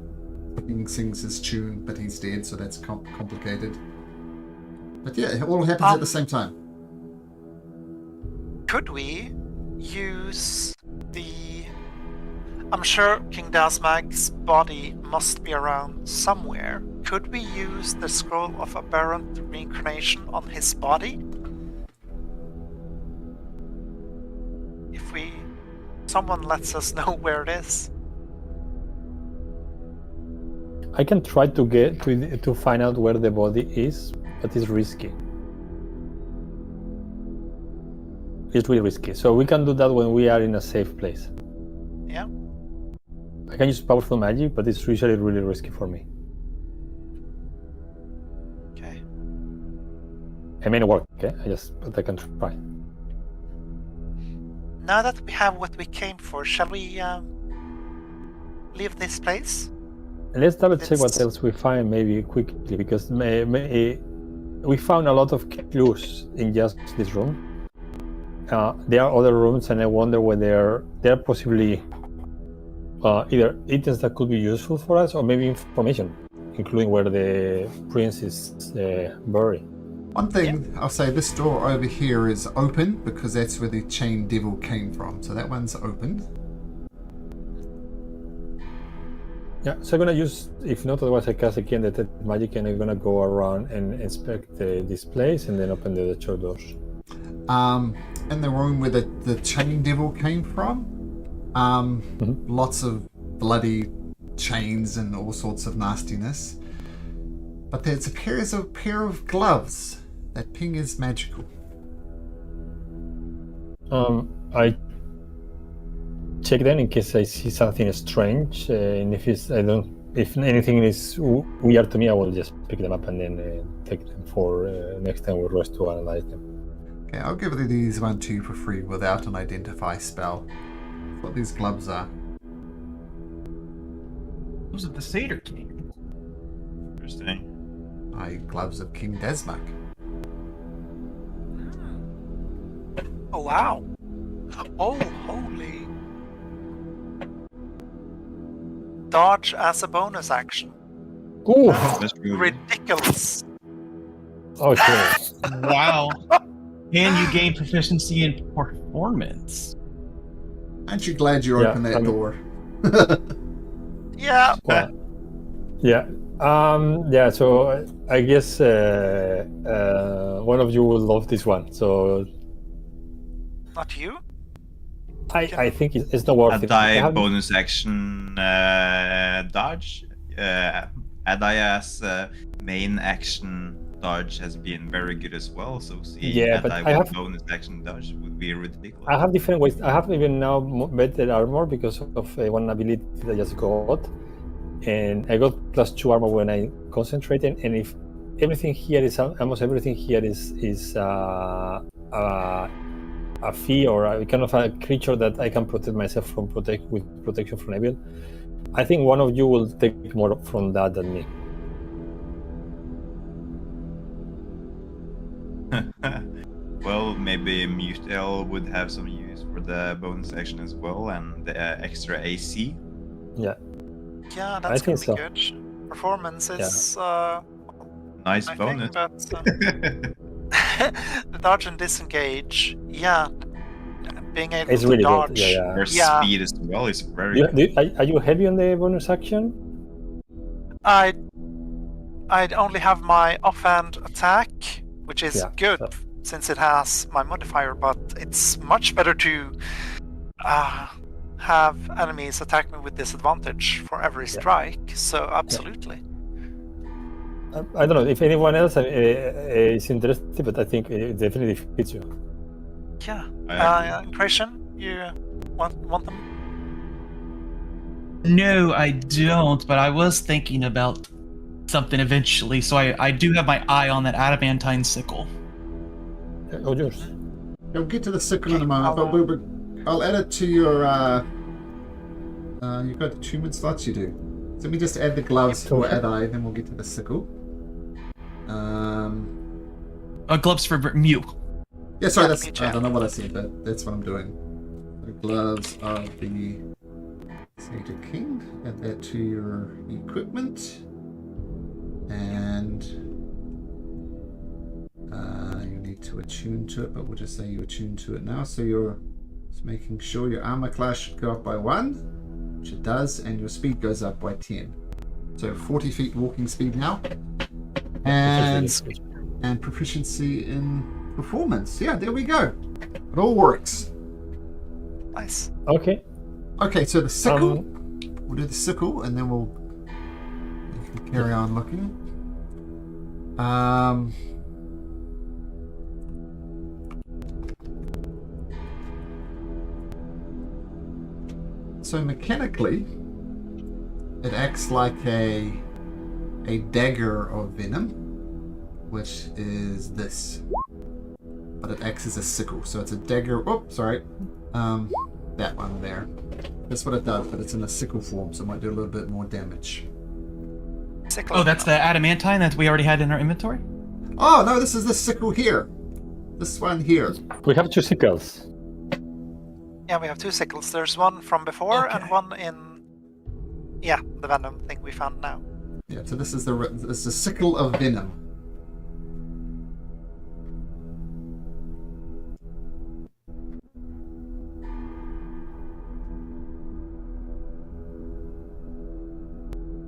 the king sings his tune, but he's dead, so that's complicated. But yeah, it all happens at the same time. Could we use the... I'm sure King Dasmag's body must be around somewhere. Could we use the Scroll of Aberrant Reincarnation on his body? If someone lets us know where it is. I can try to get to find out where the body is, but it's risky. It's really risky. So we can do that when we are in a safe place. Yeah. I can use powerful magic, but it's usually really risky for me. Okay. It may not work, okay? But I can try. Now that we have what we came for, shall we leave this place? Let's double check what else we find maybe quickly, because we found a lot of clues in just this room. There are other rooms, and I wonder whether there are possibly either items that could be useful for us, or maybe information, including where the prince is buried. One thing I'll say, this door over here is open because that's where the chain devil came from. So that one's open. Yeah, so I'm gonna use, if not otherwise I cast again the magic, and I'm gonna go around and inspect this place and then open the church doors. In the room where the chain devil came from, lots of bloody chains and all sorts of nastiness. But there's a pair of gloves. That ping is magical. I check them in case I see something strange, and if anything is weird to me, I will just pick them up and then take them for next time we rush to analyze them. Okay, I'll give these one to you for free without an identify spell. That's what these gloves are. Those are the Satyr King. Interesting. Gloves of King Dasmag. Oh, wow. Oh, holy. Dodge as a bonus action. Ooh! That's really Ridiculous. Okay. Wow. And you gain proficiency in performance. Aren't you glad you opened that door? Yeah. Well, yeah. So I guess one of you will love this one. So Not you? I think it's not worth a it. die bonus action dodge. Adai as main action dodge has been very good as well. So seeing but Adai I with have bonus action dodge would be ridiculous. I have different ways. I have even now better armor because of one ability that I just got, and I got +2 armor when I concentrated. And if everything here is almost everything here is a fee or a kind of a creature that I can protect myself from with protection from evil, I think one of you will take more from that than me. Well, maybe Mutel would have some use for the bonus action as well, and the extra AC. Yeah. Yeah, I that's think gonna be good. Performance is Nice I bonus. think the dodge and disengage, being able It's to really dodge. good. Yeah. Your Yeah. speed as well is very good. Are you heavy on the bonus action? I'd only have my offhand attack, which is good so- since it has my modifier, but it's much better to have enemies attack me with disadvantage for every strike. So absolutely. I don't know if anyone else is interested, but I think it definitely fits you. Yeah. Christian, you want them? No, I don't, but I was thinking about something eventually, so I do have my eye on that adamantine sickle. Oh, yours. We'll get to the sickle in a moment, but I'll add it to your. You've got attunement slots, you do. So let me just add the gloves for Adai, then we'll get to the sickle. Gloves for Mew. Yeah, sorry, I don't know what I said, but that's what I'm doing. The gloves of the Satyr King. Add that to your equipment. And you need to attune to it, but we'll just say you attune to it now. So your Just making sure your armor class should go up by 1, which it does, and your speed goes up by 10. So 40 feet walking speed now. And proficiency in performance. Yeah, there we go. It all works. Nice. Okay. Okay, so the sickle. We'll do the sickle, and then we'll carry on looking. So mechanically, it acts like a dagger of venom, which is this. But it acts as a sickle, so it's a dagger. Oh, sorry. That one there. That's what it does, but it's in a sickle form, so it might do a little bit more damage. Sickle. Oh, that's the adamantine that we already had in our inventory? Oh, no, this is the sickle here. This one here. We have 2 sickles. Yeah, we have 2 sickles. There's one from before Okay. and one in, the venom thing we found now. Yeah, so this is the sickle of venom.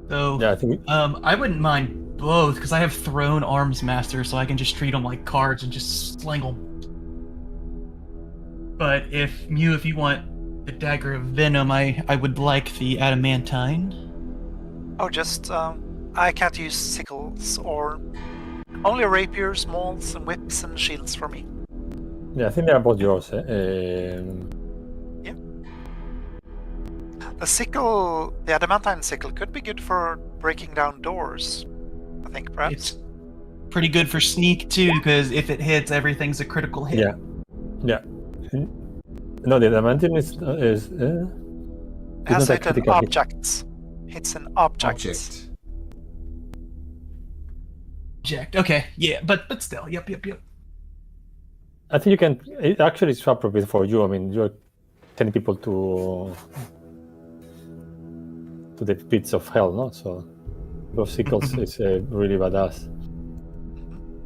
So, Yeah, I think. I wouldn't mind both, because I have thrown arms master, so I can just treat them like cards and just sling them. But if you want the dagger of venom, I would like the adamantine. Oh, just, I can't use sickles or only rapiers, mauls, and whips and shields for me. Yeah, I think they are both yours. The sickle, the adamantine sickle, could be good for breaking down doors. I think perhaps. It's pretty good for sneak too, because if it hits, everything's a critical hit. Yeah. Yeah. No, the adamantine is It has not a hit an critical hit. object. Hits an object. Object. Okay, yeah, but still, yep. I think you can. It actually is appropriate for you. I mean, you're sending people to the pits of hell, no? So those sickles is really badass.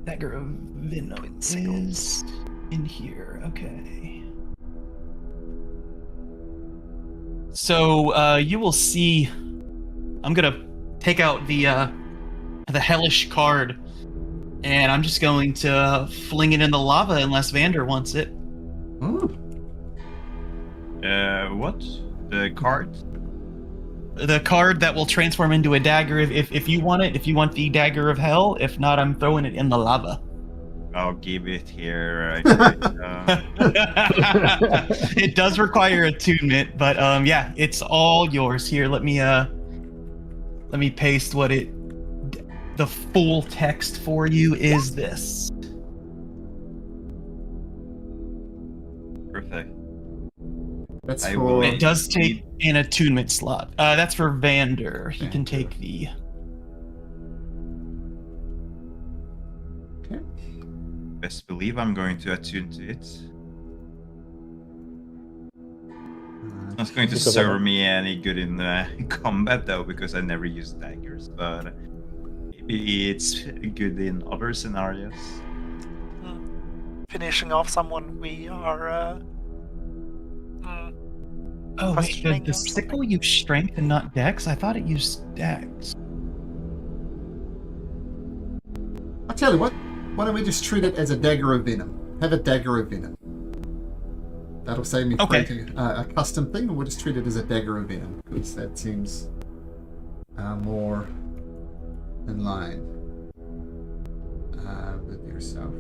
Dagger of venom is in here. Okay. So you will see. I'm gonna take out the hellish card, and I'm just going to fling it in the lava unless Vander wants it. What? The card? The card that will transform into a dagger if you want it. If you want the dagger of hell, if not, I'm throwing it in the lava. I'll give it here. It does require attunement, but yeah, it's all yours. Here, let me paste the full text for you is this. Perfect. That's I for... will- It does take an attunement slot. That's for Vander. He can take the. Okay. Best believe I'm going to attune to it. It's not going to Because serve me any good in combat though, because I never use daggers. But maybe it's good in other scenarios. Finishing off someone we are. Oh wait, Questioning the or something? sickle used strength and not dex? I thought it used dex. I'll tell you what. Why don't we just treat it as a dagger of venom? Have a dagger of venom. That'll save me Okay. creating a custom thing, and we'll just treat it as a dagger of venom, because that seems more in line with yourself.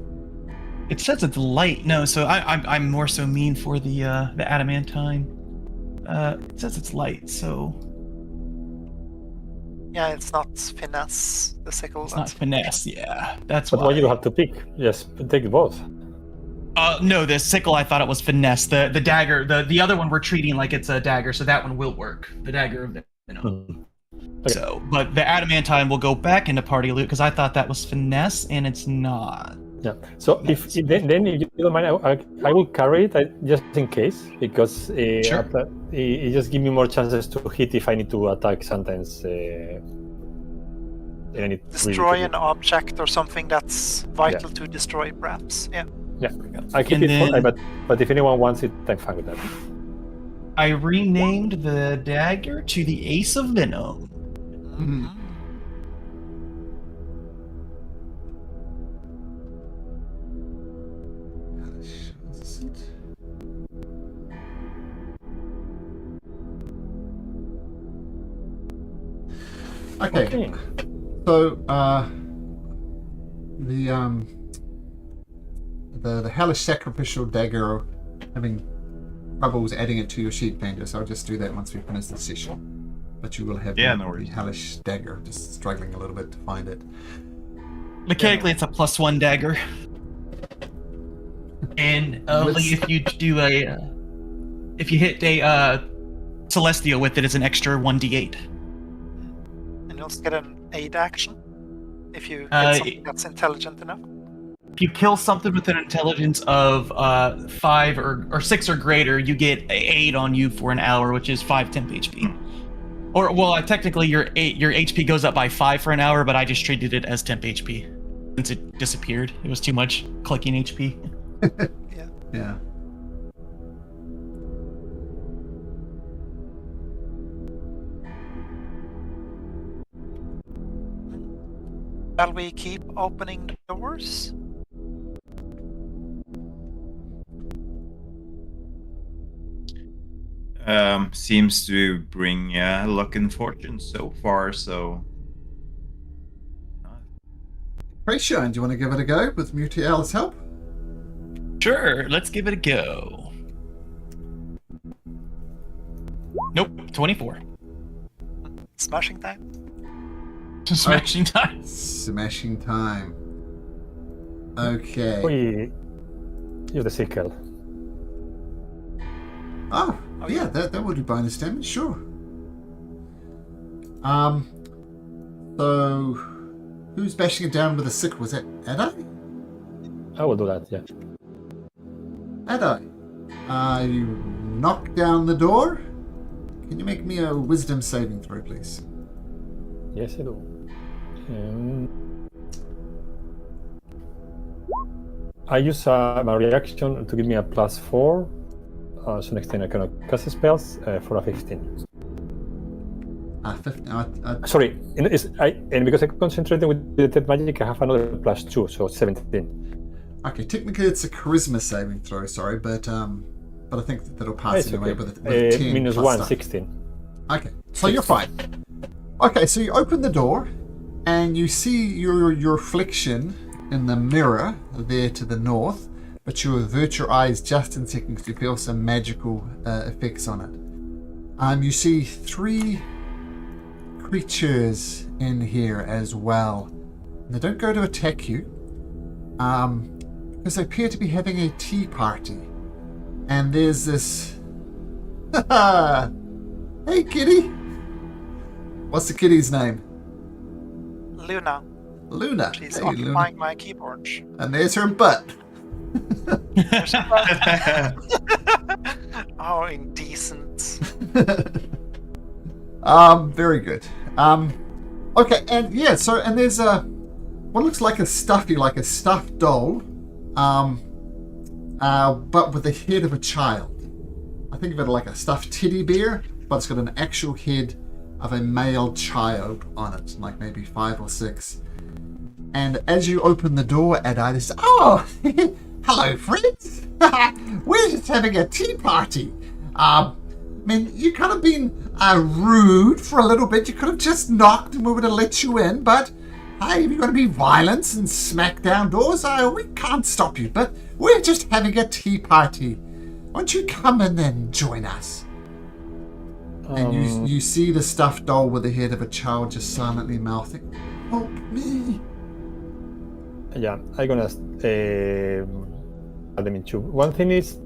It says it's light. No, so I'm more so mean for the adamantine. It says it's light, so Yeah, it's not finesse. The sickle. it's not finesse. Yeah, that's But why. why you have to pick? Yes, take both. No, the sickle I thought it was finesse. The dagger, the other one we're treating like it's a dagger, so that one will work. The dagger of venom. Okay. So, but the adamantine will go back into party loot because I thought that was finesse and it's not. Yeah. So if then if you don't mind, I will carry it just in case, because Sure. it just give me more chances to hit if I need to attack sometimes. And I need Destroy really an object or something that's vital to destroy, perhaps. Yeah. Yeah, I keep And it, then- but if anyone wants it, I'm fine with that. I renamed the dagger to the Ace of Venom. Mhm. Okay. Okay. So, the hellish sacrificial dagger, having troubles adding it to your sheet painter, so I'll just do that once we finish the session. But you will have Yeah, the, no worries. the hellish dagger, just struggling a little bit to find it. Mechanically, it's a +1 dagger. And only Let's- if you do if you hit a celestial with it, it's an extra 1d8. And you also get an aid action if you Uh, get something that's intelligent enough. If you kill something with an intelligence of 5 or 6 or greater, you get 8 on you for an hour, which is 5 temp HP. Or technically your HP goes up by 5 for an hour, but I just treated it as temp HP since it disappeared. It was too much clicking HP. Yeah. Shall we keep opening doors? Seems to bring luck and fortune so far. So Ratio, do you want to give it a go with Mutiel's help? Sure, let's give it a go. Nope, 24. Smashing time? Smashing time. Smashing time. Okay. We use the sickle. Oh, Oh, yeah, yeah. that would be bonus damage, sure. So who's bashing it down with a sickle? Was that Adai? I will do that. Yeah. Adai, you knock down the door. Can you make me a wisdom saving throw, please? Yes, I do. I use my reaction to give me a +4. So next time I cannot cast spells for a 15. 15. Sorry, and because I'm concentrating with detect magic, I have another +2, so 17. Okay, technically it's a charisma saving throw, sorry, but I think that'll pass It's anyway okay. with a 10 minus plus 1, stuff. 16. Okay, so you're fine. Okay, so you open the door, and you see your reflection in the mirror there to the north, but you avert your eyes just in seconds to feel some magical effects on it. You see 3 creatures in here as well. They don't go to attack you, because they appear to be having a tea party. And there's this... Hey, kitty! What's the kitty's name? Luna. Luna. She's Hey, occupying Luna. my keyboard. And there's her butt. Oh, indecent. Very good. Okay, and yeah, so, and there's what looks like a stuffed doll, but with the head of a child. I think of it like a stuffed teddy bear, but it's got an actual head of a male child on it, like maybe 5 or 6. And as you open the door, Adai says, "Oh, hello, friends. We're just having a tea party. I mean, you could have been rude for a little bit. You could have just knocked and we would have let you in. But hey, if you're going to be violent and smack down doors, we can't stop you. But we're just having a tea party. Won't you come in and join us?" And you see the stuffed doll with the head of a child just silently mouthing, "Help me." Yeah, I'm gonna add them in 2. One thing is,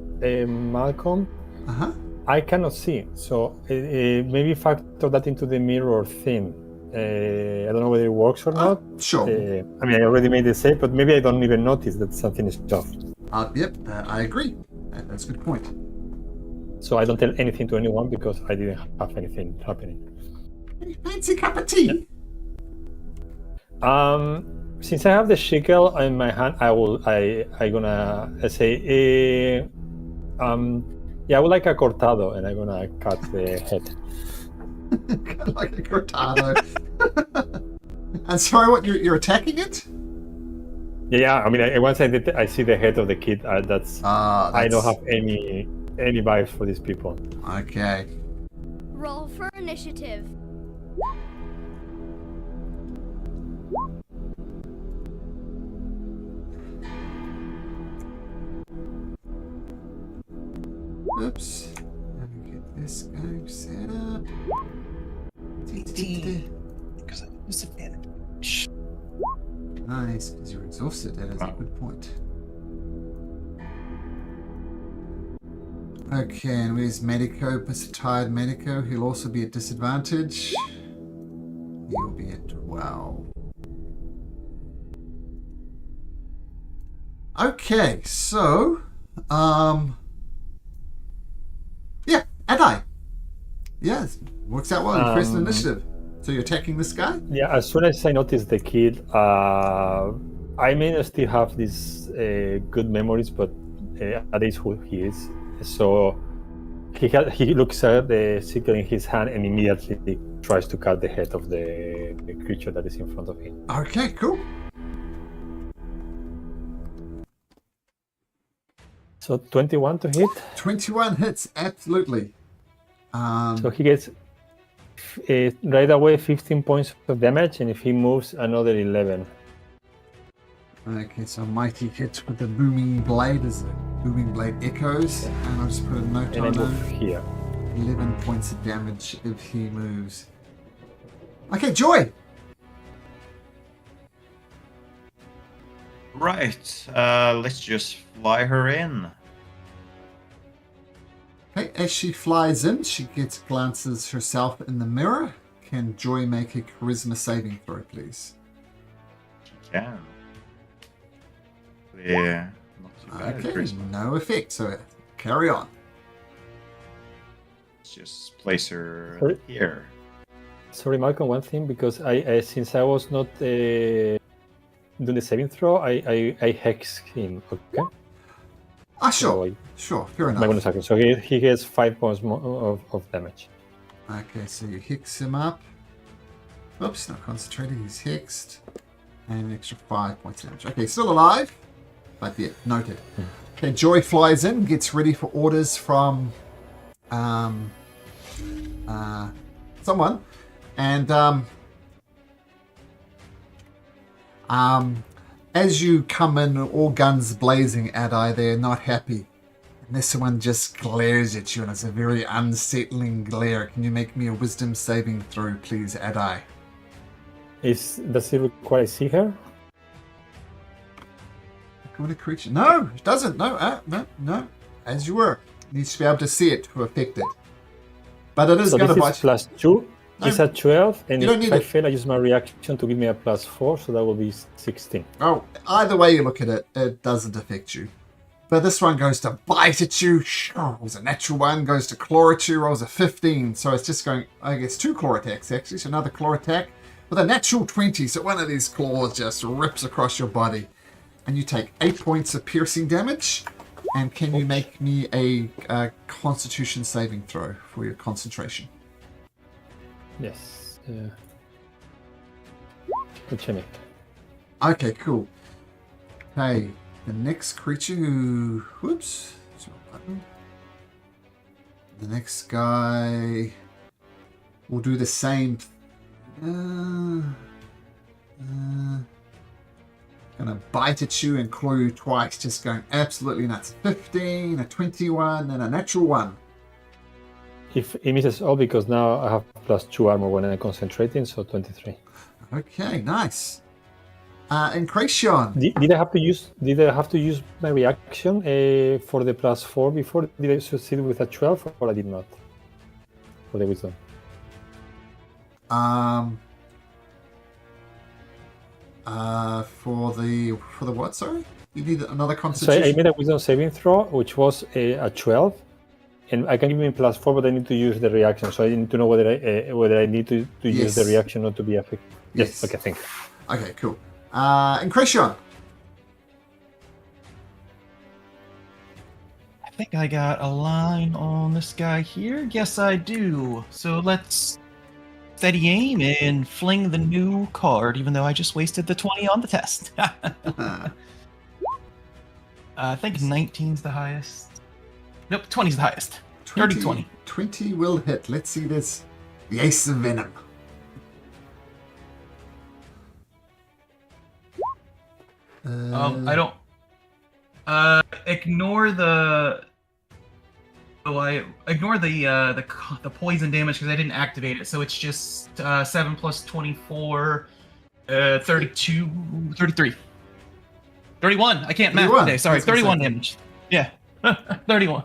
Malcolm, Uh-huh. I cannot see, so maybe factor that into the mirror thing. I don't know whether it works or not. Sure. I mean, I already made the save, but maybe I don't even notice that something is off. Yep, I agree. That's a good point. So I don't tell anything to anyone because I didn't have anything happening. Hey, fancy cup of tea? Since I have the shekel in my hand, I gonna say, I would like a cortado, and I'm gonna cut the head. Like a cortado. And sorry, what you're attacking it? Yeah. I mean, once I see the head of the kid, I don't have any vibes for these people. Okay. Roll for initiative. Oops. Let me get this guy set up. Because I use advantage. Nice, because you're exhausted. That is a good point. Okay, and where's Medico? Tired Medico. He'll also be at disadvantage. He'll be at 12. Okay, so, yeah, Adai. Yes, works out well. First initiative. So you're attacking this guy? Yeah, as soon as I notice the kid, I may not still have these good memories, but that is who he is. So he looks at the sickle in his hand and immediately tries to cut the head of the creature that is in front of him. Okay, cool. So 21 to hit. 21 hits, absolutely. So he gets right away 15 points of damage, and if he moves, another 11. Okay, so mighty hit with the booming blade as the booming blade echoes, and I'll just put a note And I on move him. here. 11 points of damage if he moves. Okay, Joy. Right. Let's just fly her in. Okay, as she flies in, she glances herself in the mirror. Can Joy make a charisma saving throw, please? She can. Yeah. Not too bad. Okay, Charisma. no effect, so carry on. Let's just place her Sorry? here. Sorry, Malcolm, one thing, because I since I was not doing the saving throw, I hex him, okay? Ah, sure. So Sure, fair my bonus enough. action. So he gets 5 points more of damage. Okay, so you hex him up. Oops, not concentrating, he's hexed. And an extra 5 points of damage. Okay, still alive. But yeah, noted. Okay, Joy flies in, gets ready for orders from someone. And as you come in, all guns blazing, Adai, they're not happy. And this one just glares at you, and it's a very unsettling glare. Can you make me a wisdom saving throw, please, Adai? Does it require I see her? What a creature. No, it doesn't. No, no. As you were. Needs to be able to see it to affect it. But it is So going to this bite. is plus 2. No. It's at 12, and You don't if need I it. fail, I use my reaction to give me a plus 4, so that will be 16. Oh, either way you look at it, it doesn't affect you. But this one goes to bite at you. Rolls a natural one, goes to claw at you, rolls a 15. So it's just going, I guess, 2 claw attacks actually. So another claw attack with a natural 20. So one of these claws just rips across your body. And you take 8 points of piercing damage. And can you make me a constitution saving throw for your concentration? Yes. Good check. Okay, cool. Okay, the next creature who... Whoops. That's wrong button. The next guy will do the same... Gonna bite at you and claw you twice, just going absolutely nuts. 15, a 21, and a natural 1. If it misses all, because now I have plus 2 armor when I'm concentrating, so 23. Okay, nice. Incration. Did I have to use my reaction for the plus 4 before? Did I succeed with a 12, or I did not? For the wisdom. For the what, sorry? You need another So constitution? I made a wisdom saving throw, which was a 12, and I can give me plus 4, but I need to use the reaction. So I need to know whether I need to use the Yes. reaction not to be affected. Yes. Okay, thank you. Okay, cool. Incretion. I think I got a line on this guy here. Yes, I do. So let's steady aim and fling the new card, even though I just wasted the 20 on the test. I think 19's the highest. Nope, 20's the highest. 30-20. 20 will hit. Let's see this. The Ace of Venom. I don't. Ignore the. Oh, I ignore the poison damage because I didn't activate it. So it's just 7 plus 24, 32, 33, 31. I can't math 31. today. Sorry, That's what I 31 said. damage. Yeah, 31.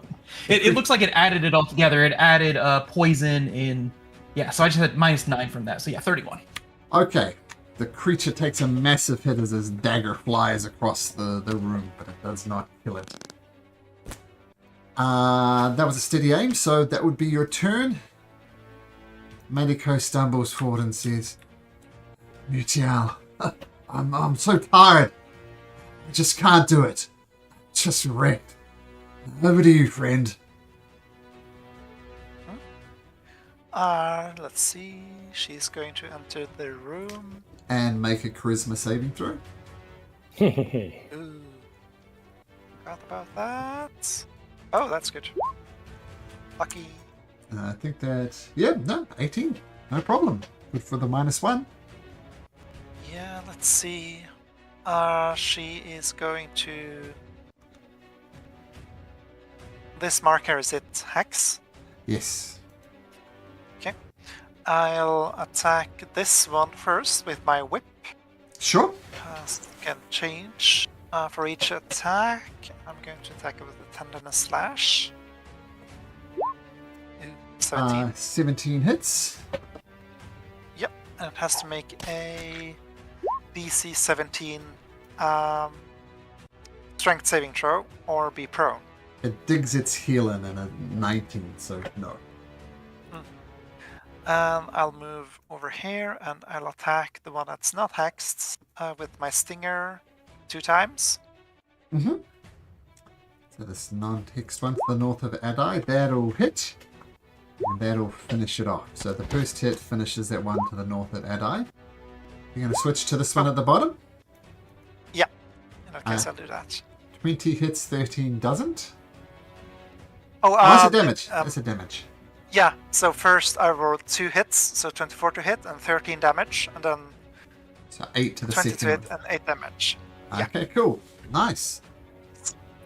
It looks like it added it all together. It added poison in. Yeah, so I just had -9 from that. So yeah, 31. Okay. The creature takes a massive hit as his dagger flies across the room, but it does not kill it. That was a steady aim, so that would be your turn. Medico stumbles forward and says, Mutiel, I'm so tired. I just can't do it. Just wrecked. Over to you, friend. Let's see. She's going to enter the room. And make a charisma saving throw. Ooh. Forgot about that. Oh, that's good. Lucky. I think that, yeah, no, 18. No problem. Good for the -1. Yeah, let's see. She is going to... This marker, is it Hex? Yes. Okay. I'll attack this one first with my whip. Sure. Can change. For each attack, I'm going to attack it with a tenderness slash. Ooh, 17. 17 hits. Yep, and it has to make a DC 17 strength saving throw or be prone. It digs its heel in a 19, so no. And I'll move over here and I'll attack the one that's not hexed with my stinger 2 times. Mm-hmm. So this non-hexed one to the north of Adai, that'll hit. And that'll finish it off. So the first hit finishes that one to the north of Adai. You're going to switch to this one at the bottom. Yeah, in that case I'll do that. 20 hits, 13 doesn't. Oh, that's a damage. That's a damage. Yeah, so first I rolled 2 hits, so 24 to hit and 13 damage, and then So 8 to the 20 to second hit one. and 8 damage. Yeah. Okay, cool. Nice.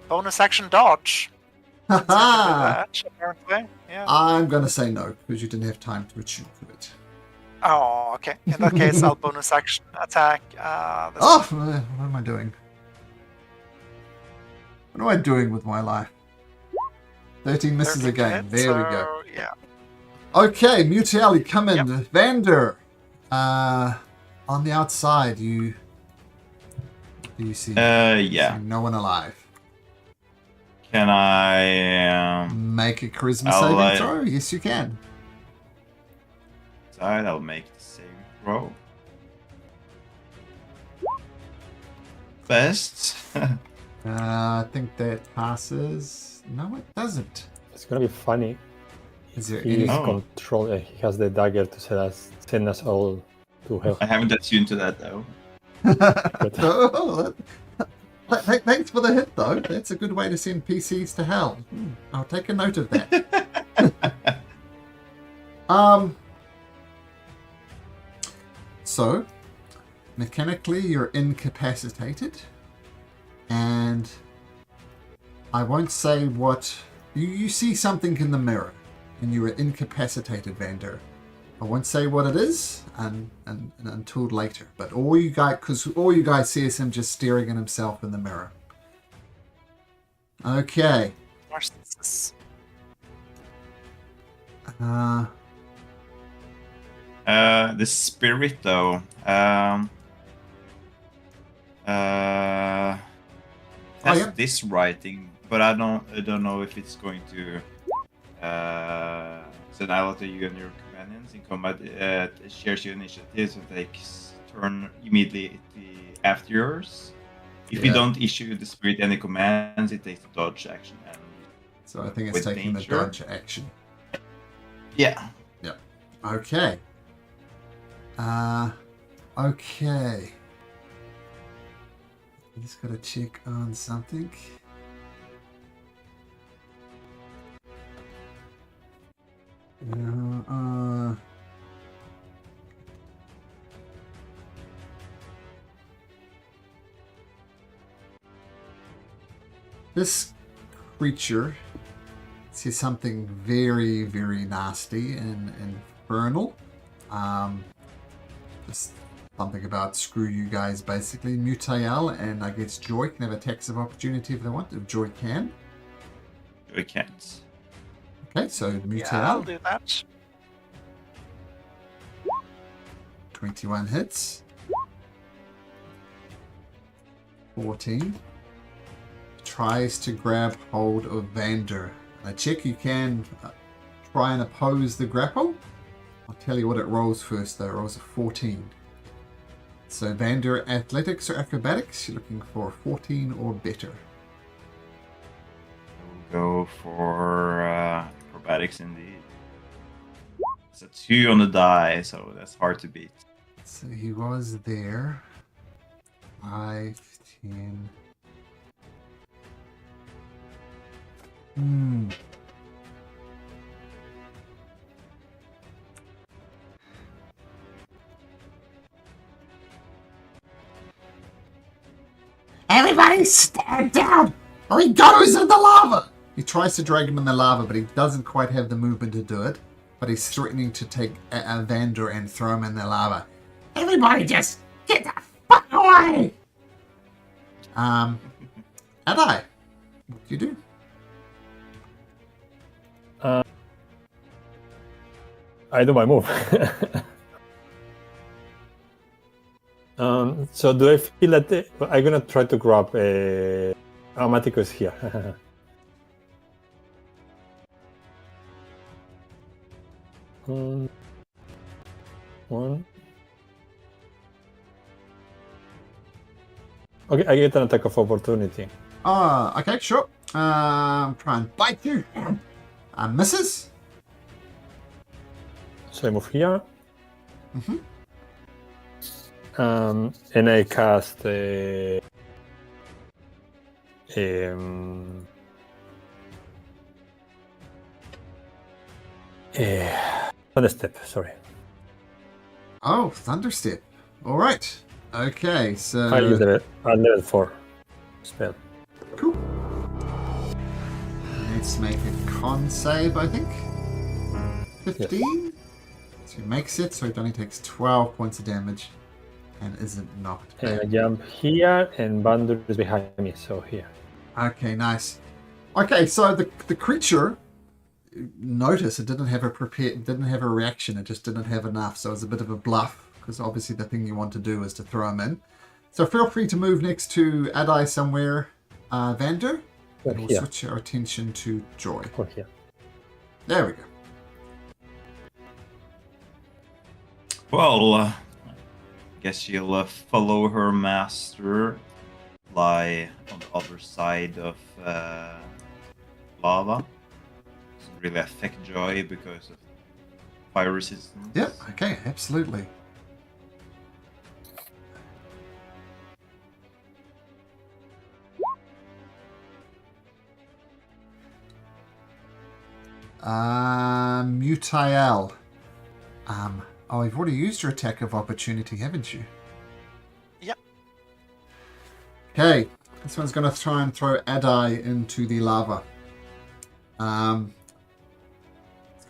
Bonus action dodge. Ha ha! That, apparently. Yeah. I'm going to say no, because you didn't have time to attune to it. Oh, okay. In that case, I'll bonus action attack. Oh, what am I doing? What am I doing with my life? 13 misses 13 again. hits, There we so, go. Yeah. Okay, Mutiel, you come in. Yep. Vander, on the outside, you see Yeah. see no one alive. Can I Make a charisma I'll saving let- throw? Yes, you can. decide? I'll make the saving throw. Best. I think that passes. No, it doesn't. It's gonna be funny. Is there He any? is Oh. control. He has the dagger to send us all to hell. I haven't attuned to that though. Oh, thanks for the hit, though. That's a good way to send PCs to hell. I'll take a note of that. So, mechanically, you're incapacitated, and I won't say what you see something in the mirror, and you are incapacitated, Vander. I won't say what it is and until later. But all you guys see is him just staring at himself in the mirror. Okay. Narcissus. The spirit though. Has yeah. this writing, but I don't know if it's going to send out to you and your companions in combat. Shares your initiatives and takes turn immediately after yours. If you Yeah. don't issue the spirit any commands, it takes a dodge action. And So I think it's with taking the danger. dodge action. yeah, Okay. Okay. I just gotta check on something. This creature sees something very, very nasty and infernal. Just something about screw you guys, basically. Mutael and I guess Joy can have attacks of opportunity if they want, if Joy can. we can't. Okay, so Yeah, I'll Mutael, do that. 21 hits. 14. Tries to grab hold of Vander. I check you can try and oppose the grapple. I'll tell you what it rolls first though. It rolls a 14. So Vander, athletics or acrobatics? You're looking for 14 or better. We'll go for acrobatics indeed. It's a 2 on the die, so that's hard to beat. So he was there. 5, 10. Everybody stand down or he goes in the lava! He tries to drag him in the lava, but he doesn't quite have the movement to do it. But he's threatening to take Vander and throw him in the lava. Everybody just get the fuck away! Adai, what do you do? I do my move. So do I feel that I'm gonna try to grab Amaticus here? One. Okay, I get an attack of opportunity. Okay, sure. Try and bite you. Misses. So I move here. Mm-hmm. And I cast Thunderstep, sorry. Oh, Thunderstep. All right. Okay, so I use a level 4 spell. cool. Let's make a con save, I think. 15. So he makes it, so it only takes 12 points of damage and isn't knocked And I back. jump here, and Bandur is behind me, so here. Okay, nice. Okay, so the creature, notice it didn't have a reaction. It just didn't have enough. So it was a bit of a bluff, because obviously the thing you want to do is to throw him in. So feel free to move next to Adai somewhere, Vander. Or And we'll here. switch our attention to Joy. Or here. There we go. Well, I guess she'll follow her master, lie on the other side of lava. Doesn't really affect Joy because of fire resistance. Yep, okay, absolutely. Mutael. Oh, you've already used your attack of opportunity, haven't you? Yep. Okay, this one's going to try and throw Adai into the lava. It's going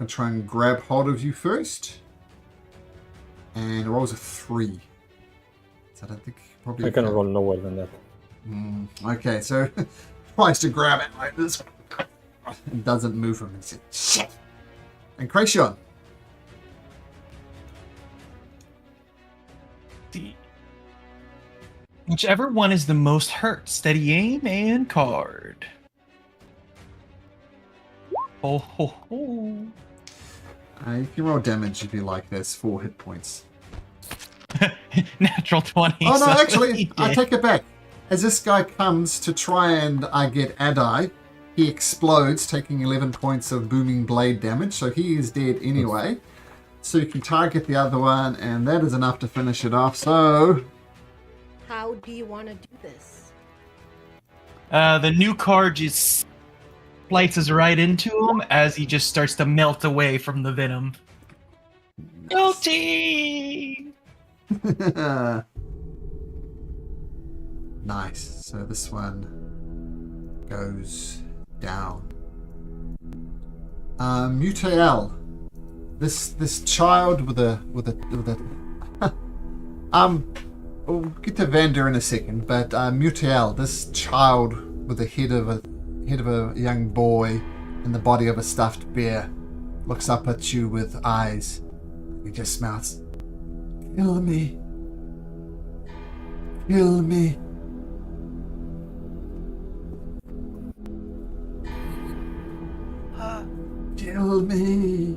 to try and grab hold of you first. And it rolls a 3. So I don't think probably... I can roll lower than that. Okay, so tries to grab it like this. It doesn't move from it. Shit! And Kracion. Whichever one is the most hurt. Steady aim and card. Oh ho ho. You can roll damage if you like. There's 4 hit points. Natural 20. Oh no, so actually, he I did. take it back. As this guy comes to try and get Adai, he explodes, taking 11 points of booming blade damage, so he is dead anyway. So you can target the other one, and that is enough to finish it off. So How do you want to do this? The new card just slices right into him as he just starts to melt away from the venom. Guilty! nice. So this one goes down. Mutael. This child with a we'll get to Vander in a second, but Mutael, this child with the head of a young boy and the body of a stuffed bear, looks up at you with eyes. He just mouths, "Kill me. Kill me." Kill me.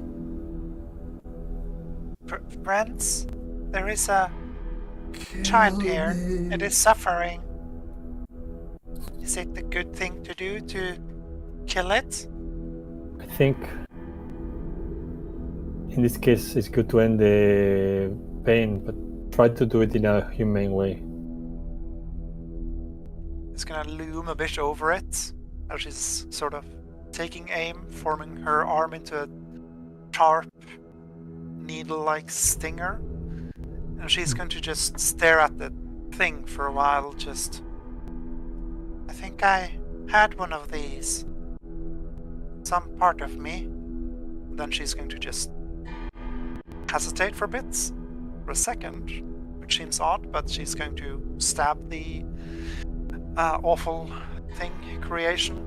Friends, there is a Kill child here. me. It is suffering. Is it the good thing to do to kill it? I think in this case it's good to end the pain, but try to do it in a humane way. It's gonna loom a bit over it as she's sort of taking aim, forming her arm into a sharp, needle-like stinger. And she's going to just stare at the thing for a while, just... I think I had one of these. Some part of me. Then she's going to just hesitate for bits, for a second, which seems odd, but she's going to stab the awful thing creation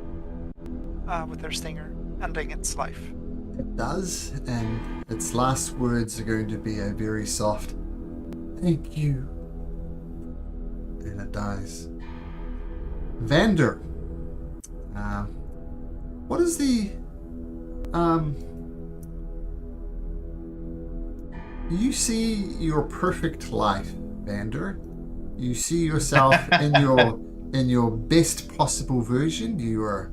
with her stinger, ending its life. It does, and its last words are going to be a very soft "thank you," and it dies. Vander, what is the you see your perfect life, Vander. You see yourself in your best possible version. You are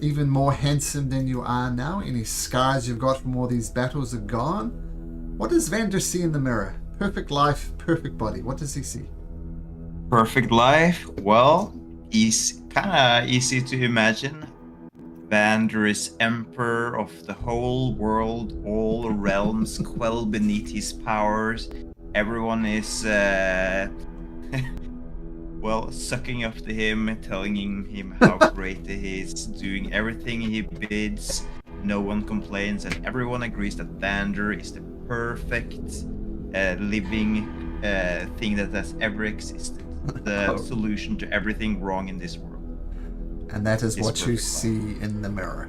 even more handsome than you are now. Any scars you've got from all these battles are gone. What does Vander see in the mirror? Perfect life, perfect body. What does he see? Perfect life. Well, it's kind of easy to imagine. Vander is emperor of the whole world. All realms quell beneath his powers. Everyone is well, sucking up to him, telling him how great he is, doing everything he bids. No one complains, and everyone agrees that Vander is the perfect living thing that has ever existed. The solution to everything wrong in this world. And that is what you see in the mirror.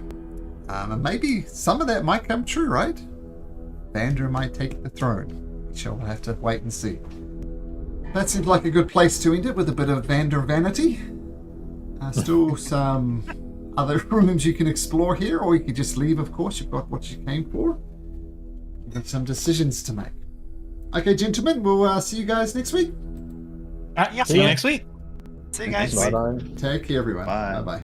And maybe some of that might come true, right? Vander might take the throne. We shall have to wait and see. That seems like a good place to end it, with a bit of Vander vanity. Still some other rooms you can explore here, or you can just leave, of course. You've got what you came for. You've got some decisions to make. Okay, gentlemen, we'll see you guys next week. See you next week. See you guys. Bye-bye. Take care, everyone. Bye. Bye-bye.